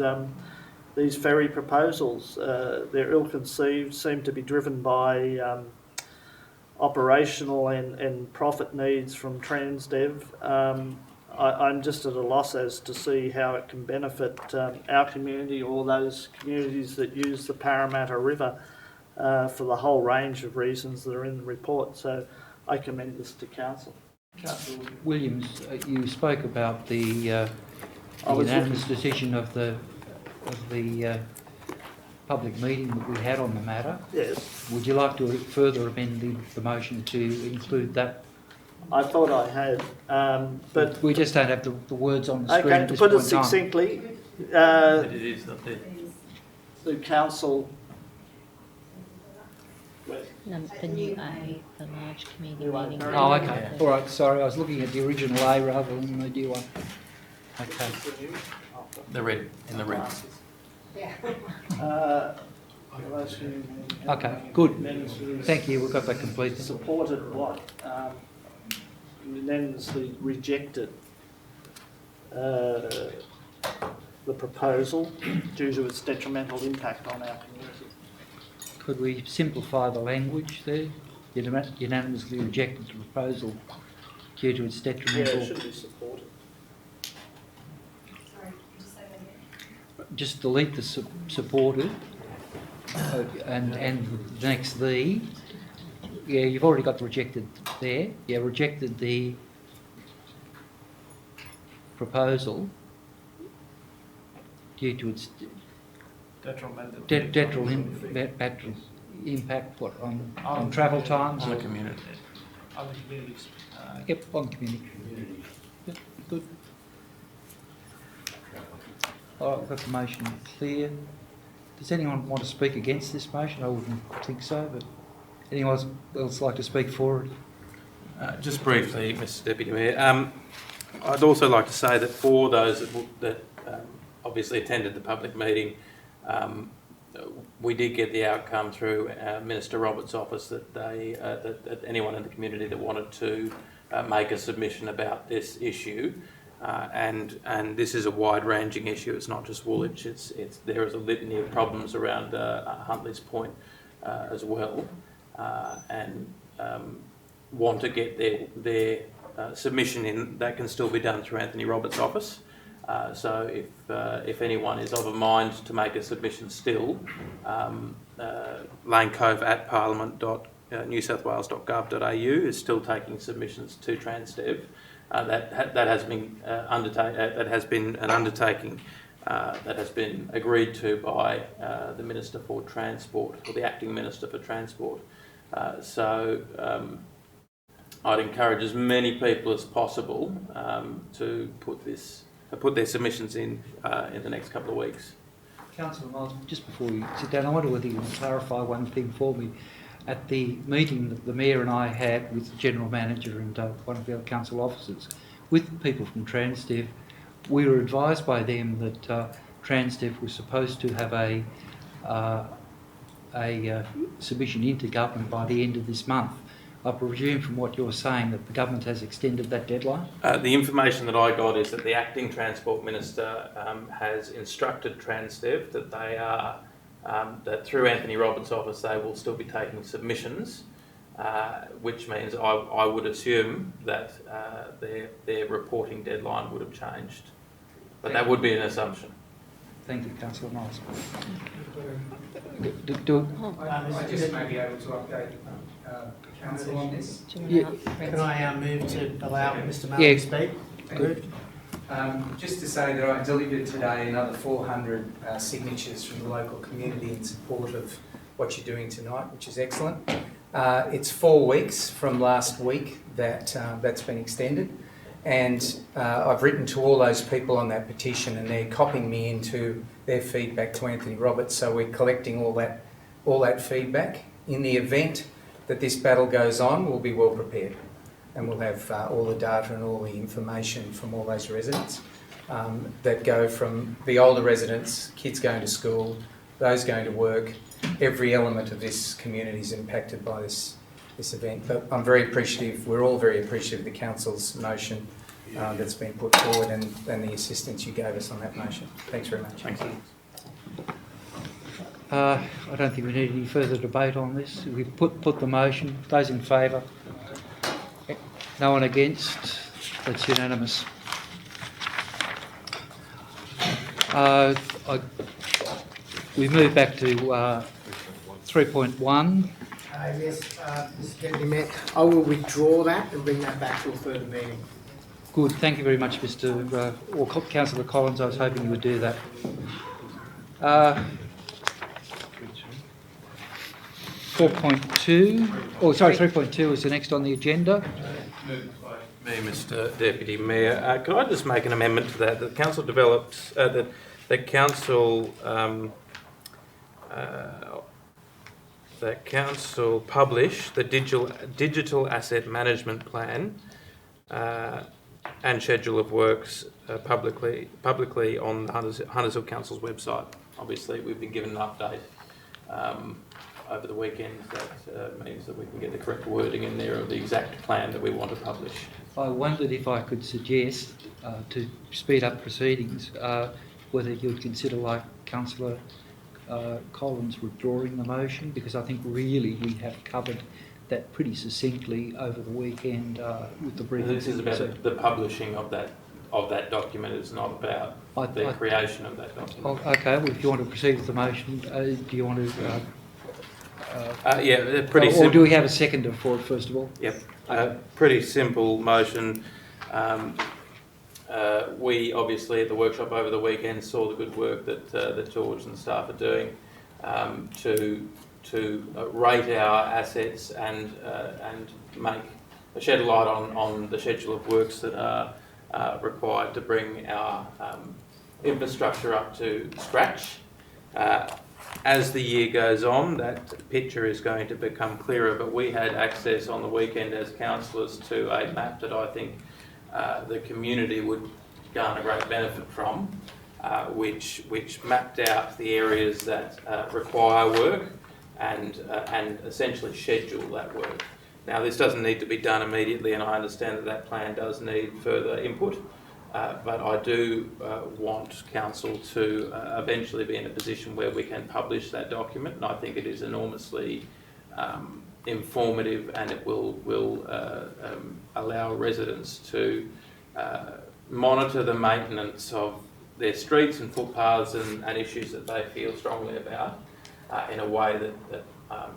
ferry proposals. They're ill-conceived, seem to be driven by operational and profit needs from Transdev. I'm just at a loss as to see how it can benefit our community or those communities that use the Parramatta River for the whole range of reasons that are in the report. So I commend this to Council. Councillor Williams, you spoke about the unanimous decision of the public meeting that we had on the matter. Yes. Would you like to further amend the motion to include that? I thought I had, but we just don't have the words on the screen. Okay, to put it succinctly, it is not there. The Council. The new A, the large community meeting. Oh, okay. All right. Sorry, I was looking at the original A rather than the new one. Okay. The red, in the red. Okay, good. Thank you. We've got that completed. Supported what? Unanimously rejected the proposal due to its detrimental impact on our community. Could we simplify the language there? Unanimously rejected the proposal due to its detrimental... Yeah, it should be supported. Sorry, could you say that again? Just delete the supported and the next the. Yeah, you've already got the rejected there. Yeah, rejected the proposal due to its detrimental impact what, on travel times? On the community. On the communities. Yep, on community. Yep, good. All right, we've got the motion clear. Does anyone want to speak against this motion? I wouldn't think so, but anyone else like to speak for it? Just briefly, Mr Deputy Mayor, I'd also like to say that for those that obviously attended the public meeting, we did get the outcome through Minister Roberts' office that that anyone in the community that wanted to make a submission about this issue, and this is a wide-ranging issue. It's not just Woolwich. There is a litany of problems around Huntleys Point as well, and want to get their submission in. That can still be done through Anthony Roberts' office. So if anyone is of a mind to make a submission still, lanecove@parliament.newsouthwales.gov.au is still taking submissions to Transdev. That has been an undertaking that has been agreed to by the Minister for Transport, or the Acting Minister for Transport. So I'd encourage as many people as possible to put their submissions in the next couple of weeks. Councillor Miles, just before you sit down, I wonder whether you can clarify one thing for me. At the meeting that the Mayor and I had with the General Manager and one of the other council officers, with people from Transdev, we were advised by them that Transdev was supposed to have a submission into government by the end of this month. I presume from what you're saying that the government has extended that deadline? The information that I got is that the Acting Transport Minister has instructed Transdev that they are, that through Anthony Roberts' office they will still be taking submissions, which means I would assume that their reporting deadline would have changed. But that would be an assumption. Thank you, Councillor Miles. I just may be able to update council on this. Yeah. Can I move to allow Mr. Malloy Yeah. to speak? Good. Just to say that I delivered today another 400 signatures from the local community in support of what you're doing tonight, which is excellent. It's 4 weeks from last week that that's been extended, and I've written to all those people on that petition, and they're copying me into their feedback to Anthony Roberts. So we're collecting all that feedback. In the event that this battle goes on, we'll be well prepared, and we'll have all the data and all the information from all those residents that go from the older residents, kids going to school, those going to work. Every element of this community is impacted by this event. But I'm very appreciative, we're all very appreciative of the Council's motion that's been put forward and the assistance you gave us on that motion. Thanks very much. Thank you. I don't think we need any further debate on this. We've put the motion. Those in favour? No one against? That's unanimous. We move back to 3.1. Yes, Mr Deputy Mayor, I will withdraw that and bring that back to a further meeting. Good. Thank you very much, Councillor Collins. I was hoping you would do that. 3.2 is the next on the agenda. Me, Mr. Deputy Mayor. Could I just make an amendment to that? The council developed, the council published the digital asset management plan and schedule of works publicly on the Hunters Hill Council's website. Obviously, we've been given an update over the weekend that means that we can get the correct wording in there of the exact plan that we want to publish. I wondered if I could suggest to speed up proceedings whether you'd consider, like Councillor Collins, withdrawing the motion, because I think really we have covered that pretty succinctly over the weekend with the briefing. This is about the publishing of that document. It's not about the creation of that document. Oh, okay, well, if you want to proceed with the motion, do you want to... yeah, pretty simple. Or do we have a seconder for it, first of all? Yep. Pretty simple motion. We obviously at the workshop over the weekend saw the good work that George and the staff are doing to rate our assets and shed a light on the schedule of works that are required to bring our infrastructure up to scratch. As the year goes on, that picture is going to become clearer, but we had access on the weekend as councillors to a map that I think the community would garner great benefit from, which mapped out the areas that require work and essentially schedule that work. Now, this doesn't need to be done immediately, and I understand that plan does need further input. But I do want council to eventually be in a position where we can publish that document, and I think it is enormously informative, and it will allow residents to monitor the maintenance of their streets and footpaths and issues that they feel strongly about. in a way that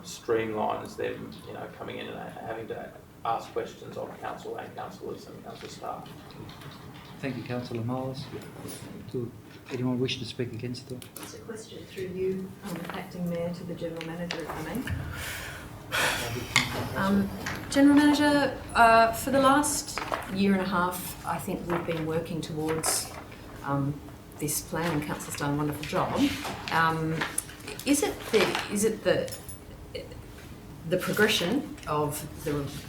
streamlines them, coming in and having to ask questions of council and councillors and council staff. Thank you, Councillor Miles. Do anyone wish to speak against the? It's a question through you, Acting Mayor, to the General Manager, if I may. General Manager, for the last year and a half, I think we've been working towards this plan, and Council's done a wonderful job. Is it the progression of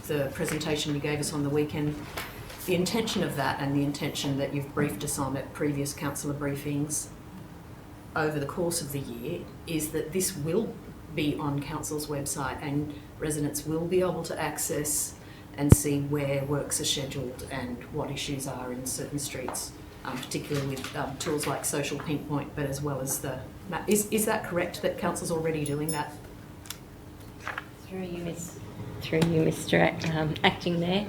the presentation you gave us on the weekend, the intention of that and the intention that you've briefed us on at previous councillor briefings over the course of the year, is that this will be on council's website and residents will be able to access and see where works are scheduled and what issues are in certain streets, particularly with tools like Social Pinpoint, but as well as the map. Is that correct, that council's already doing that? Through you, Mr. Acting Mayor.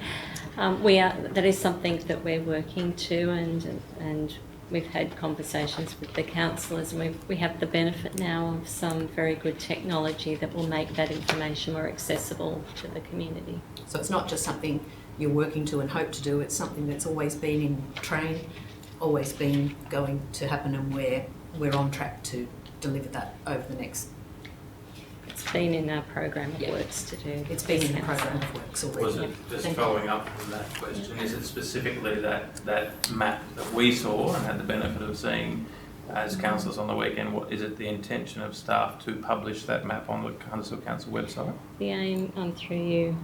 That is something that we're working to, and we've had conversations with the councillors, and we have the benefit now of some very good technology that will make that information more accessible to the community. So it's not just something you're working to and hope to do, it's something that's always been in train, always been going to happen, and we're on track to deliver that over the next. It's been in our program of works to do. It's been in the program of works already. Was it, just following up on that question, is it specifically that map that we saw and had the benefit of seeing as councillors on the weekend? What is it, the intention of staff to publish that map on the Hunters Hill Council website? The aim, through you,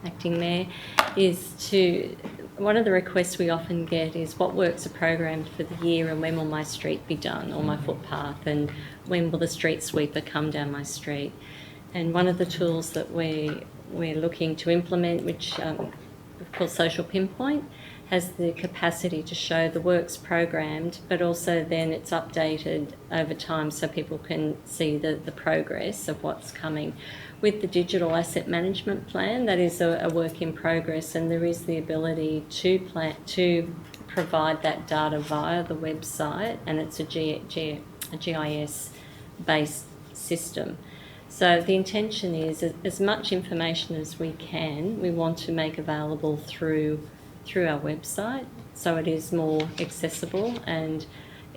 Acting Mayor, is to, one of the requests we often get is what works are programmed for the year, and when will my street be done, or my footpath, and when will the street sweeper come down my street. And one of the tools that we're looking to implement, which we've called Social Pinpoint, has the capacity to show the works programmed, but also then it's updated over time so people can see the progress of what's coming. With the digital asset management plan, that is a work in progress, and there is the ability to provide that data via the website, and it's a GIS-based system. So the intention is as much information as we can, we want to make available through our website, so it is more accessible, and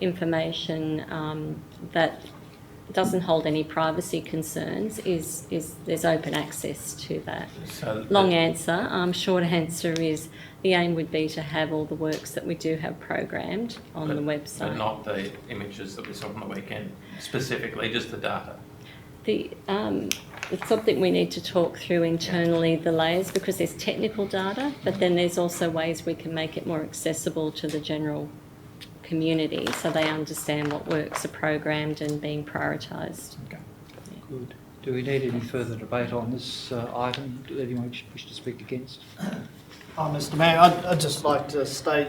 information that doesn't hold any privacy concerns is there's open access to that. So long answer. Short answer is the aim would be to have all the works that we do have programmed on the website. But not the images that we saw on the weekend, specifically, just the data. It's something we need to talk through internally, the layers, because there's technical data, but then there's also ways we can make it more accessible to the general community so they understand what works are programmed and being prioritised. Okay. Yeah. Good. Do we need any further debate on this item? Do anyone wish to speak against? Mr Mayor, I'd just like to state,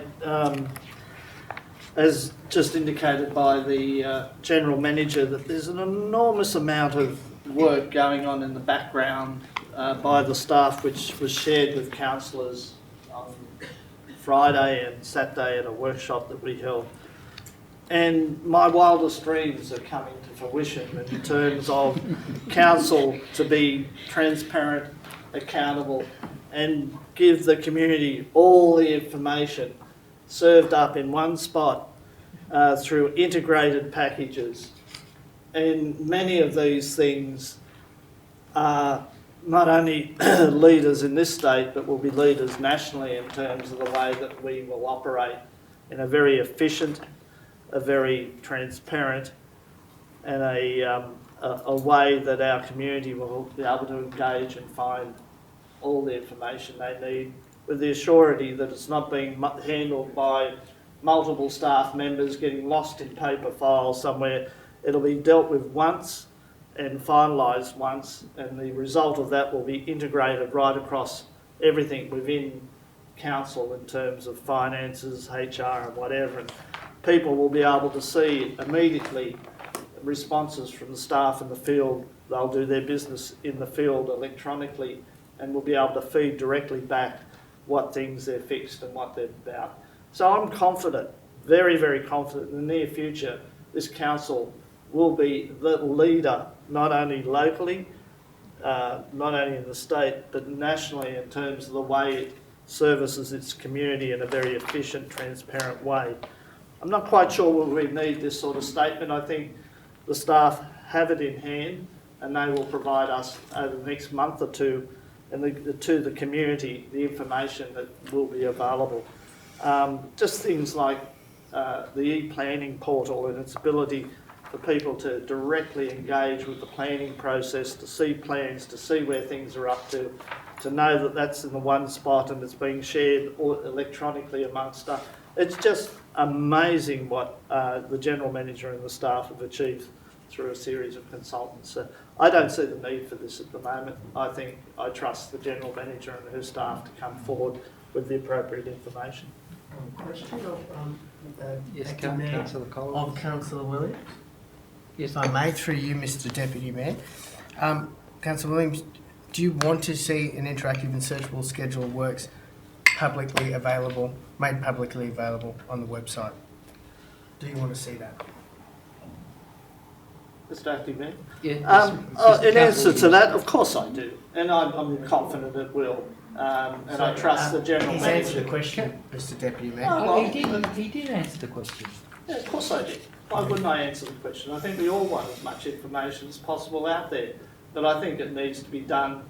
as just indicated by the General Manager, that there's an enormous amount of work going on in the background by the staff, which was shared with councillors on Friday and Saturday at a workshop that we held. And my wildest dreams are coming to fruition in terms of council to be transparent, accountable, and give the community all the information served up in one spot through integrated packages. And many of these things are not only leaders in this state, but will be leaders nationally in terms of the way that we will operate in a very efficient, a very transparent, and a way that our community will be able to engage and find all the information they need, with the assurity that it's not being handled by multiple staff members getting lost in paper files somewhere. It'll be dealt with once and finalised once, and the result of that will be integrated right across everything within council in terms of finances, HR and whatever. And people will be able to see immediately responses from the staff in the field. They'll do their business in the field electronically, and will be able to feed directly back what things they're fixed and what they're about. So I'm confident, very, very confident in the near future, this council will be the leader, not only locally, not only in the state, but nationally in terms of the way it services its community in a very efficient, transparent way. I'm not quite sure whether we need this sort of statement. I think the staff have it in hand and they will provide us over the next month or two and to the community the information that will be available. Just things like the e-planning portal and its ability for people to directly engage with the planning process, to see plans, to see where things are up to know that that's in the one spot and it's being shared electronically amongst us. It's just amazing what the General Manager and the staff have achieved through a series of consultants. So I don't see the need for this at the moment. I trust the General Manager and her staff to come forward with the appropriate information. Question of Yes, Acting Mayor, Councillor Collins. of Councillor Williams. Yes, If I may, through you, Mr Deputy Mayor. Councillor Williams, do you want to see an interactive and searchable schedule of works publicly available, made publicly available on the website? Do you want to see that? Mr Acting Mayor? Yeah, in answer to that, of course I do, and I'm confident it will. And I trust the General He's Manager. answered the question, Mr Deputy Mayor. Oh, he did answer the question. Yeah, of course I did. Why wouldn't I answer the question? I think we all want as much information as possible out there, but I think it needs to be done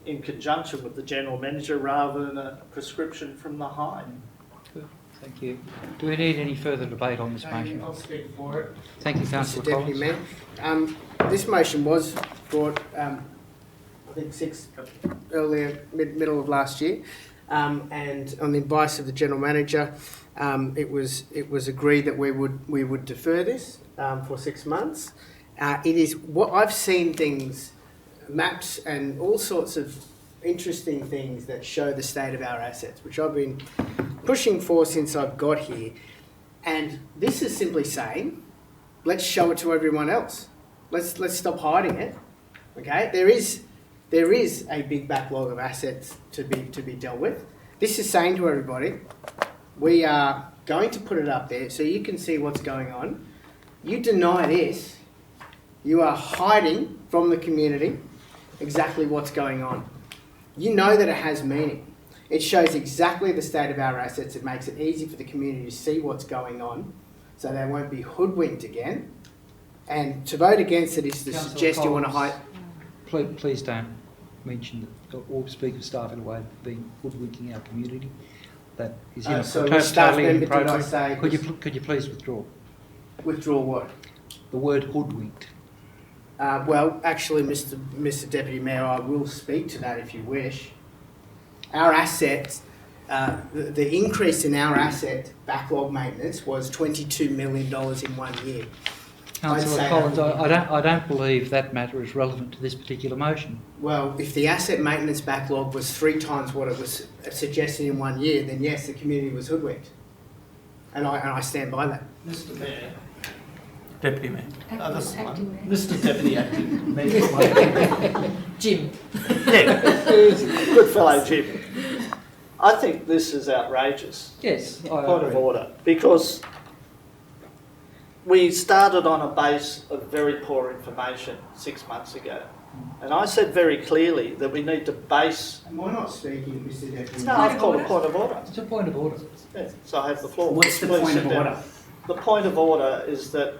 in conjunction with the General Manager rather than a prescription from the high. Good, thank you. Do we need any further debate on this motion? I'll speak for it. Thank you, Councillor Mr Deputy Collins. Mayor. This motion was brought, I think, middle of last year, and on the advice of the General Manager, it was agreed that we would defer this for 6 months. It is what I've seen things, maps and all sorts of interesting things that show the state of our assets, which I've been pushing for since I've got here. And this is simply saying, let's show it to everyone else. Let's stop hiding it. Okay, there is a big backlog of assets to be dealt with. This is saying to everybody, we are going to put it up there so you can see what's going on. You deny this, you are hiding from the community exactly what's going on. You know that it has meaning. It shows exactly the state of our assets. It makes it easy for the community to see what's going on so they won't be hoodwinked again. And to vote against it is to Councillor suggest you want to hide. Please don't mention that or speak of staff in a way of being hoodwinking our community. That is So which staff totally member did I inappropriate. say? Could you please withdraw Withdraw what? the word hoodwinked? Well, actually, Mr Deputy Mayor, I will speak to that if you wish. Our assets, the increase in our asset backlog maintenance was $22 million in 1 year. Councillor Collins, I don't believe that matter is relevant to this particular motion. Well, if the asset maintenance backlog was 3 times what it was suggested in 1 year, then yes, the community was hoodwinked. And I stand by that. Mr Mayor. Deputy Mayor. Mr Deputy Acting Mayor. Jim. Yeah, good fellow Jim. I think this is outrageous. Yes, I Point of agree. order. Because we started on a base of very poor information 6 months ago. And I said very clearly that we need to base... Am I not speaking, Mr Deputy No, I've called a point of order. It's a point of order. Yeah, so I have the floor. What's the Please point sit of down. order? The point of order is that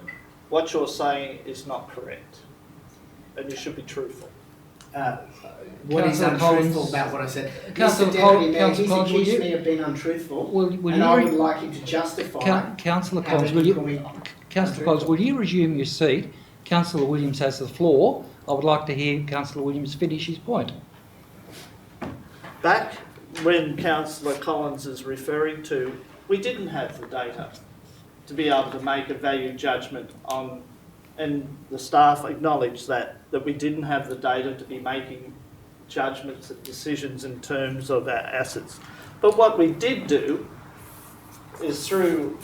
what you're saying is not correct. And you should be truthful. What is Councillor untruthful Collins- about what I said? Councillor Mr Deputy Mayor, Collins, he's will accused you- me of being untruthful, Will and you I re- would like him to justify... Councillor how Collins, he will you... called me Councillor Collins, will you resume your seat? Councillor Williams has the floor. I would like to hear Councillor Williams finish his point. Back when Councillor Collins is referring to, we didn't have the data to be able to make a value judgment on, and the staff acknowledged that we didn't have the data to be making judgments and decisions in terms of our assets. But what we did do is through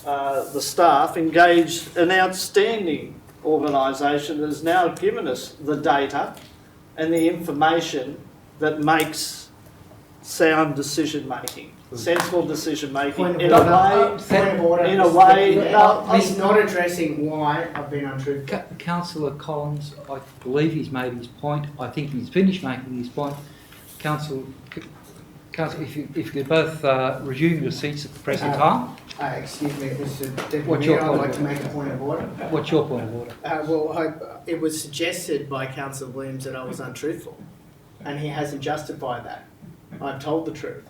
the staff engaged an outstanding organisation that has now given us the data and the information that makes sound decision making, sensible decision making Point in of a order. Point of order. way. In a way, He's not addressing why I've been untruthful. Councillor Collins, I believe he's made his point. I think he's finished making his point. Council, if you could both resume your seats at the present time. Excuse me, Mr. Deputy What's your Mayor, I'd point like of to make a point of order. What's your point of order? It was suggested by Councillor Williams that I was untruthful, and he hasn't justified that. I've told the truth.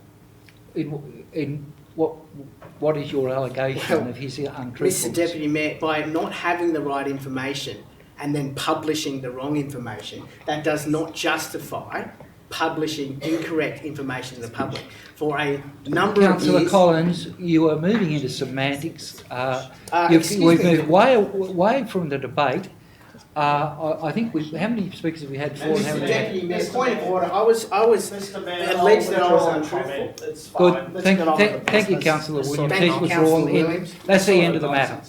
In what is your allegation of his untruthfulness? Mr. Deputy Mayor, by not having the right information and then publishing the wrong information, that does not justify publishing incorrect information to the public. For a number of years... Councillor Collins, you are moving into semantics. We've moved way from the debate. I think how many speakers have we had for? Mr. Deputy Mayor, point of order. I was alleged that I was untruthful. Good. Thank you, Councillor Williams. Thank you, Councillor Williams. That's the end of the matter.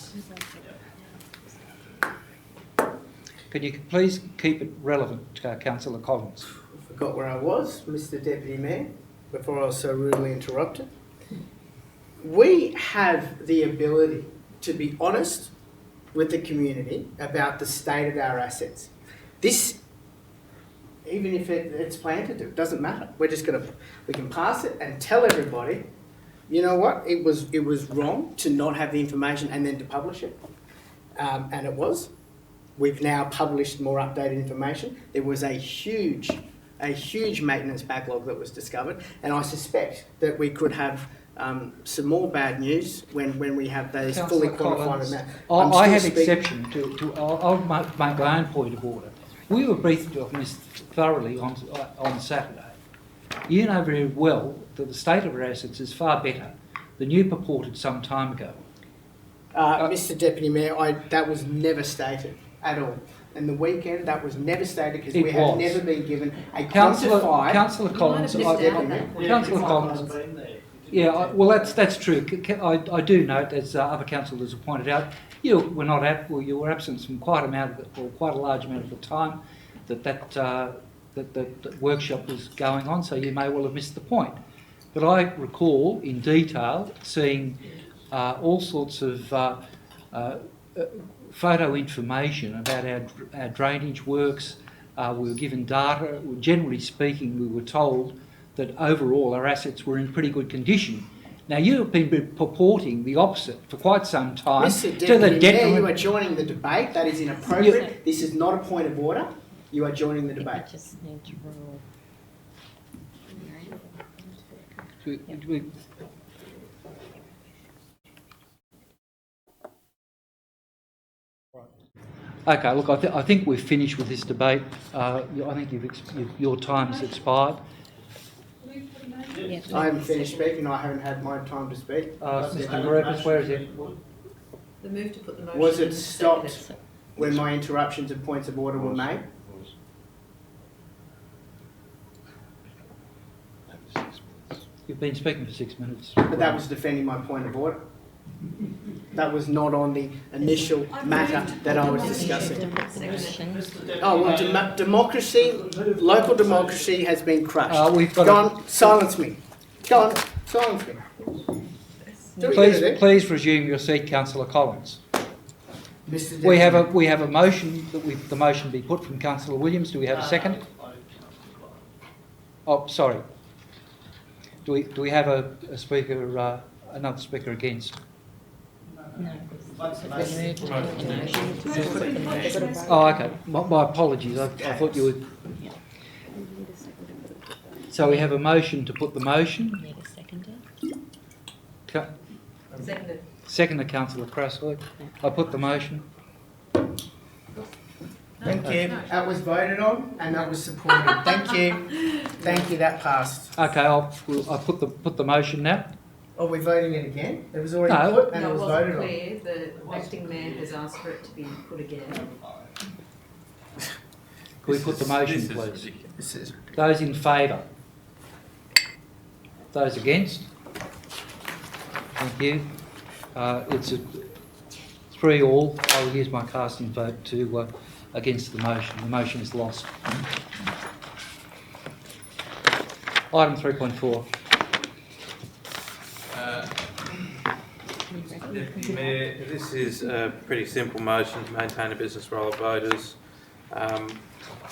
Can you please keep it relevant, Councillor Collins? I forgot where I was, Mr. Deputy Mayor, before I was so rudely interrupted. We have the ability to be honest with the community about the state of our assets. This, even if it's planted, it doesn't matter. We can pass it and tell everybody, you know what, it was wrong to not have the information and then to publish it, and it was. We've now published more updated information. There was a huge maintenance backlog that was discovered, and I suspect that we could have some more bad news when we have those fully qualified amounts. I have exception to I'll make my own point of order. We were briefed on this thoroughly on Saturday. You know very well that the state of our assets is far better than you purported some time ago. Mr. Deputy Mayor, that was never stated at all. And the weekend, that was never stated because we have never been given a quantified... Councillor Collins, Councillor Collins, yeah, well that's true. I do note, as other councillors have pointed out, you were absent from quite a large amount of the time that workshop was going on, so you may well have missed the point. But I recall in detail seeing all sorts of photo information about our drainage works. We were given data. Generally speaking, we were told that overall our assets were in pretty good condition. Now, you have been purporting the opposite for quite some time. Mr. Deputy Mayor, you are joining the debate. That is inappropriate. This is not a point of order. You are joining the debate. Just need to rule. Okay, look, I think we've finished with this debate. I think your time has expired. Yeah. I haven't finished speaking. I haven't had my time to speak. Mr. Marepis, where is it? The move to put the motion... Was it stopped when my interruptions of points of order were made? You've been speaking for 6 minutes. But that was defending my point of order. That was not on the initial matter that I was discussing. Oh, well, democracy, local democracy has been crushed. Go on, silence me. Go on, silence me. Please resume your seat, Councillor Collins. We have a motion that the motion be put from Councillor Williams. Do we have a second? Oh, sorry. Do we have a speaker, another speaker against? No. Oh, okay. My apologies. I thought you would. So we have a motion to put the motion. Need a seconder? Seconded. Seconded, Councillor Crassley. I put the motion. Thank you. That was voted on and that was supported. Thank you. Thank you. That passed. Okay, I'll put the motion now. Are we voting it again? It was already put and it was voted on. No, it wasn't clear. The acting mayor has asked for it to be put again. Can we put the motion, please? Those in favour? Those against? Thank you. It's 3-3. I will use my casting vote to against the motion. The motion is lost. Item 3.4. Deputy Mayor, this is a pretty simple motion to maintain a business roll of voters.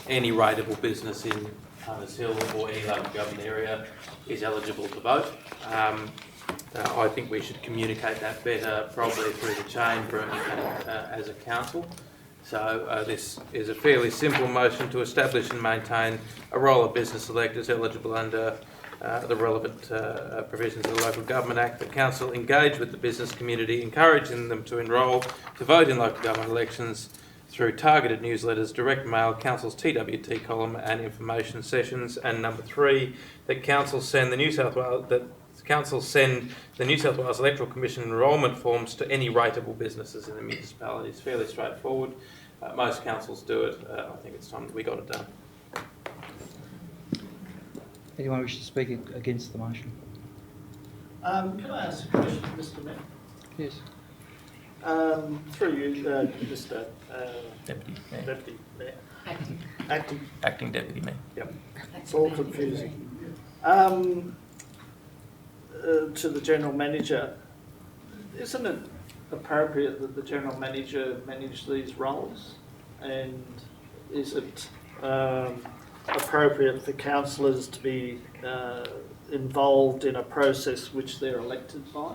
Any rateable business in Hunters Hill or any local government area is eligible to vote. I think we should communicate that better, probably through the chamber and as a council. So this is a fairly simple motion to establish and maintain a roll of business electors eligible under the relevant provisions of the Local Government Act. The council engage with the business community, encouraging them to enrol to vote in local government elections through targeted newsletters, direct mail, council's TWT column and information sessions. And number 3, that council send the New South Wales Electoral Commission enrolment forms to any rateable businesses in the municipality. It's fairly straightforward. Most councils do it. I think it's time that we got it done. Anyone wish to speak against the motion? Can I ask a question, Mr. Mayor? Yes. Through you, Mr. Deputy Mayor. Deputy Mayor. Acting Deputy Mayor. Yep. It's all confusing. To the General Manager, isn't it appropriate that the General Manager manage these roles? And is it appropriate for councillors to be involved in a process which they're elected by?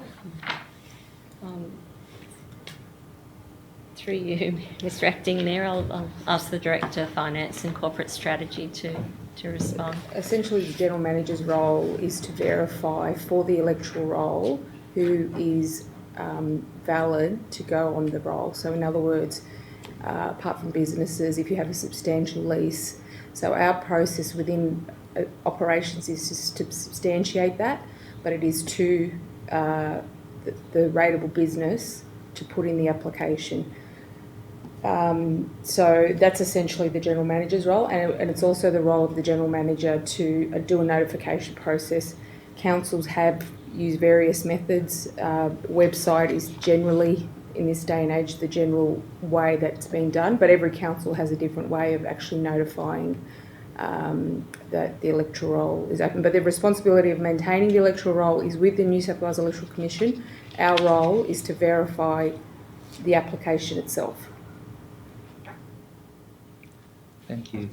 Through you, Mr. Acting Mayor, I'll ask the Director of Finance and Corporate Strategy to respond. Essentially, the General Manager's role is to verify for the electoral roll who is valid to go on the roll. So in other words, apart from businesses, if you have a substantial lease. So our process within operations is just to substantiate that, but it is to the rateable business to put in the application. So that's essentially the General Manager's role, and it's also the role of the General Manager to do a notification process. Councils have used various methods. Website is generally, in this day and age, the general way that's been done, but every council has a different way of actually notifying that the electoral roll is open. But the responsibility of maintaining the electoral roll is with the New South Wales Electoral Commission. Our role is to verify the application itself. Thank you.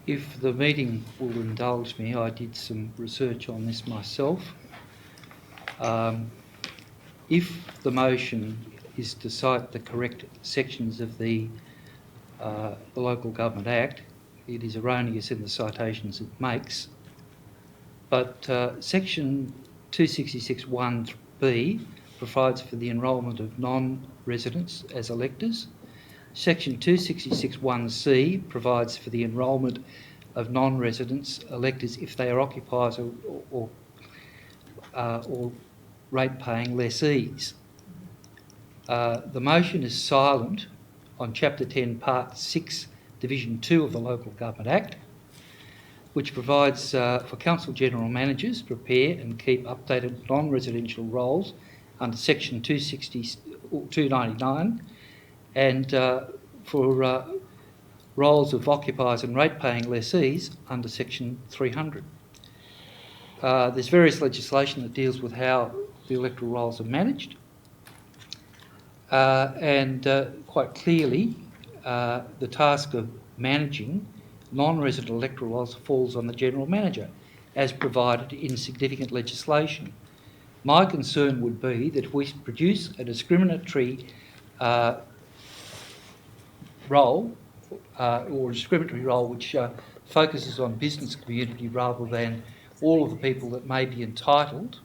If the meeting will indulge me, I did some research on this myself. If the motion is to cite the correct sections of the Local Government Act, it is erroneous in the citations it makes. But section 266(1)(b) provides for the enrolment of non-residents as electors. Section 266(1)(c) provides for the enrolment of non-residents electors if they are occupiers or rate-paying lessees. The motion is silent on Chapter 10, Part 6, Division 2 of the Local Government Act, which provides for Council General Managers to prepare and keep updated non-residential rolls under Section 299 and for rolls of occupiers and rate-paying lessees under Section 300. There's various legislation that deals with how the electoral rolls are managed, and quite clearly the task of managing non-resident electoral rolls falls on the General Manager, as provided in significant legislation. My concern would be that if we produce a discriminatory role or a discriminatory role which focuses on business community rather than all of the people that may be entitled,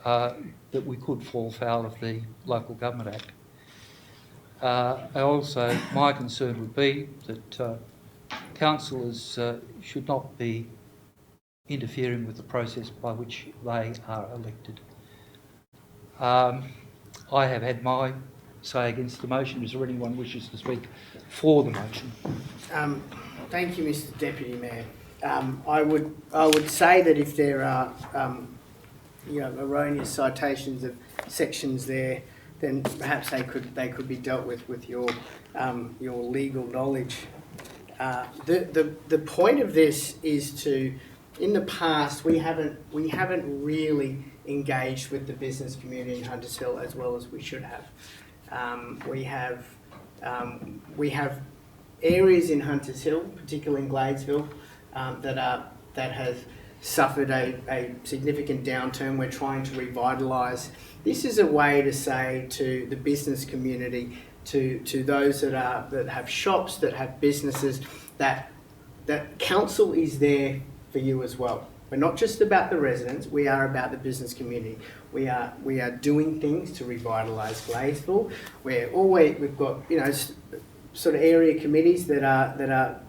that we could fall foul of the Local Government Act. Also, my concern would be that councillors should not be interfering with the process by which they are elected. I have had my say against the motion. Is there anyone who wishes to speak for the motion? Thank you, Mr. Deputy Mayor. I would say that if there are erroneous citations of sections there, then perhaps they could be dealt with your legal knowledge. The point of this is to in the past we haven't really engaged with the business community in Hunters Hill as well as we should have. We have areas in Hunters Hill, particularly in Gladesville, that has suffered a significant downturn. We're trying to revitalise. This is a way to say to the business community, to those that have shops, that have businesses, that council is there for you as well. We're not just about the residents, we are about the business community. We are doing things to revitalise Gladesville. We've got, you know, sort of area committees that are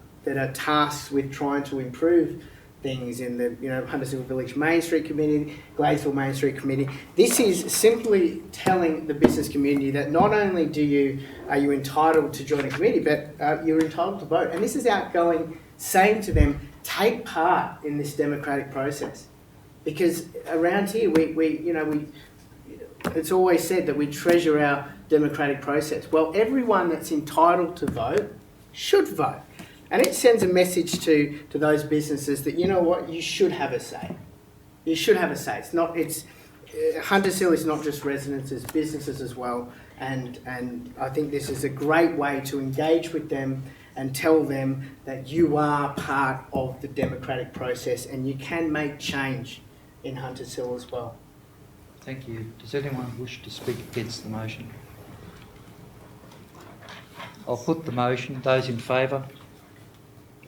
tasked with trying to improve things in the, you know, Hunters Hill Village Main Street Committee, Gladesville Main Street Committee. This is simply telling the business community that not only are you entitled to join a committee, but you're entitled to vote. And this is outgoing, saying to them, take part in this democratic process. Because around here, it's always said that we treasure our democratic process. Well, everyone that's entitled to vote should vote. And it sends a message to those businesses that, you know what, you should have a say. You should have a say. Hunters Hill is not just residents, it's businesses as well. And I think this is a great way to engage with them and tell them that you are part of the democratic process and you can make change in Hunters Hill as well. Thank you. Does anyone wish to speak against the motion? I'll put the motion. Those in favour?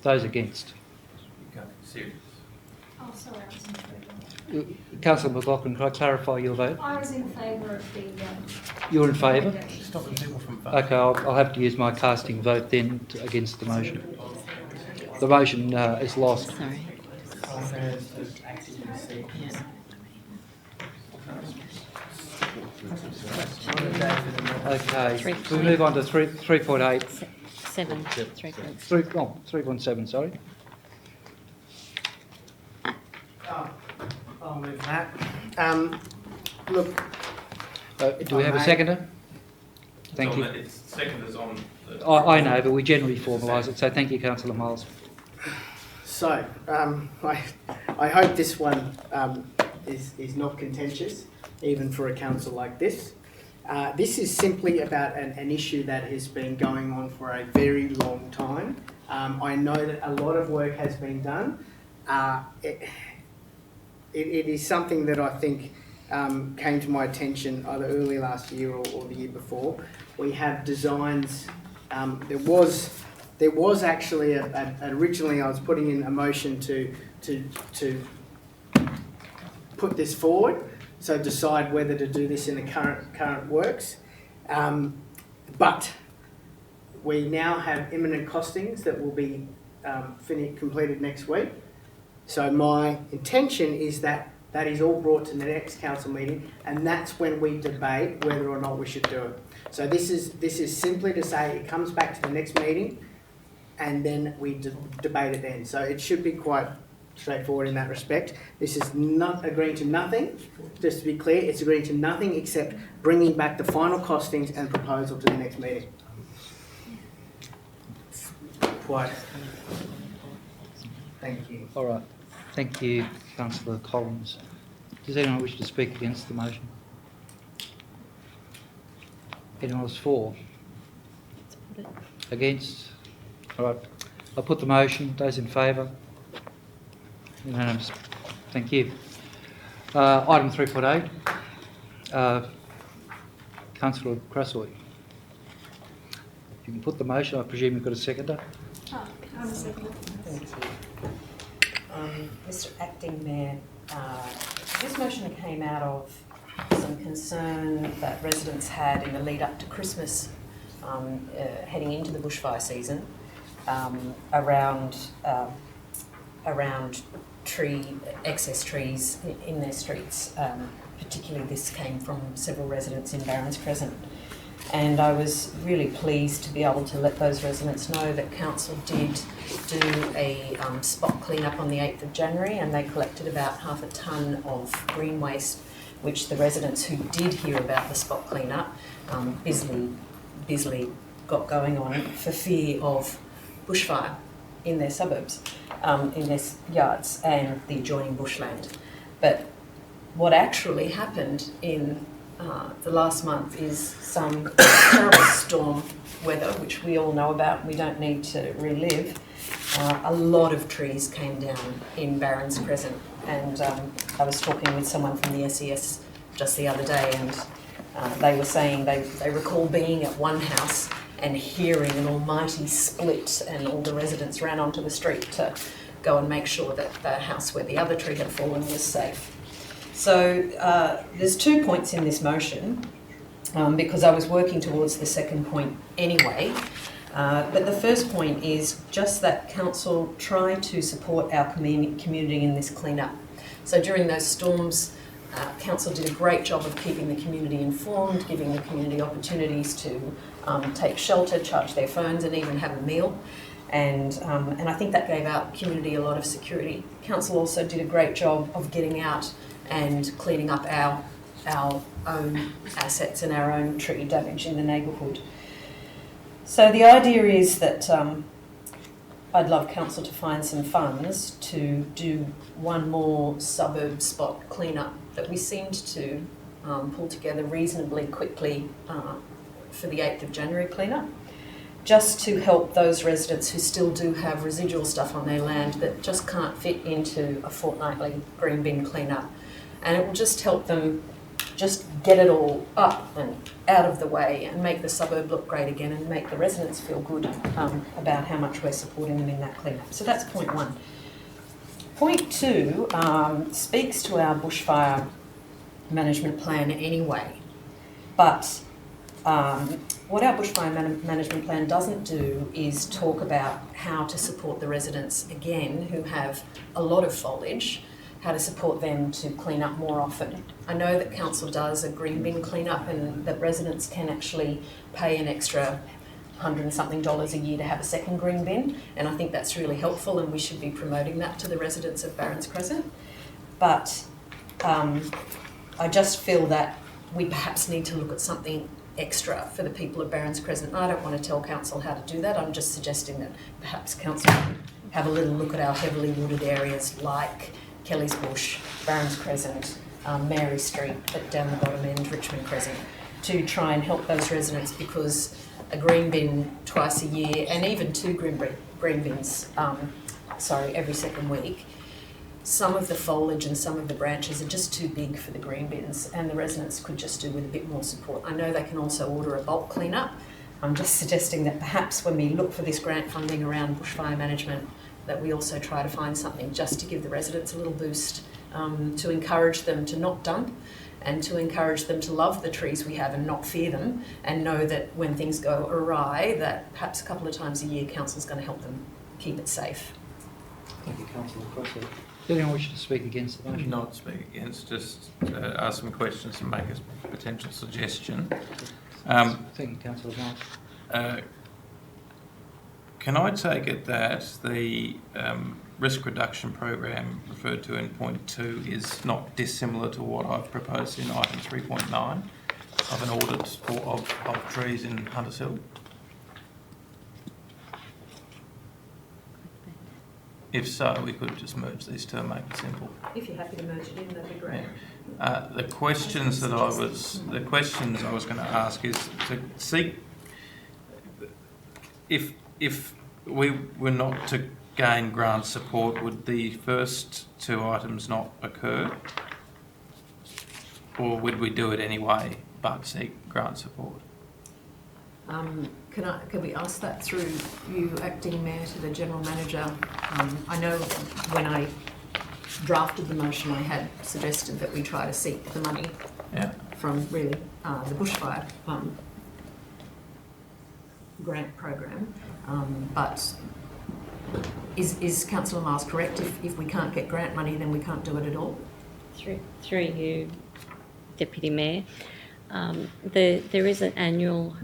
Those against? Serious. Oh, sorry, I was in favour. Councillor McLaughlin, can I clarify your vote? I was in favour of the... You're in favour? Stopping people from voting. Okay, I'll have to use my casting vote then against the motion. The motion is lost. Sorry. Okay, we move on to 3.8. 7. 3.7. 3.7, sorry. I'll move that. Look. Do we have a seconder? Thank you. It's seconders on the... I know, but we generally formalise it, so thank you, Councillor Miles. So, I hope this one is not contentious, even for a council like this. This is simply about an issue that has been going on for a very long time. I know that a lot of work has been done. It is something that I think came to my attention either early last year or the year before. We have designs. There was actually originally I was putting in a motion to put this forward, so decide whether to do this in the current works. But we now have imminent costings that will be completed next week. So my intention is that is all brought to the next council meeting, and that's when we debate whether or not we should do it. So this is simply to say it comes back to the next meeting, and then we debate it then. So it should be quite straightforward in that respect. This is not agreeing to nothing. Just to be clear, it's agreeing to nothing except bringing back the final costings and proposal to the next meeting. Quite. Thank you. All right. Thank you, Councillor Collins. Does anyone wish to speak against the motion? Anyone else for? Against? All right. I'll put the motion. Those in favour? Unanimous. Thank you. Item 3.8. Councillor Crassoy. You can put the motion. I presume you've got a seconder. I'm a seconder. Thank you. Mr. Acting Mayor, this motion came out of some concern that residents had in the lead up to Christmas, heading into the bushfire season, around excess trees in their streets. Particularly this came from several residents in Barons Crescent. And I was really pleased to be able to let those residents know that council did do a spot clean-up on the 8th of January, and they collected about half a tonne of green waste, which the residents who did hear about the spot clean-up busily got going on for fear of bushfire. in their suburbs, in their yards and the adjoining bushland. But what actually happened in the last month is some terrible storm weather, which we all know about, we don't need to relive. A lot of trees came down in Barron's Crescent, and I was talking with someone from the SES just the other day, and they were saying they recall being at one house and hearing an almighty split, and all the residents ran onto the street to go and make sure that the house where the other tree had fallen was safe. So there's 2 points in this motion, because I was working towards the second point anyway. But the first point is just that council try to support our community in this clean-up. So during those storms, council did a great job of keeping the community informed, giving the community opportunities to take shelter, charge their phones, and even have a meal. And I think that gave our community a lot of security. Council also did a great job of getting out and cleaning up our own assets and our own tree damage in the neighbourhood. So the idea is that I'd love council to find some funds to do one more suburb spot clean-up that we seemed to pull together reasonably quickly for the 8th of January clean-up, just to help those residents who still do have residual stuff on their land that just can't fit into a fortnightly green bin clean-up. And it will just help them just get it all up and out of the way and make the suburb look great again and make the residents feel good about how much we're supporting them in that clean-up. So that's point one. Point two speaks to our bushfire management plan anyway, but what our bushfire management plan doesn't do is talk about how to support the residents again who have a lot of foliage, how to support them to clean up more often. I know that council does a green bin clean up and that residents can actually pay an extra $100 and something a year to have a second green bin, and I think that's really helpful and we should be promoting that to the residents of Barron's Crescent. But I just feel that we perhaps need to look at something extra for the people of Barron's Crescent. I don't want to tell council how to do that, I'm just suggesting that perhaps council have a little look at our heavily wooded areas like Kelly's Bush, Barron's Crescent, Mary Street, but down the bottom end, Richmond Crescent, to try and help those residents, because a green bin twice a year and even 2 green bins, every second week, some of the foliage and some of the branches are just too big for the green bins and the residents could just do with a bit more support. I know they can also order a bulk clean-up. I'm just suggesting that perhaps when we look for this grant funding around bushfire management, that we also try to find something just to give the residents a little boost, to encourage them to not dump and to encourage them to love the trees we have and not fear them, and know that when things go awry, that perhaps a couple of times a year council's going to help them keep it safe. Thank you, Councillor Crossley. Does anyone wish to speak against the motion? Not speak against, just ask some questions and make a potential suggestion. Thank you, Councillor Mark. Can I take it that the risk reduction program referred to in point 2 is not dissimilar to what I've proposed in item 3.9 of an audit of trees in Hunters Hill? If so, we could just merge these two and make it simple. If you're happy to merge it in, that'd be great. The questions I was going to ask is to seek, if we were not to gain grant support, would the first 2 items not occur, or would we do it anyway but seek grant support? Can we ask that through you, Acting Mayor, to the General Manager? I know when I drafted the motion I had suggested that we try to seek the money from really the bushfire grant program, but is Councillor Miles correct? If we can't get grant money, then we can't do it at all? Through you, Deputy Mayor, there is an annual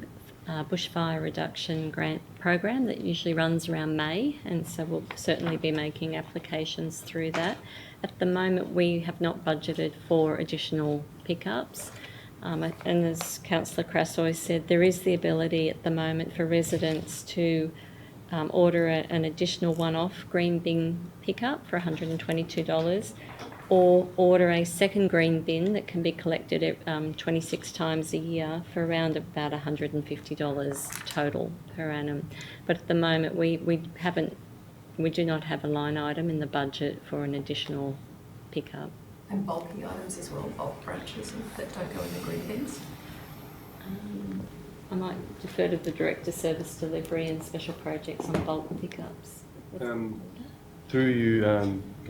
bushfire reduction grant program that usually runs around May, and so we'll certainly be making applications through that. At the moment, we have not budgeted for additional pickups. And as Councillor Crassoy said, there is the ability at the moment for residents to order an additional one-off green bin pickup for $122, or order a second green bin that can be collected 26 times a year for around about $150 total per annum. But at the moment, we do not have a line item in the budget for an additional pickup. And bulky items as well, bulk branches that don't go in the green bins? I might defer to the Director Service Delivery and Special Projects on bulk pickups. Through you,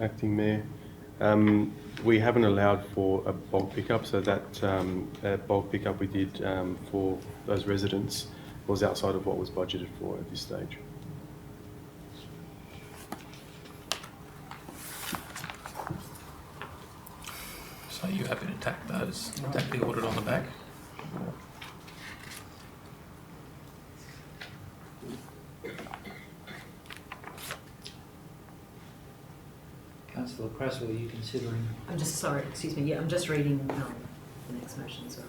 Acting Mayor, we haven't allowed for a bulk pickup, so that bulk pickup we did for those residents was outside of what was budgeted for at this stage. So are you happy to tack the audit on the back? Councillor Crasswell, are you considering? I'm just sorry, excuse me. Yeah, I'm just reading the next motion as well.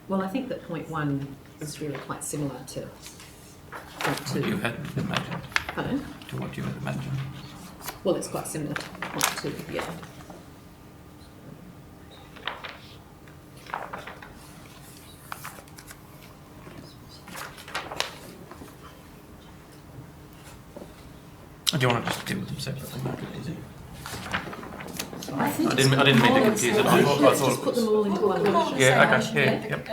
Well, I think that point 1 is really quite similar to point 2. What you had imagined. Pardon? To what you had imagined. Well, it's quite similar to point 2, yeah. Do you want to just deal with them separately, make it easy? I think I didn't mean to confuse it. I thought just put them all into one motion. Yeah, okay, yep.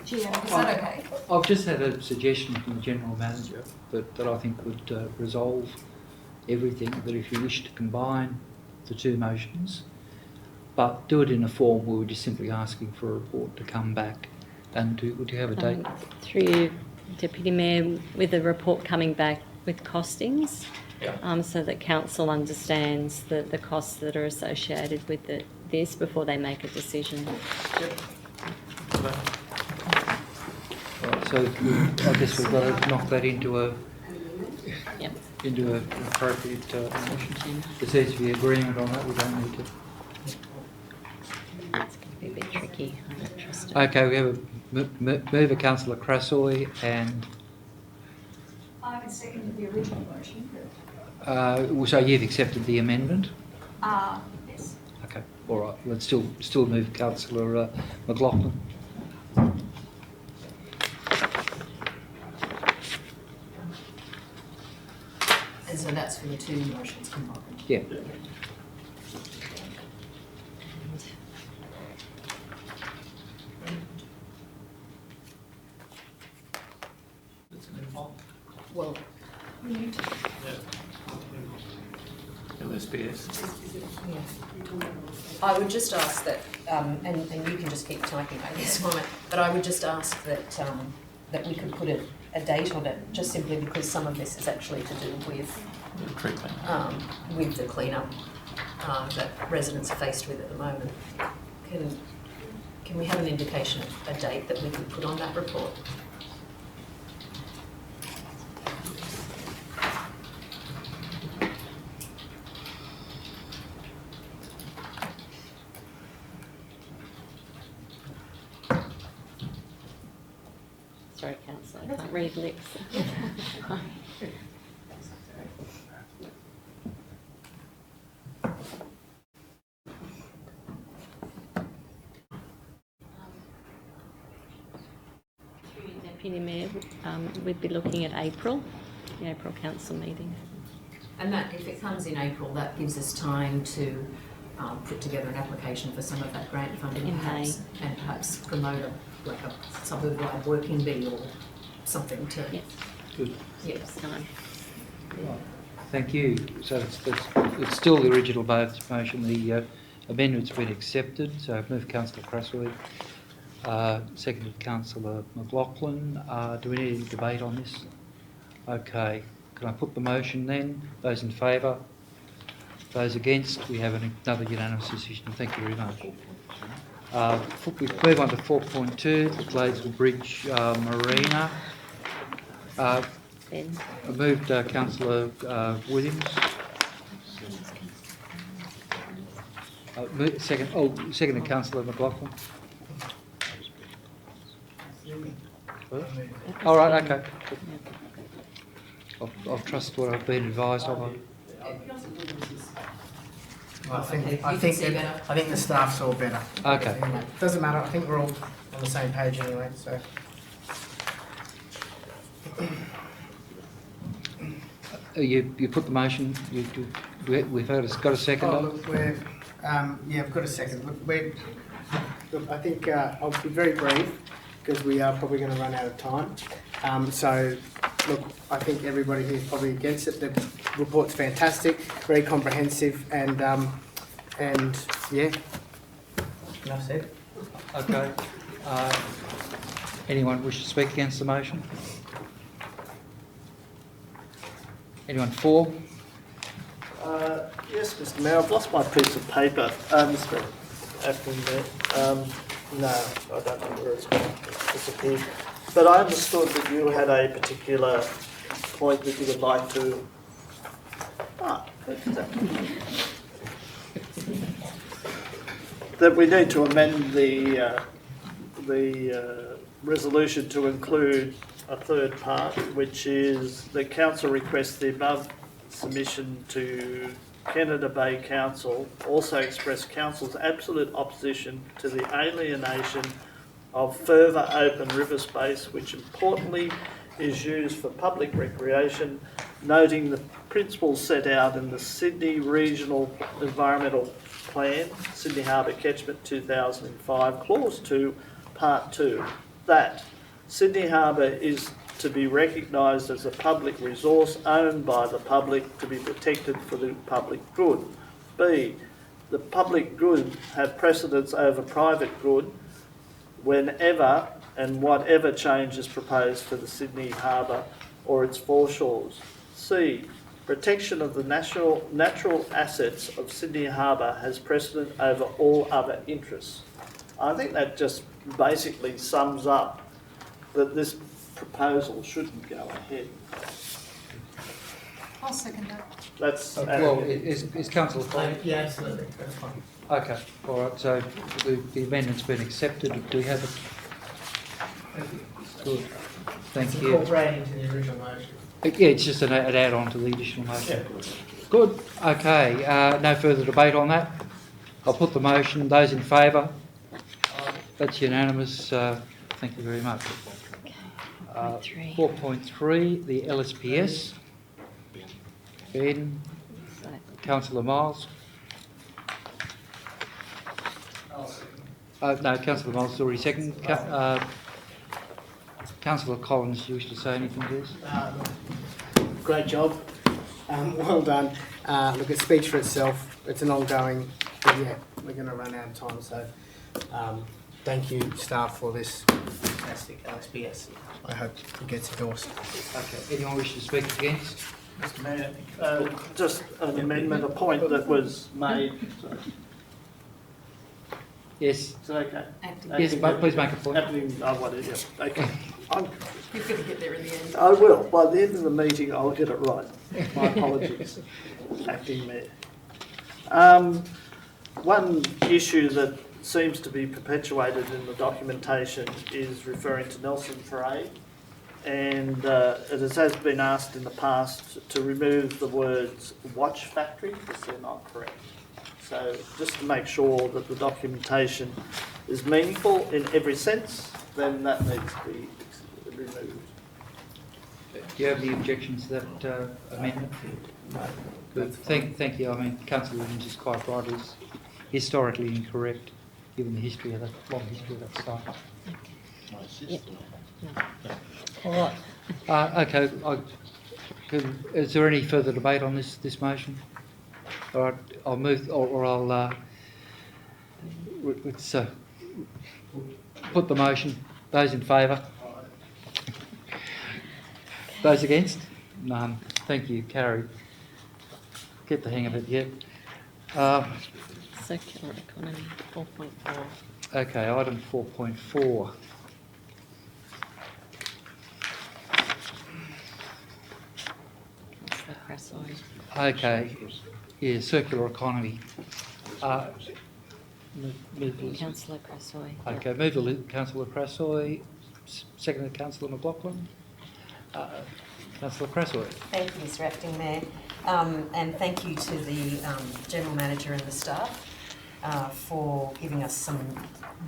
Is that okay? I've just had a suggestion from the General Manager that I think would resolve everything, that if you wish to combine the two motions, but do it in a form where we're just simply asking for a report to come back, and would you have a date? Through you, Deputy Mayor, with a report coming back with costings, so that Council understands the costs that are associated with this before they make a decision. Right, so I guess we've got to knock that into an appropriate motion. There seems to be agreement on that. We don't need to. It's going to be a bit tricky. I don't trust it. Okay, we have a mover, Councillor Crassoy, and I haven't seconded the original motion. so you've accepted the amendment? Yes. Okay, all right. Let's still move Councillor McLaughlin. And so that's for the two motions combined? Yeah. Well, LSPS. yeah. I would just ask that, and you can just keep typing, I guess, Mike, but I would just ask that that we could put a date on it, just simply because some of this is actually to do with the clean-up that residents are faced with at the moment. Can we have an indication of a date that we can put on that report? Sorry, Councillor, I can't read lips. Deputy Mayor, we'd be looking at April, the April Council meeting. And that, if it comes in April, that gives us time to put together an application for some of that grant funding, In perhaps, and perhaps promote a suburb-wide working bee or something to. Yes. Good. Yes. Time. Right. Thank you. So it's still the original motion. The amendment's been accepted. So I've moved Councillor Crassley, seconded Councillor McLaughlin. Do we need any debate on this? Okay. Can I put the motion then? Those in favour? Those against? We have another unanimous decision. Thank you very much. We move on to 4.2, the Gladesville Bridge Marina. I moved Councillor Williams. Second, Councillor McLaughlin. All right, okay. I'll trust what I've been advised of. I think the staff saw better. Okay. Anyway, doesn't matter. I think we're all on the same page anyway. So. You put the motion. We've got a second. Oh, look, I've got a second. Look, I think I'll be very brief because we are probably going to run out of time. Look, I think everybody here is probably against it. The report's fantastic, very comprehensive, and yeah. Enough said. Okay. Anyone wish to speak against the motion? Anyone for? Yes, Mr. Mayor, I've lost my piece of paper. Mr. Acting Mayor. No, I don't know where it's gone. It's disappeared. But I understood that you had a particular point that you would like to... that we need to amend the resolution to include a third part, which is the council requests the above submission to Canada Bay Council also express council's absolute opposition to the alienation of further open river space, which importantly is used for public recreation, noting the principles set out in the Sydney Regional Environmental Plan, Sydney Harbour Catchment 2005, Clause 2, Part 2, that Sydney Harbour is to be recognised as a public resource owned by the public to be protected for the public good. B, the public good have precedence over private good whenever and whatever change is proposed for the Sydney Harbour or its foreshores. C, protection of the natural assets of Sydney Harbour has precedent over all other interests. I think that just basically sums up that this proposal shouldn't go ahead. I'll second that. That's is Councillor Fine? Yeah, absolutely. That's fine. Okay, all right. So the amendment's been accepted. Do we have it? Good. Thank you. Incorporating into the original motion. Yeah, it's just an add-on to the additional motion. Yeah. Good. Okay. No further debate on that. I'll put the motion. Those in favour? That's unanimous. Thank you very much. 4.3, the LSPS. Ben, Councillor Miles. No, Councillor Miles is already second. Councillor Collins, do you wish to say anything to this? Great job. Well done. Look, it speaks for itself. It's an ongoing, but yeah, we're going to run out of time. So thank you, staff, for this fantastic LSPS. I hope it gets endorsed. Okay. Anyone wish to speak against? Mr. Mayor, just an amendment, a point that was made. Sorry. Yes. Is that okay? Yes, please make a point. Okay. You've got to get there in the end. I will. By the end of the meeting, I'll get it right. My apologies, Acting Mayor. One issue that seems to be perpetuated in the documentation is referring to Nelson Parade, and it has been asked in the past to remove the words watch factory because they're not correct. So just to make sure that the documentation is meaningful in every sense, then that needs to be removed. Do you have any objections to that amendment? No. Good. Thank you. I mean, Councillor Williams is quite right. It's historically incorrect, given the history of that, long history of that site. All right. Okay. Is there any further debate on this motion? All right. I'll move, or I'll put the motion. Those in favour? Those against? None. Thank you. Carried. Get the hang of it yet. Circular economy, 4.4. Okay, item 4.4. That's the press line. Okay, yeah, circular economy. Councillor Crassoy. Okay, moved Councillor Crassoy, seconded Councillor McLaughlin. Councillor Crassoy. Thank you, Mr Acting Mayor, and thank you to the General Manager and the staff for giving us some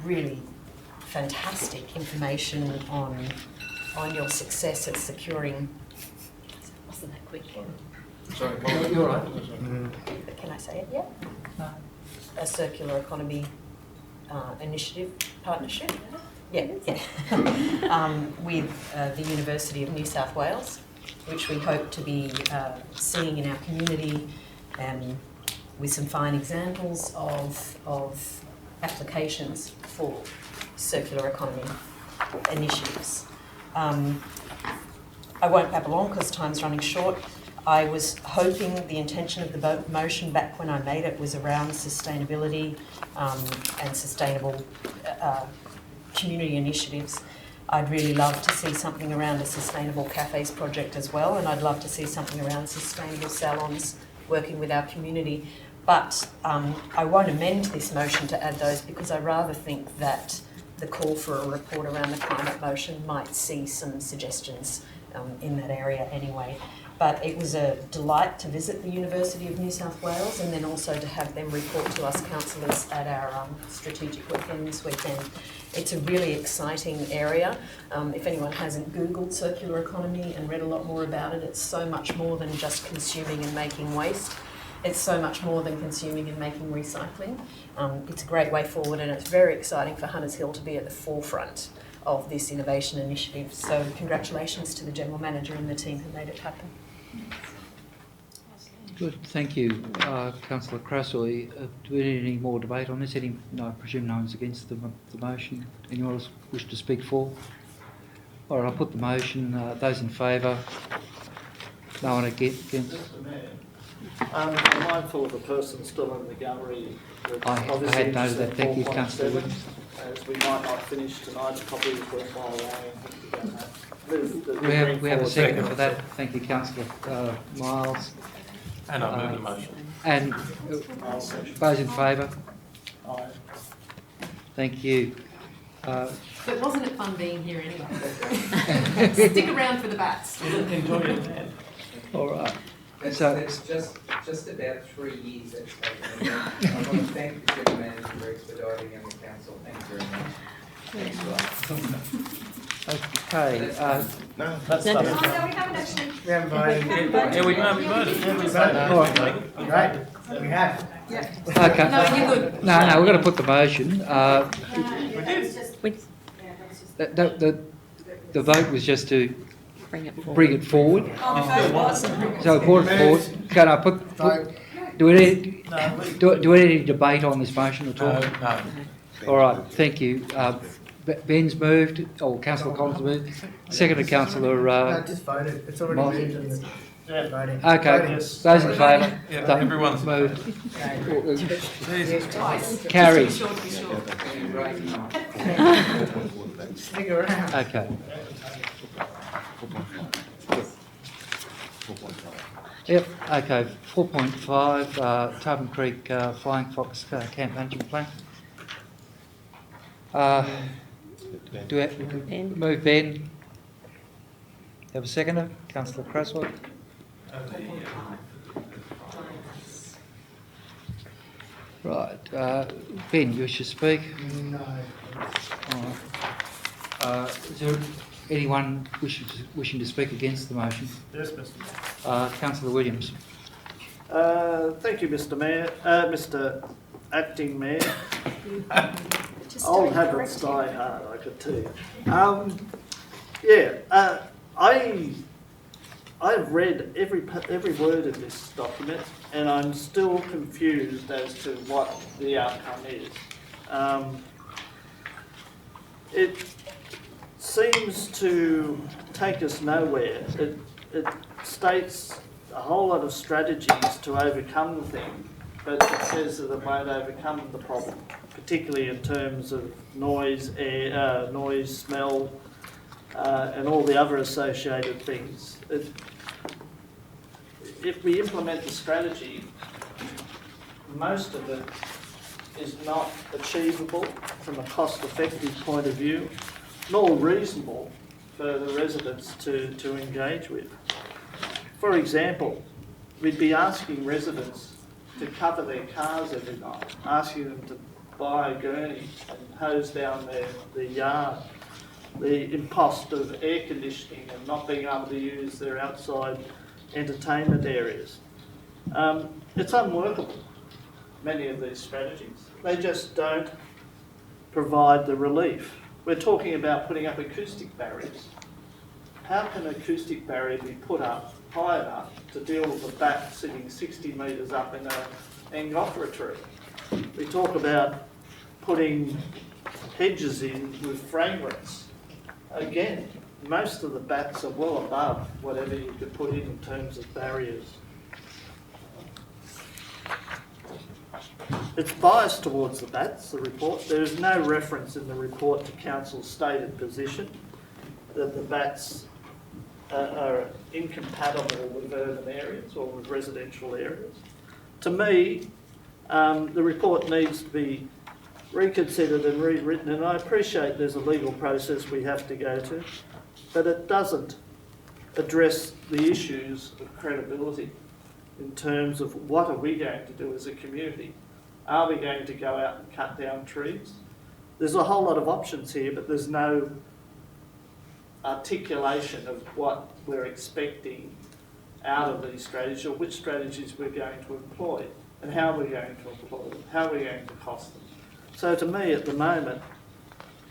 really fantastic information on your success at securing. Wasn't that quick? Sorry, you're right. Can I say it yet? No. A circular economy initiative partnership. Yeah. With the University of New South Wales, which we hope to be seeing in our community, with some fine examples of applications for circular economy initiatives. I won't babble on because time's running short. I was hoping the intention of the motion back when I made it was around sustainability and sustainable community initiatives. I'd really love to see something around a sustainable cafes project as well, and I'd love to see something around sustainable salons working with our community. But I won't amend this motion to add those because I rather think that the call for a report around the climate motion might see some suggestions in that area anyway. But it was a delight to visit the University of New South Wales and then also to have them report to us councillors at our strategic weekend this weekend. It's a really exciting area. If anyone hasn't Googled circular economy and read a lot more about it, it's so much more than just consuming and making waste. It's so much more than consuming and making recycling. It's a great way forward, and it's very exciting for Hunters Hill to be at the forefront of this innovation initiative. So congratulations to the General Manager and the team who made it happen. Good, thank you, Councillor Crassoy. Do we need any more debate on this? No, I presume no one's against the motion. Anyone else wish to speak for? All right, I'll put the motion. Those in favour? No one against? Mr Mayor, I'm mindful of the person still in the gallery. I had noted that. Thank you, Councillor Williams. As we might not finish tonight, it probably is worthwhile allowing him to go back. We have a second for that. Thank you, Councillor Miles. And I move the motion. And those in favour? Aye. Thank you. But wasn't it fun being here anyway? Stick around for the bats. Enjoy your man. All right. That's just about 3 years that's taken. I want to thank the General Manager for expediting and the Council. Thank you very much. Thanks a lot. Okay. No, that's no, we haven't actually. We haven't voted. Yeah, we voted. All right. Right, we have. Yeah. Okay. No, you're good. No, we're going to put the motion. The vote was just to bring it forward. So brought it forward. Can I do we need any debate on this motion at all? No. All right, thank you. Ben's moved, or Councillor Collins moved, seconded Councillor... No, just voted. It's already moved in the voting. Okay, those in favour? Yeah, everyone's moved. Twice. Carried. Stick around. Okay. Yep, okay, 4.5, Tarpon Creek Flying Fox Camp Management Plan. Do we move Ben? Have a seconder? Councillor Craswell? Right, Ben, you wish to speak? No. All right. Is there anyone wishing to speak against the motion? Yes, Mr Mayor. Councillor Williams. Thank you, Mr Mayor. Mr Acting Mayor. Old habits die hard, I could tell you. I've read every word of this document, and I'm still confused as to what the outcome is. It seems to take us nowhere. It states a whole lot of strategies to overcome the thing, but it says that it won't overcome the problem, particularly in terms of noise, air, noise, smell, and all the other associated things. If we implement the strategy, most of it is not achievable from a cost-effective point of view, nor reasonable for the residents to engage with. For example, we'd be asking residents to cover their cars every night, asking them to buy a gurney and hose down their yard, the impost of air conditioning and not being able to use their outside entertainment areas. It's unworkable, many of these strategies. They just don't provide the relief. We're talking about putting up acoustic barriers. How can an acoustic barrier be put up high enough to deal with a bat sitting 60 metres up in an Angophora tree? We talk about putting hedges in with fragrance. Again, most of the bats are well above whatever you could put in terms of barriers. It's biased towards the bats, the report. There is no reference in the report to Council's stated position that the bats are incompatible with urban areas or with residential areas. To me, the report needs to be reconsidered and rewritten, and I appreciate there's a legal process we have to go to, but it doesn't address the issues of credibility in terms of what are we going to do as a community. Are we going to go out and cut down trees? There's a whole lot of options here, but there's no articulation of what we're expecting out of these strategies, or which strategies we're going to employ, and how we're going to employ them, how we're going to cost them. So to me, at the moment,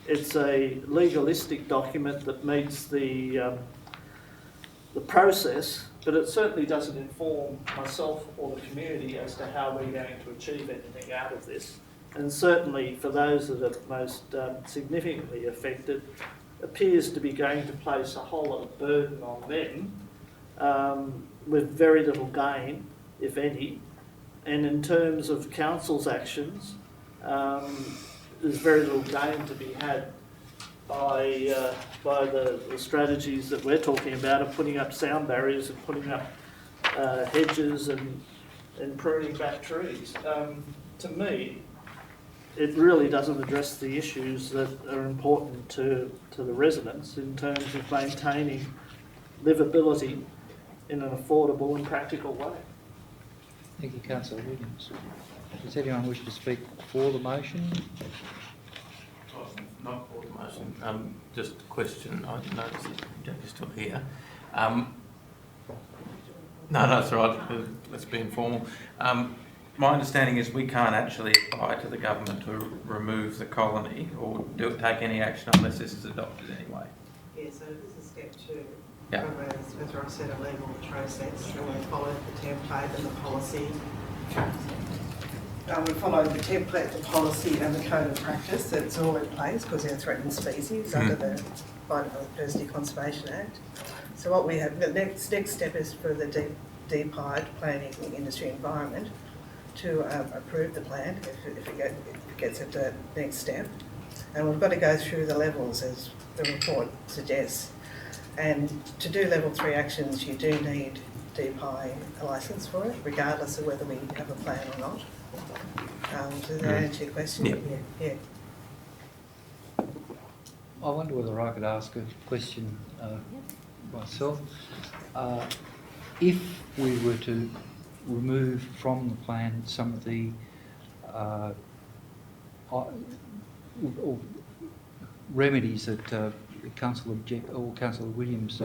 it's a legalistic document that meets the process, but it certainly doesn't inform myself or the community as to how we're going to achieve anything out of this. And certainly for those that are most significantly affected, appears to be going to place a whole lot of burden on them with very little gain, if any. And in terms of council's actions, there's very little gain to be had by the strategies that we're talking about of putting up sound barriers and putting up hedges and pruning back trees. To me, it really doesn't address the issues that are important to the residents in terms of maintaining livability in an affordable and practical way. Thank you, Councillor Williams. Does anyone wish to speak for the motion? Not for the motion. Just a question. I didn't notice that Jackie's still here. No, it's all right. Let's be informal. My understanding is we can't actually apply to the government to remove the colony or take any action unless this is adopted anyway. Yeah, so this is step 2. Yeah. As Ross said, a legal process, and we followed the template and the policy. We followed the template, the policy and the code of practice. That's all in place because they're threatened species under the Biodiversity Conservation Act. So what we have, the next step is for the DPID, Planning, Industry, Environment, to approve the plan if it gets it to the next step. And we've got to go through the levels as the report suggests. And to do level 3 actions, you do need DPI a licence for it, regardless of whether we have a plan or not. Does that answer your question? Yeah. I wonder whether I could ask a question myself. If we were to remove from the plan some of the remedies that Councillor Williams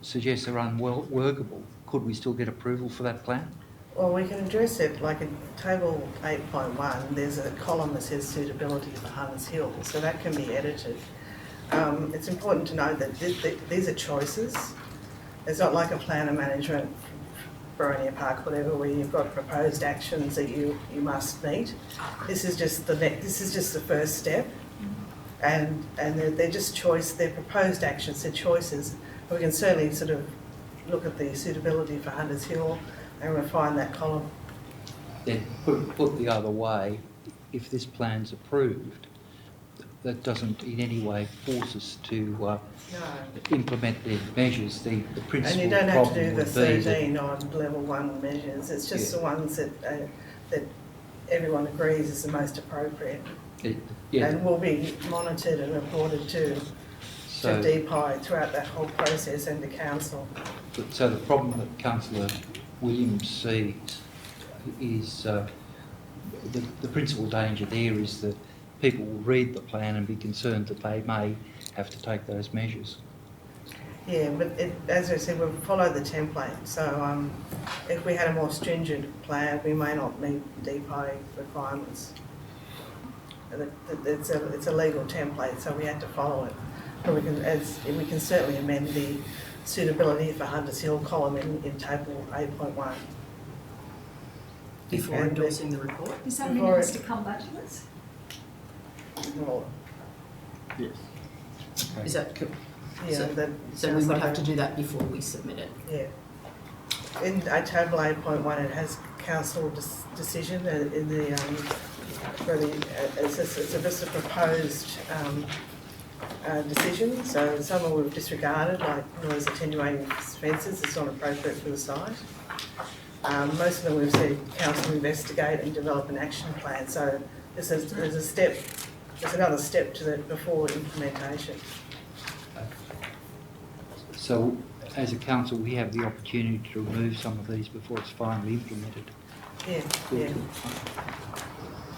suggests are unworkable, could we still get approval for that plan? Well, we can address it, like in table 8.1, there's a column that says suitability for Hunters Hill, so that can be edited. It's important to know that these are choices. It's not like a plan of management, Boronia Park, whatever, where you've got proposed actions that you must meet. This is just the first step, and they're just they're proposed actions, they're choices. We can certainly sort of look at the suitability for Hunters Hill and refine that column. Then put the other way, if this plan's approved, that doesn't in any way force us to implement the measures. The principal and you don't have to do the problem would be 13 on level 1 measures. It's just the ones that everyone agrees is the most appropriate. Yeah. And will be monitored and reported to DPI throughout that whole process and the council. So the problem that Councillor Williams sees is the principal danger there is that people will read the plan and be concerned that they may have to take those measures. Yeah, but as I said, we'll follow the template. So if we had a more stringent plan, we may not meet DPI requirements. It's a legal template, so we have to follow it. But we can certainly amend the suitability for Hunters Hill column in table 8.1. Before endorsing the report? Does that mean it has to come back to us? Well, yes. Okay. Is that correct? Yeah, so we would have to do that before we submit it? Yeah. In table 8.1, it has council decision in the it's just a proposed decision. So some of we've disregarded, like noise attenuating fences. It's not appropriate for the site. Most of them we've said council investigate and develop an action plan. So there's another step to that before implementation. So, as a council, we have the opportunity to remove some of these before it's finally implemented. Yeah, yeah.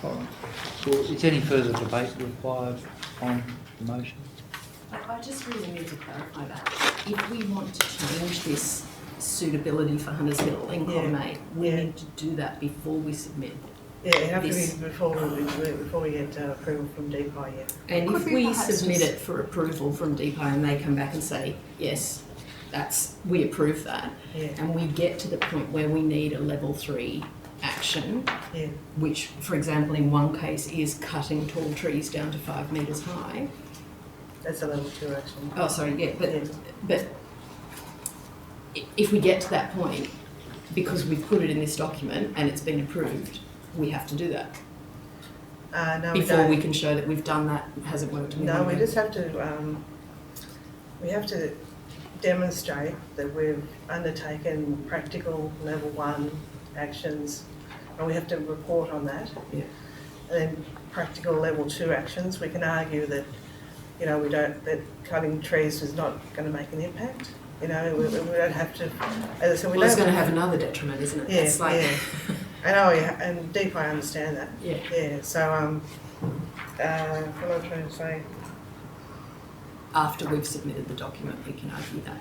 All right. Well, is any further debate required on the motion? I just really need to clarify that. If we want to change this suitability for Hunters Hill in column 8, we need to do that before we submit. Yeah, it has to be before we get approval from DPI, yeah. And if we submit it for approval from DPI and they come back and say, yes, we approve that, and we get to the point where we need a level 3 action, which, for example, in one case is cutting tall trees down to 5 metres high. That's a level 2 action. Oh, sorry, but if we get to that point, because we've put it in this document and it's been approved, we have to do that. No, before we can show that we've done that, has it worked? No, we just have to, we have to demonstrate that we've undertaken practical level 1 actions, and we have to report on that. Yeah. And then practical level 2 actions, we can argue that, you know, that cutting trees is not going to make an impact. You know, we don't have to, as I said, it's going to have another detriment, isn't it? Yeah, it's like... yeah. I know, and DPI understand that. Yeah. Yeah, so, what am I trying to say? After we've submitted the document, we can argue that.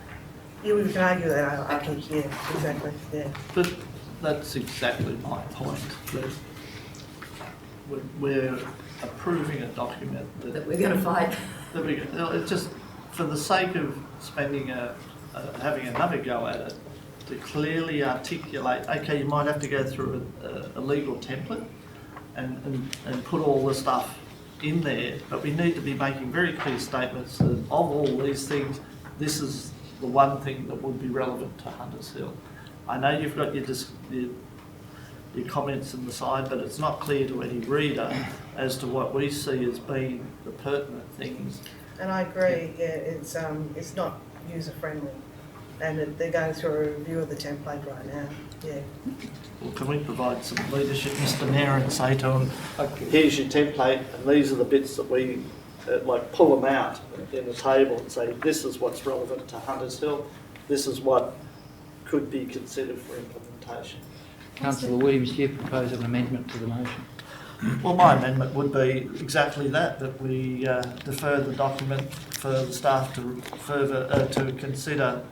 Yeah, we can argue that after, yeah, exactly, yeah. But that's exactly my point, that we're approving a document that we're going to fight. It's just for the sake of spending having another go at it, to clearly articulate, okay, you might have to go through a legal template and put all the stuff in there, but we need to be making very clear statements that of all these things, this is the one thing that would be relevant to Hunters Hill. I know you've got your comments on the side, but it's not clear to any reader as to what we see as being the pertinent things. And I agree, yeah, it's not user-friendly. And they're going through a review of the template right now, yeah. Well, can we provide some leadership, Mr Mayor, and say to them, here's your template, and these are the bits that we, like, pull them out in the table and say, this is what's relevant to Hunters Hill, this is what could be considered for implementation. Councillor Williams, do you propose an amendment to the motion? Well, my amendment would be exactly that we defer the document for the staff to further to consider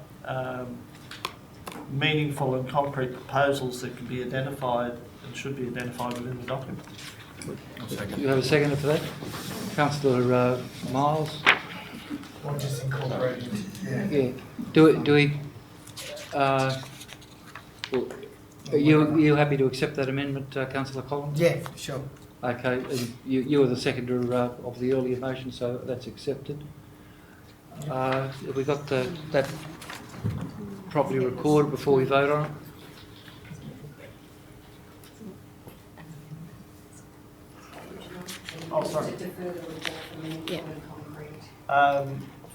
meaningful and concrete proposals that can be identified and should be identified within the document. You have a seconder for that? Councillor Miles? Or just incorporated. Yeah. Do we... are you happy to accept that amendment, Councillor Collins? Yeah, sure. Okay, and you were the seconder of the earlier motion, so that's accepted. Have we got that properly recorded before we vote on it? Oh, sorry. Yeah.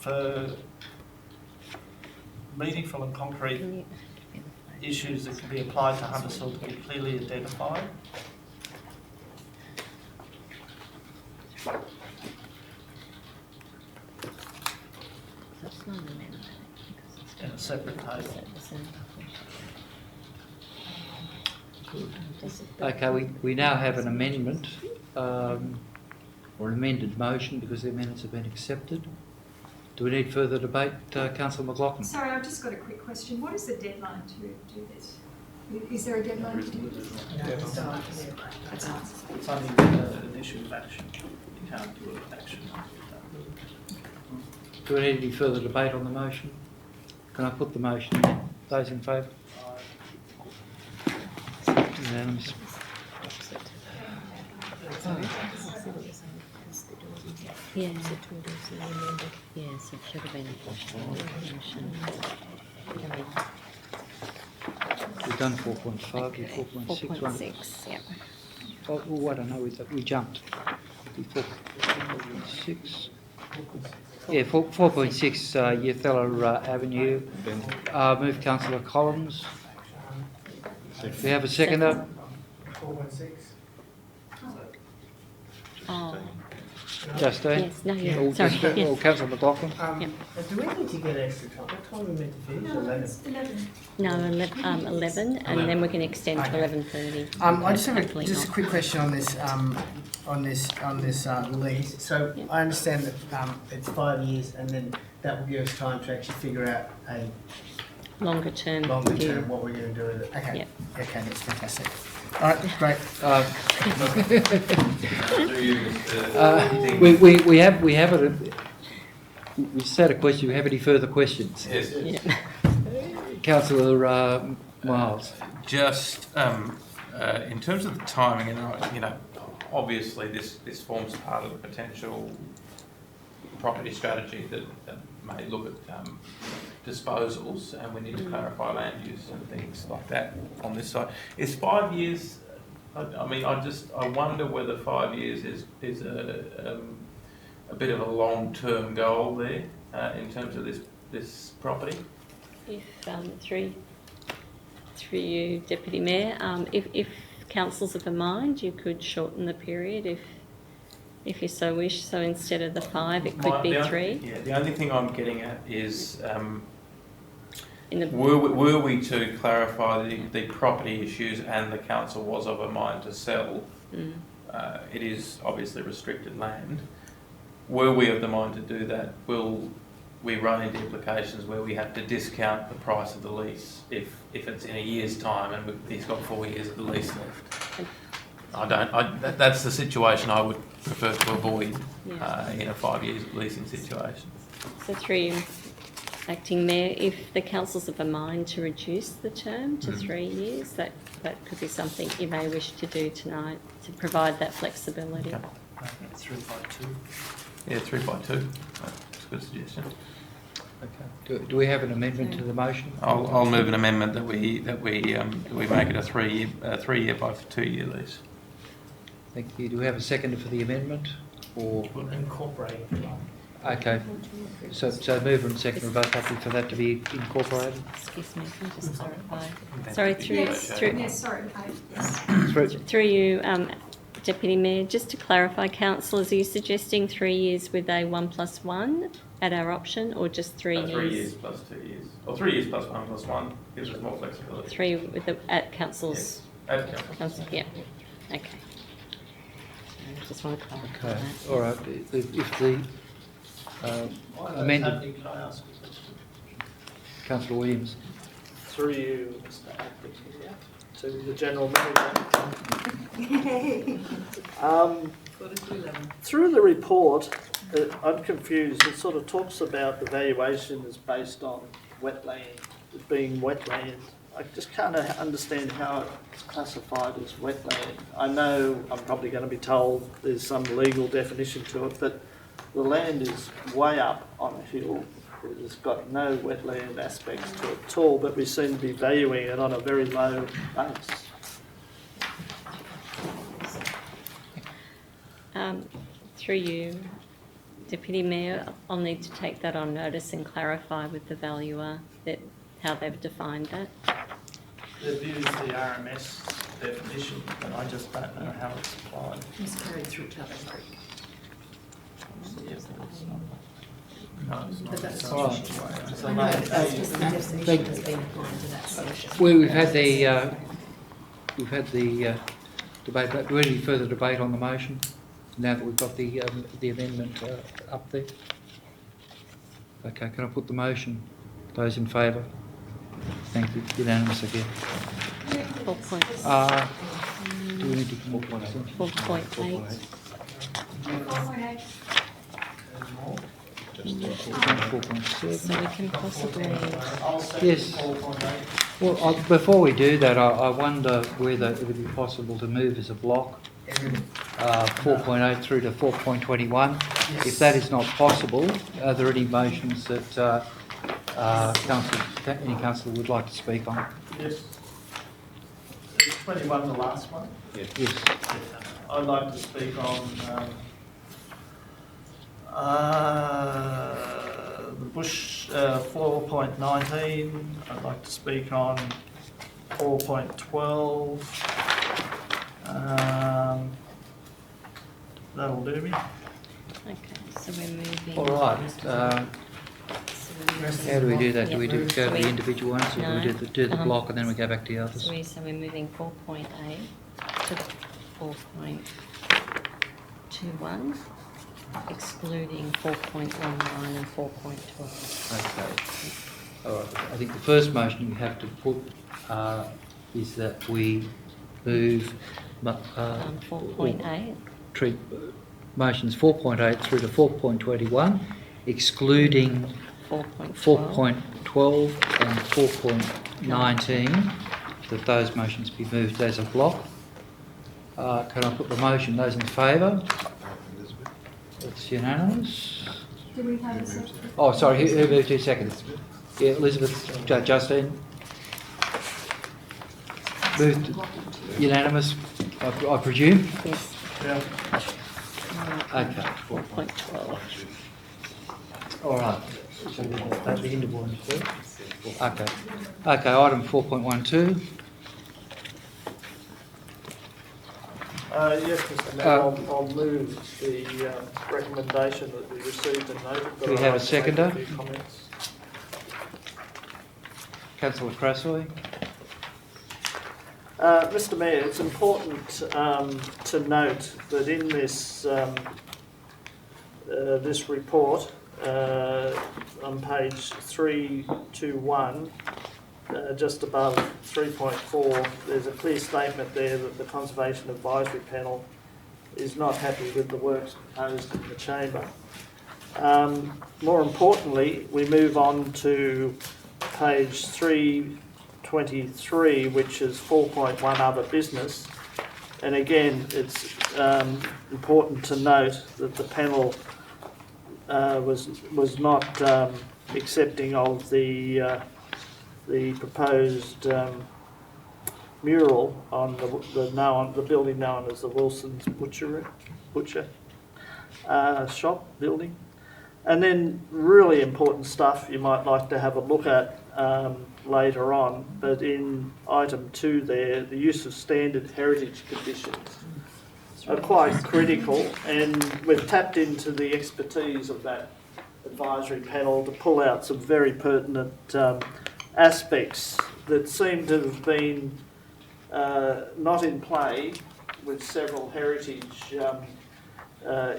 For meaningful and concrete issues that can be applied to Hunters Hill to be clearly identified. in a separate table. Okay, we now have an amendment, or an amended motion because the amendments have been accepted. Do we need further debate, Councillor McLaughlin? Sorry, I've just got a quick question. What is the deadline to do this? Is there a deadline to do this? It's only an issue of action. You can't do it action. Do we need any further debate on the motion? Can I put the motion in? Those in favour? Unanimous. Yeah. Yes, it should have been a motion. We've done 4.5, we're 4.6. 4.6, yeah. Oh, well, I don't know, we jumped. 4.6. Yeah, 4.6 Yathala Avenue. Move Councillor Collins. Do we have a seconder? 4.6. Oh. Justine? Yes, no, yeah, Or sorry, Justine, yes. or Councillor McLaughlin? Do we need to get extra time? What time are we meant to finish? 11. No, 11, and then we can extend to 11:30. I just have Hopefully just a not. quick question on this lease. So I understand that it's 5 years, and then that will give us time to actually figure out a Longer term longer view. term what we're going to do with it. Okay. Yep. Okay, that's fantastic. All right, great. We have it. We just had a question. Do we have any further questions? Yes. Yeah. Councillor Miles. Just in terms of the timing, and obviously this forms part of the potential property strategy that may look at disposals, and we need to clarify land use and things like that on this side. Is 5 years? I wonder whether 5 years is a bit of a long-term goal there in terms of this property. If through you, Deputy Mayor, if councils of a mind, you could shorten the period if you so wish. So instead of the 5, it could be 3. Yeah, the only thing I'm getting at is were we to clarify the property issues and the council was of a mind to sell, it is obviously restricted land. Were we of the mind to do that, will we run into implications where we have to discount the price of the lease if it's in a year's time and he's got 4 years of the lease left? That's the situation I would prefer to avoid in a 5 year leasing situation. So through you, Acting Mayor, if the council's of a mind to reduce the term to 3 years, that could be something you may wish to do tonight to provide that flexibility. Okay. I think it's 3 by 2. Yeah, 3 by 2. That's a good suggestion. Okay. Do we have an amendment to the motion? I'll move an amendment that we make it a 3 year by 2 year lease. Thank you. Do we have a seconder for the amendment? Or We'll incorporate it. okay. So mover and seconder are both happy for that to be incorporated? Excuse me, can I just clarify? Sorry, through you, Deputy Mayor, just to clarify, councillors, are you suggesting 3 years with a 1+1 at our option, or just 3 years? 3 years plus 2 years, or 3 years plus 1 plus 1 gives us more flexibility. 3 with at council's. Yes, at council. Yeah. Okay. Just want to clarify Okay. that. All right. If the amended, Can I ask a question? Councillor Williams. Through you, Mr. Acting, to the General Manager. Through the report, I'm confused. It sort of talks about the valuation is based on wetland, it being wetland. I just can't understand how it's classified as wetland. I know I'm probably going to be told there's some legal definition to it, but the land is way up on a hill. It's got no wetland aspects to it at all, but we seem to be valuing it on a very low base. Through you, Deputy Mayor, I'll need to take that on notice and clarify with the valuer that how they've defined that. They've used the RMS definition, but I just don't know how it's applied. It's carried through to other group. No, it's not. That's All right. I know, this definition has been applied to that section. We've had the debate. Do we have any further debate on the motion now that we've got the amendment up there? Okay, can I put the motion? Those in favour? Thank you. Unanimous again. 4 points. Do we need to 4.8. 4.7. So we can possibly... Yes. Well, before we do that, I wonder whether it would be possible to move as a block 4.8 through to 4.21. If that is not possible, are there any motions that any councillor would like to speak on? Yes. Is 21 the last one? Yes. I'd like to speak on the Bush 4.19. I'd like to speak on 4.12. That'll do me. Okay, so we're moving... All right. How do we do that? Do we go to the individual ones, or do we do the block and then we go back to the others? So we're moving 4.8 to 4.21, excluding 4.19 and 4.12. Okay. All right. I think the first motion you have to put is that we move 4.8. Motions 4.8 through to 4.21, excluding 4.12 and 4.19, that those motions be moved as a block. Can I put the motion? Those in favour? It's unanimous. Did we have a second? Oh, sorry, who moved 2 seconds? Yeah, Elizabeth, Justine. Moved unanimous, I presume? Yes. Yeah. Okay. 4.12. All right. So that's the end of one. Okay. Okay, item 4.12. Yes, Mr Mayor, I'll move the recommendation that we received and noted. Do we have a seconder? A few comments. Councillor Crassoy. Mr Mayor, it's important to note that in this this report, on page 321, just above 3.4, there's a clear statement there that the Conservation Advisory Panel is not happy with the works proposed in the chamber. More importantly, we move on to page 323, which is 4.1 other business. And again, it's important to note that the panel was not accepting of the proposed mural on the building known as the Wilson's Butcher shop building. And then really important stuff you might like to have a look at later on, but in item 2 there, the use of standard heritage conditions are quite critical, and we've tapped into the expertise of that advisory panel to pull out some very pertinent aspects that seem to have been not in play with several heritage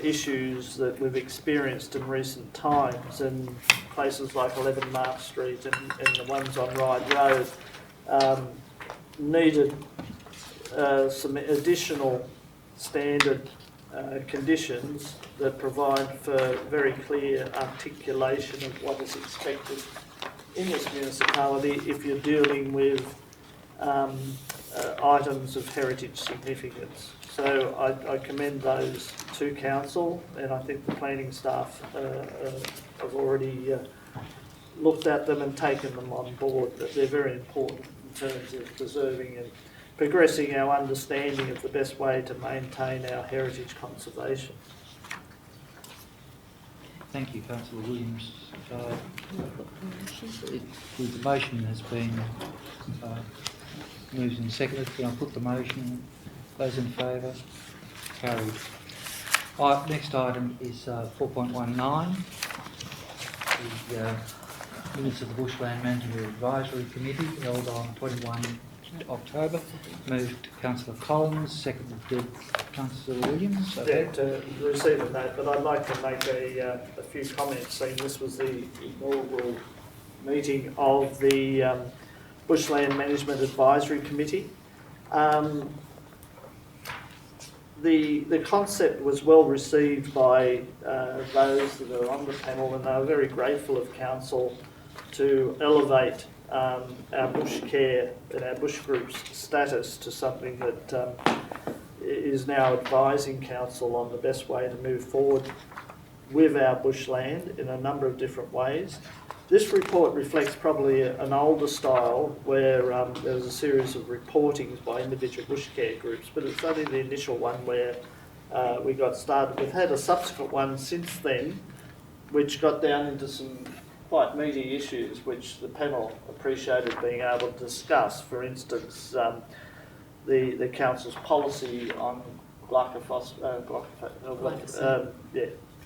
issues that we've experienced in recent times, and places like 11 Mark Street and the ones on Ryde Road needed some additional standard conditions that provide for very clear articulation of what is expected in this municipality if you're dealing with items of heritage significance. So I commend those to council, and I think the planning staff have already looked at them and taken them on board, that they're very important in terms of preserving and progressing our understanding of the best way to maintain our heritage conservation. Thank you, Councillor Williams. The motion has been moved and seconded. Can I put the motion? Those in favour? Carried. Next item is 4.19. the minutes of the Bushland Management Advisory Committee held on 21 October. Moved Councillor Collins, seconded Councillor Williams. Yeah, to receive of that, but I'd like to make a few comments, seeing this was the inaugural meeting of the Bushland Management Advisory Committee. The concept was well received by those that are on the panel, and they were very grateful of Council to elevate our bush care and our bush group's status to something that is now advising Council on the best way to move forward with our bushland in a number of different ways. This report reflects probably an older style where there was a series of reportings by individual bush care groups, but it's only the initial one where we got started. We've had a subsequent one since then, which got down into some quite meaty issues which the panel appreciated being able to discuss. For instance, the Council's policy on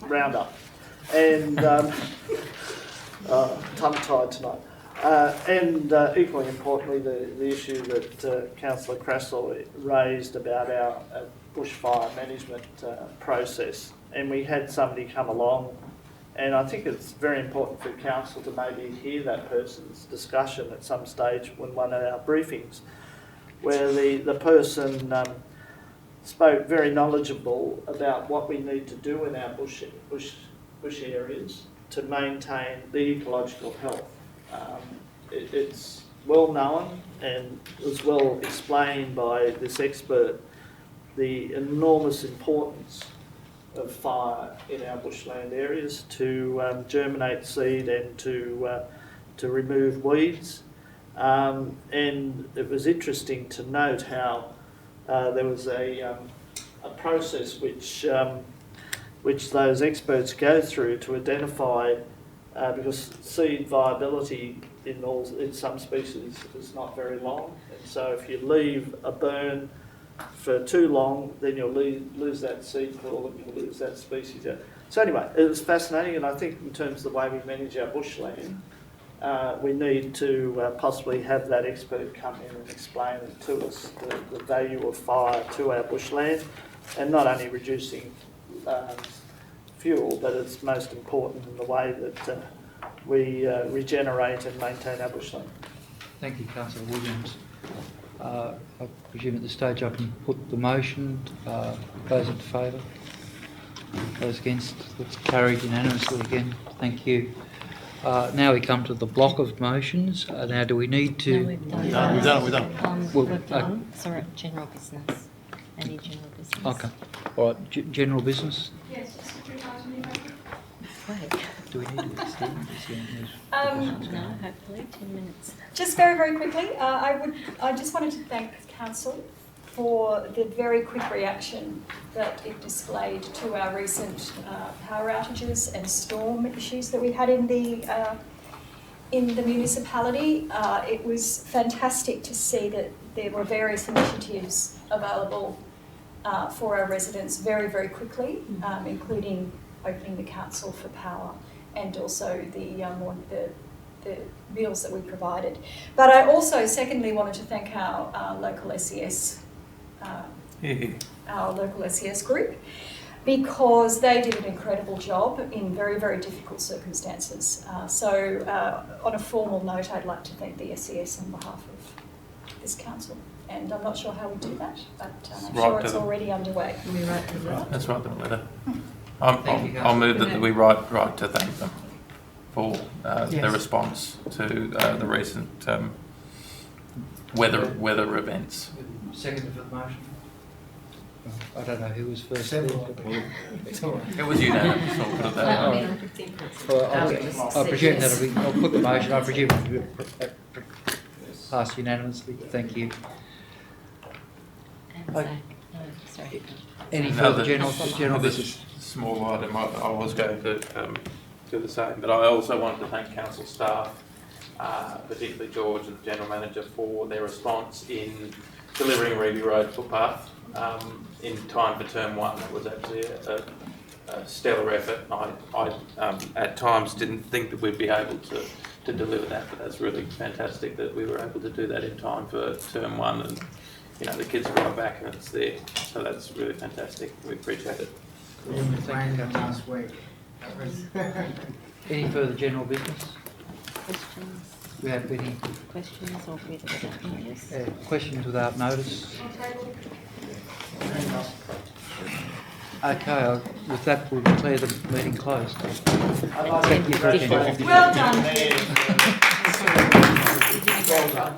Roundup. And tongue-tied tonight. And equally importantly, the issue that Councillor Crassell raised about our bushfire management process. And we had somebody come along, and I think it's very important for Council to maybe hear that person's discussion at some stage when one of our briefings, where the person spoke very knowledgeable about what we need to do in our bush areas to maintain the ecological health. It's well known and was well explained by this expert the enormous importance of fire in our bushland areas to germinate seed and to remove weeds. And it was interesting to note how there was a process which those experts go through to identify, because seed viability in some species is not very long, and so if you leave a burn for too long, then you'll lose that seed pool and you'll lose that species. So anyway, it was fascinating, and I think in terms of the way we manage our bushland, we need to possibly have that expert come in and explain it to us, the value of fire to our bushland, and not only reducing fuel, but it's most important in the way that we regenerate and maintain our bushland. Thank you, Councillor Williams. I presume at this stage I can put the motion. Those in favour? Those against? That's carried unanimously again. Thank you. Now we come to the block of motions. Now, do we need to... No, we've done. We've done. We've done. Sorry, general business. Any general business? Okay. All right, general business. Yes, just a quick item. Wait. Do we need to extend this? No, hopefully 10 minutes. Just very, very quickly, I just wanted to thank Council for the very quick reaction that it displayed to our recent power outages and storm issues that we had in the municipality. It was fantastic to see that there were various initiatives available for our residents very, very quickly, including opening the council for power and also the meals that we provided. But I also, secondly, wanted to thank our local SES, our local SES group, because they did an incredible job in very, very difficult circumstances. So on a formal note, I'd like to thank the SES on behalf of this council. And I'm not sure how we do that, but I'm sure it's already underway. Let's write them a letter. I'll move that we write to thank them for their response to the recent weather events. Second for the motion. I don't know who was first. It was unanimous. I'll put it that way. I presume that'll be. I'll put the motion. I presume it'll be passed unanimously. Thank you. Sorry. Any further general business? Small item. I was going to do the same, but I also wanted to thank council staff, particularly George and the general manager, for their response in delivering Reedy Road footpath in time for term one. That was actually stellar effort. I at times didn't think that we'd be able to deliver that, but that's really fantastic that we were able to do that in time for term one, and the kids have gone back and it's there. So that's really fantastic. We appreciate it. Last week. Any further general business? Questions? Do we have any Questions or without notice? questions without notice? Okay, with that we'll declare the meeting closed. Well done. Well done.